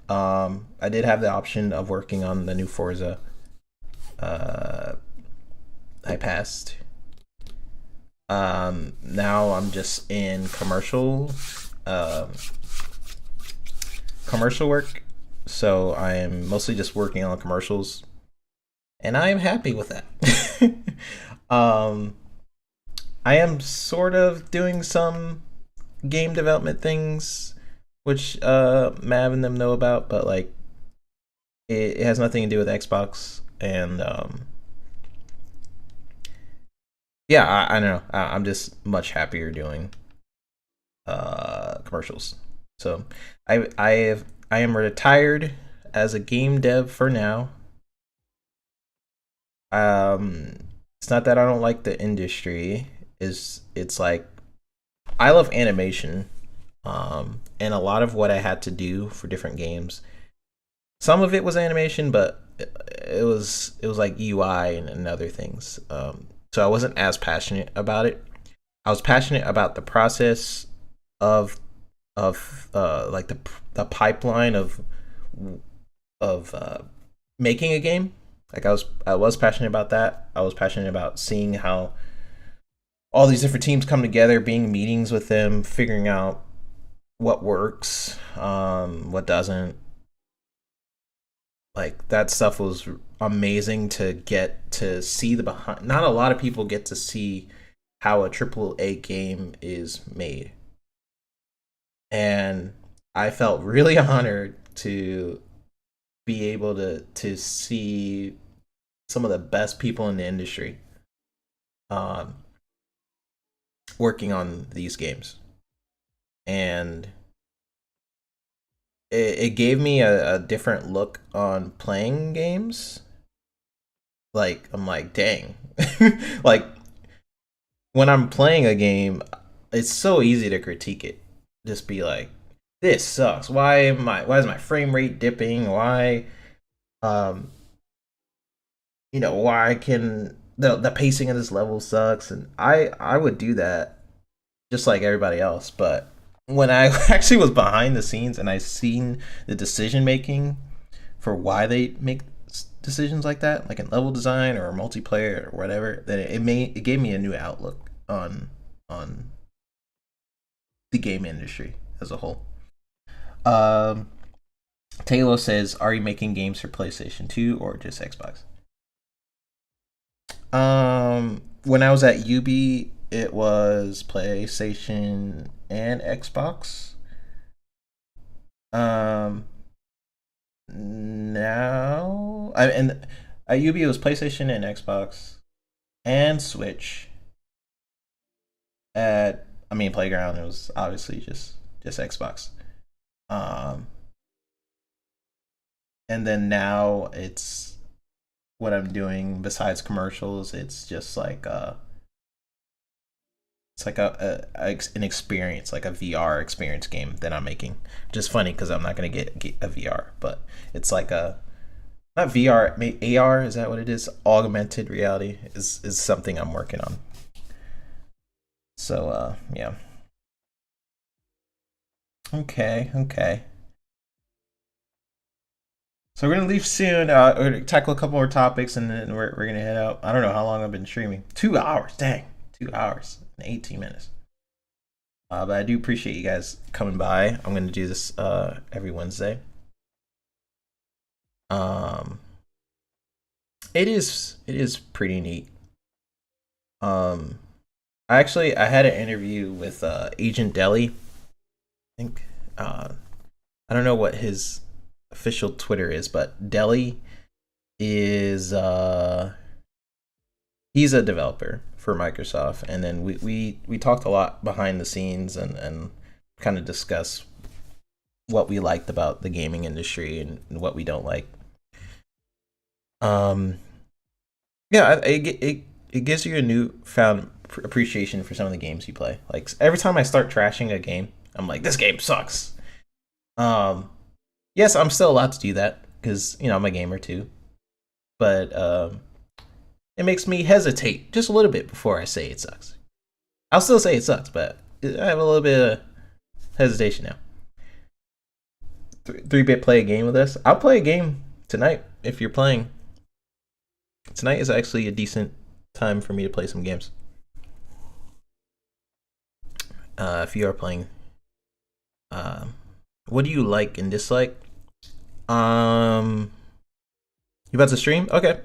I did have the option of working on the new Forza. Uh, I passed. Now I'm just in um, commercial work. So I am mostly just working on commercials, and I am happy with that. um, I am sort of doing some game development things, which Mav and them know about, but like it has nothing to do with Xbox, and yeah, I don't know. I'm just much happier doing commercials. So I am retired as a game dev for now. It's not that I don't like the industry. It's like I love animation. And a lot of what I had to do for different games, some of it was animation, but it was like UI and other things. So I wasn't as passionate about it. I was passionate about the process of like the pipeline of making a game. Like I was passionate about that. I was passionate about seeing how all these different teams come together, being meetings with them, figuring out what works, what doesn't. Like that stuff was amazing to get to see the behind. Not a lot of people get to see how a triple A game is made, and I felt really honored to be able to see some of the best people in the industry um, working on these games, and it gave me a different look on playing games. Like I'm like, dang, like when I'm playing a game, it's so easy to critique it. Just be like, this sucks. Why is my frame rate dipping? Um why can the pacing of this level sucks? And I would do that just like everybody else, but when I actually was behind the scenes and I seen the decision making for why they make decisions like that, like in level design or multiplayer or whatever, then it gave me a new outlook on the game industry as a whole. Um, Taylor says, "Are you making games for PlayStation 2 or just Xbox?" When I was at UB, it was PlayStation and Xbox. Um, now and at UB it was PlayStation and Xbox and Switch. Playground, it was obviously just Xbox. Um, and then now it's what I'm doing besides commercials. It's just like it's like an experience, like a VR experience game that I'm making. Just funny because I'm not gonna get a VR, but it's like not VR, AR, is that what it is? Augmented reality is something I'm working on. So yeah. Okay. So we're gonna leave soon. We're gonna tackle a couple more topics, and then we're gonna head out. I don't know how long I've been streaming. 2 hours, dang, 2 hours and 18 minutes. But I do appreciate you guys coming by. I'm gonna do this every Wednesday. Um, it is pretty neat. Um, I had an interview with Agent Deli. I think I don't know what his official Twitter is, but Deli is he's a developer for Microsoft, and then we talked a lot behind the scenes and kind of discuss what we liked about the gaming industry and what we don't like. Um, yeah, it gives you a newfound appreciation for some of the games you play. Like every time I start trashing a game, I'm like, this game sucks. Um, yes, I'm still allowed to do that because I'm a gamer too, but it makes me hesitate just a little bit before I say it sucks. I'll still say it sucks, but I have a little bit of hesitation now. 3-bit play a game with us. I'll play a game tonight if you're playing. Tonight is actually a decent time for me to play some games. If you are playing, what do you like and dislike? You about to stream? Okay,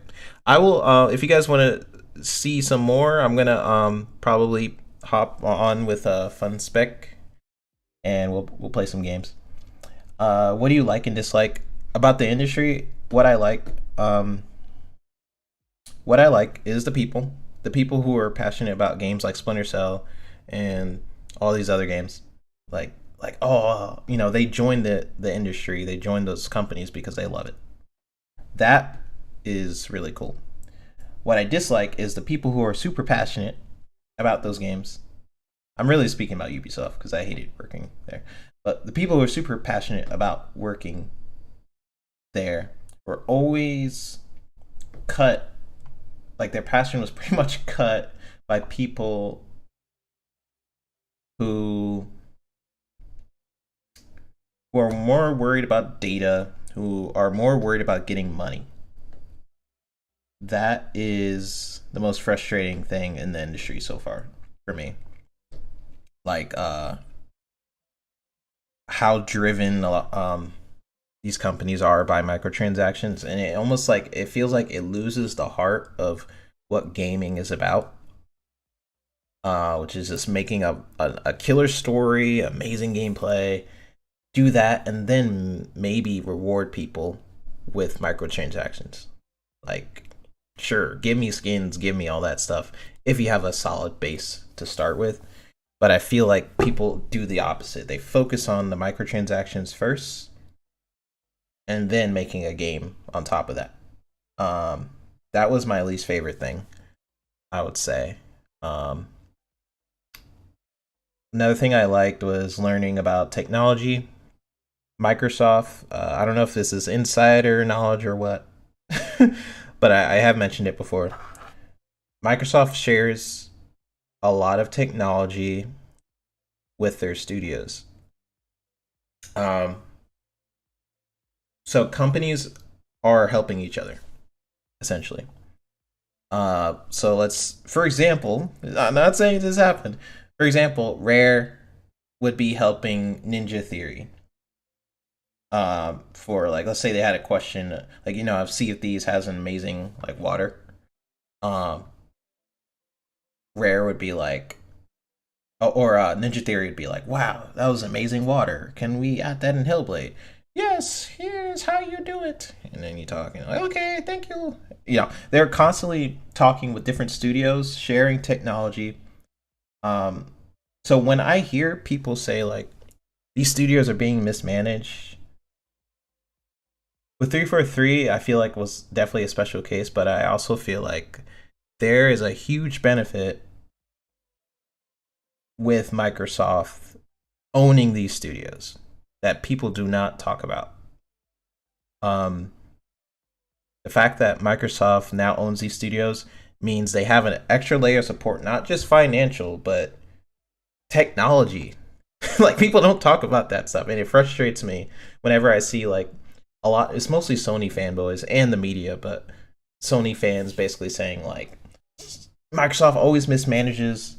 I will. If you guys want to see some more, I'm gonna probably hop on with Fun Spec, and we'll play some games. What do you like and dislike about the industry? What I like is the people who are passionate about games like Splinter Cell and all these other games. Like oh, they joined the industry, they joined those companies because they love it. That is really cool. What I dislike is the people who are super passionate about those games. I'm really speaking about Ubisoft because I hated working there. But the people who are super passionate about working there were always cut, like their passion was pretty much cut by people who are more worried about data, who are more worried about getting money. That is the most frustrating thing in the industry so far for me. Like how driven these companies are by microtransactions, and it feels like it loses the heart of what gaming is about, which is just making a killer story, amazing gameplay, do that, and then maybe reward people with microtransactions. Like, sure, give me skins, give me all that stuff if you have a solid base to start with. But I feel like people do the opposite. They focus on the microtransactions first, and then making a game on top of that. That was my least favorite thing, I would say. Another thing I liked was learning about technology. Microsoft, I don't know if this is insider knowledge or what, but I have mentioned it before. Microsoft shares a lot of technology with their studios. So companies are helping each other, essentially. For example, I'm not saying this happened. For example, Rare would be helping Ninja Theory. For like, let's say they had a question, like if Sea of Thieves has an amazing like water. Rare would be like, or Ninja Theory would be like, wow, that was amazing water. Can we add that in Hellblade? Yes, here's how you do it. And then you talk, like, okay, thank you. They're constantly talking with different studios, sharing technology. So when I hear people say like these studios are being mismanaged, with 343, I feel like was definitely a special case, but I also feel like there is a huge benefit with Microsoft owning these studios that people do not talk about. The fact that Microsoft now owns these studios means they have an extra layer of support, not just financial, but technology. Like, people don't talk about that stuff, and it frustrates me whenever I see like a lot. It's mostly Sony fanboys and the media, but Sony fans basically saying like Microsoft always mismanages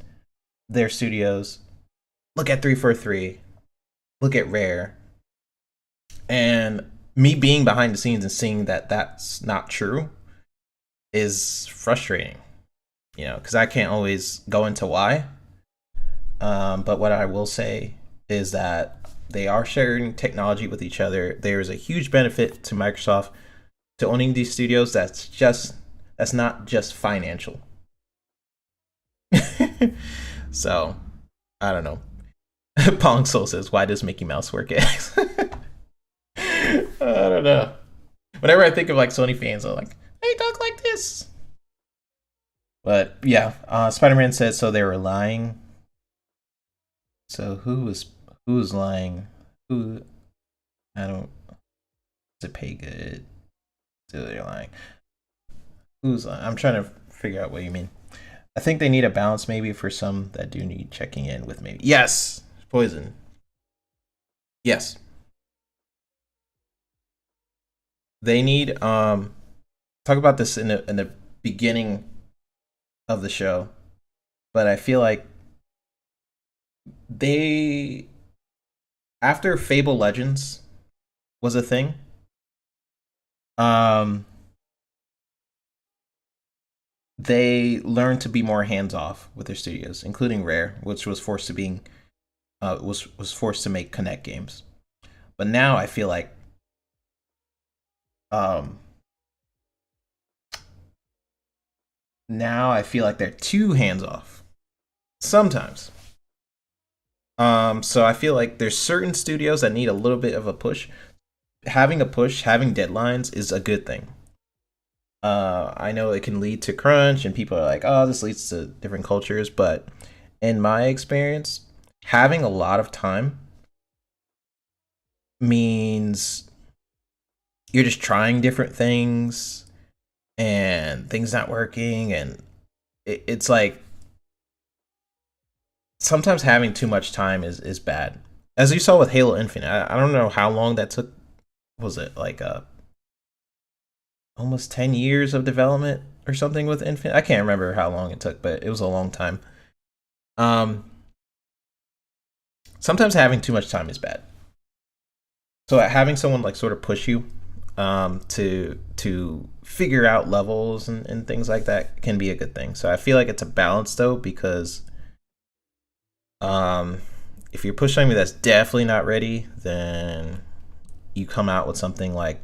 their studios. Look at 343. Look at Rare. And me being behind the scenes and seeing that that's not true is frustrating, you know, because I can't always go into why. But what I will say is that they are sharing technology with each other. There is a huge benefit to Microsoft to owning these studios. That's not just financial. So I don't know. Pong Soul says, "Why does Mickey Mouse work X?" I don't know. Whenever I think of like Sony fans, I'm like, "They talk like this." But yeah, Spider-Man said so. They were lying. So who's lying? Who? I don't. Is it pay good? So they're lying. Who's lying? I'm trying to figure out what you mean. I think they need a balance maybe for some that do need checking in with maybe. Yes, Poison. Yes. They need talk about this in the beginning of the show, but I feel like they, after Fable Legends was a thing, they learned to be more hands off with their studios, including Rare, which was forced to being was forced to make Connect games. But now I feel like they're too hands off sometimes. So I feel like there's certain studios that need a little bit of a push. Having deadlines is a good thing. I know it can lead to crunch, and people are like, "Oh, this leads to different cultures." But in my experience, having a lot of time means you're just trying different things, and things not working, and it's like sometimes having too much time is bad. As you saw with Halo Infinite, I don't know how long that took. Was it like almost 10 years of development or something with Infinite? I can't remember how long it took, but it was a long time. Sometimes having too much time is bad. So having someone like sort of push you to figure out levels and things like that can be a good thing. So I feel like it's a balance though, because if you're pushing me that's definitely not ready, then you come out with something like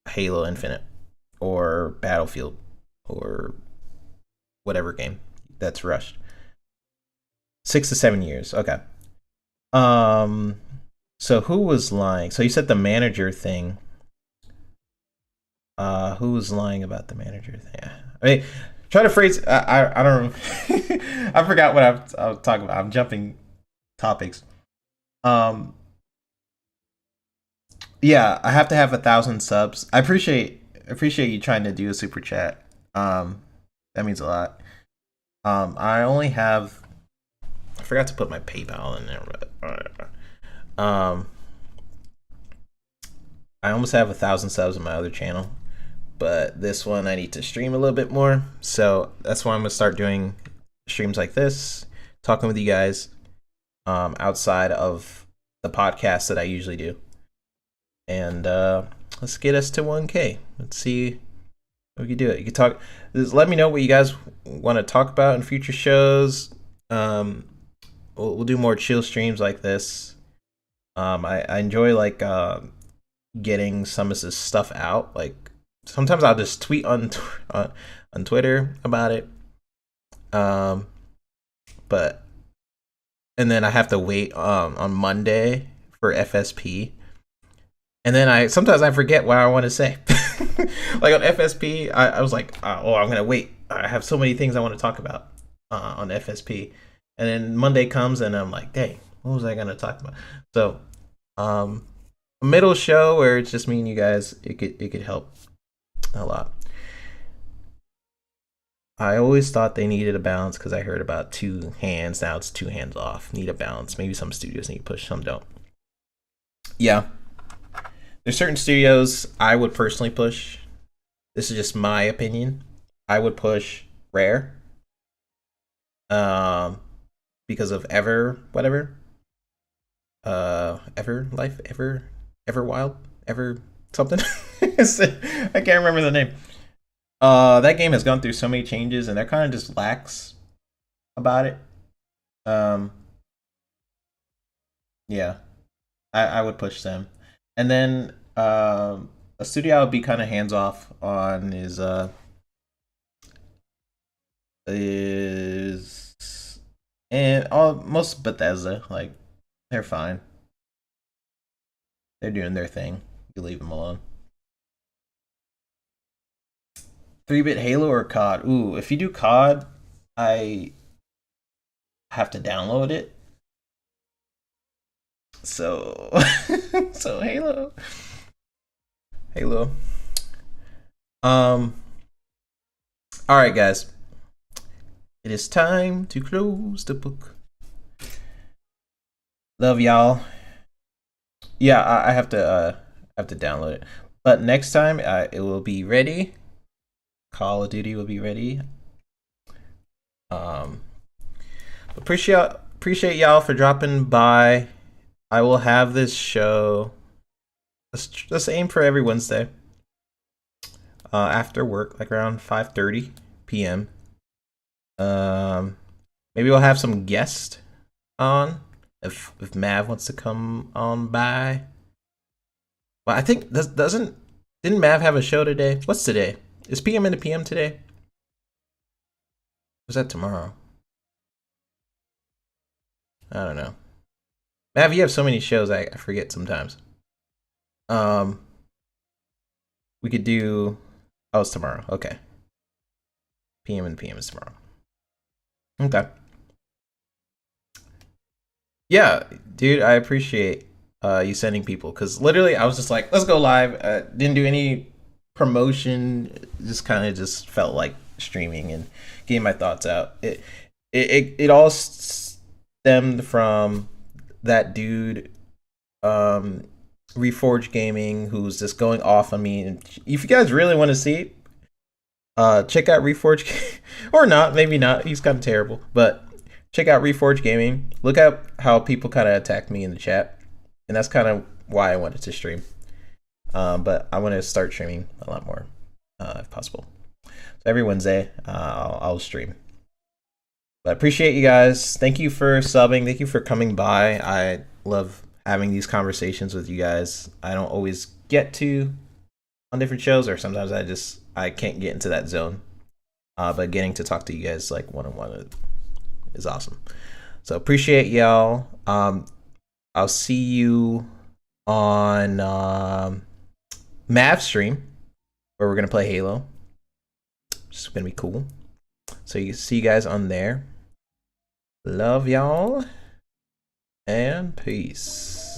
Halo Infinite or Battlefield or whatever game that's rushed. 6 to 7 years. Okay. So who was lying? So you said the manager thing. Who was lying about the manager thing? I mean, try to phrase. I don't. I forgot what I was talking about. I'm jumping topics. Yeah, I have to have 1,000 subs. I appreciate you trying to do a super chat. That means a lot. I only have. I forgot to put my PayPal in there, but I almost have 1,000 subs on my other channel, but this one I need to stream a little bit more. So that's why I'm gonna start doing streams like this, talking with you guys, outside of the podcast that I usually do. And let's get us to 1K. Let's see if we can do it. You can talk. Just let me know what you guys want to talk about in future shows. We'll do more chill streams like this. I enjoy like getting some of this stuff out. Like sometimes I'll just tweet on Twitter about it. But and then I have to wait on Monday for FSP. And then sometimes I forget what I want to say. Like on FSP, I was like, oh, I'm gonna wait. I have so many things I want to talk about on FSP. And then Monday comes and I'm like, dang, what was I gonna talk about? So a middle show where it's just me and you guys, it could help. a lot. I always thought they needed a balance because I heard about 2 hands. Now it's 2 hands off. Need a balance. Maybe some studios need to push, some don't. Yeah. There's certain studios I would personally push. This is just my opinion. I would push Rare. Because of whatever. Ever Life, Ever Wild, Ever something. I can't remember the name. That game has gone through so many changes, and they're kind of just lax about it. Yeah, I would push them, and then a studio I would be kind of hands off on is and all most Bethesda, like they're fine. They're doing their thing. You leave them alone. 3-bit Halo or COD? Ooh, if you do COD, I have to download it. So, so Halo. Halo. All right, guys. It is time to close the book. Love y'all. Yeah, I have to download it. But next time, it will be ready. Call of Duty will be ready. Appreciate y'all for dropping by. I will have this show. Let's aim for every Wednesday. After work, like around 5:30 p.m. Maybe we'll have some guests on if Mav wants to come on by. Well, I think didn't Mav have a show today? What's today? Is PM into PM today? Was that tomorrow? I don't know. Mav, you have so many shows I forget sometimes. We could do. Oh, it's tomorrow. Okay. PM and PM is tomorrow. Okay. Yeah, dude, I appreciate you sending people because literally I was just like, let's go live. Didn't do any promotion. Just kind of just felt like streaming and getting my thoughts out. It all stemmed from that dude, Reforge Gaming, who's just going off on me. And if you guys really want to see, check out Reforge, or not, maybe not. He's kind of terrible, but check out Reforge Gaming. Look at how people kind of attacked me in the chat, and that's kind of why I wanted to stream. But I want to start streaming a lot more, if possible. So every Wednesday, I'll stream. But I appreciate you guys. Thank you for subbing. Thank you for coming by. I love having these conversations with you guys. I don't always get to on different shows, or sometimes I can't get into that zone. But getting to talk to you guys like one-on-one is awesome. So appreciate y'all. I'll see you on Mav stream where we're gonna play Halo. It's gonna be cool. So you see you guys on there. Love y'all and peace.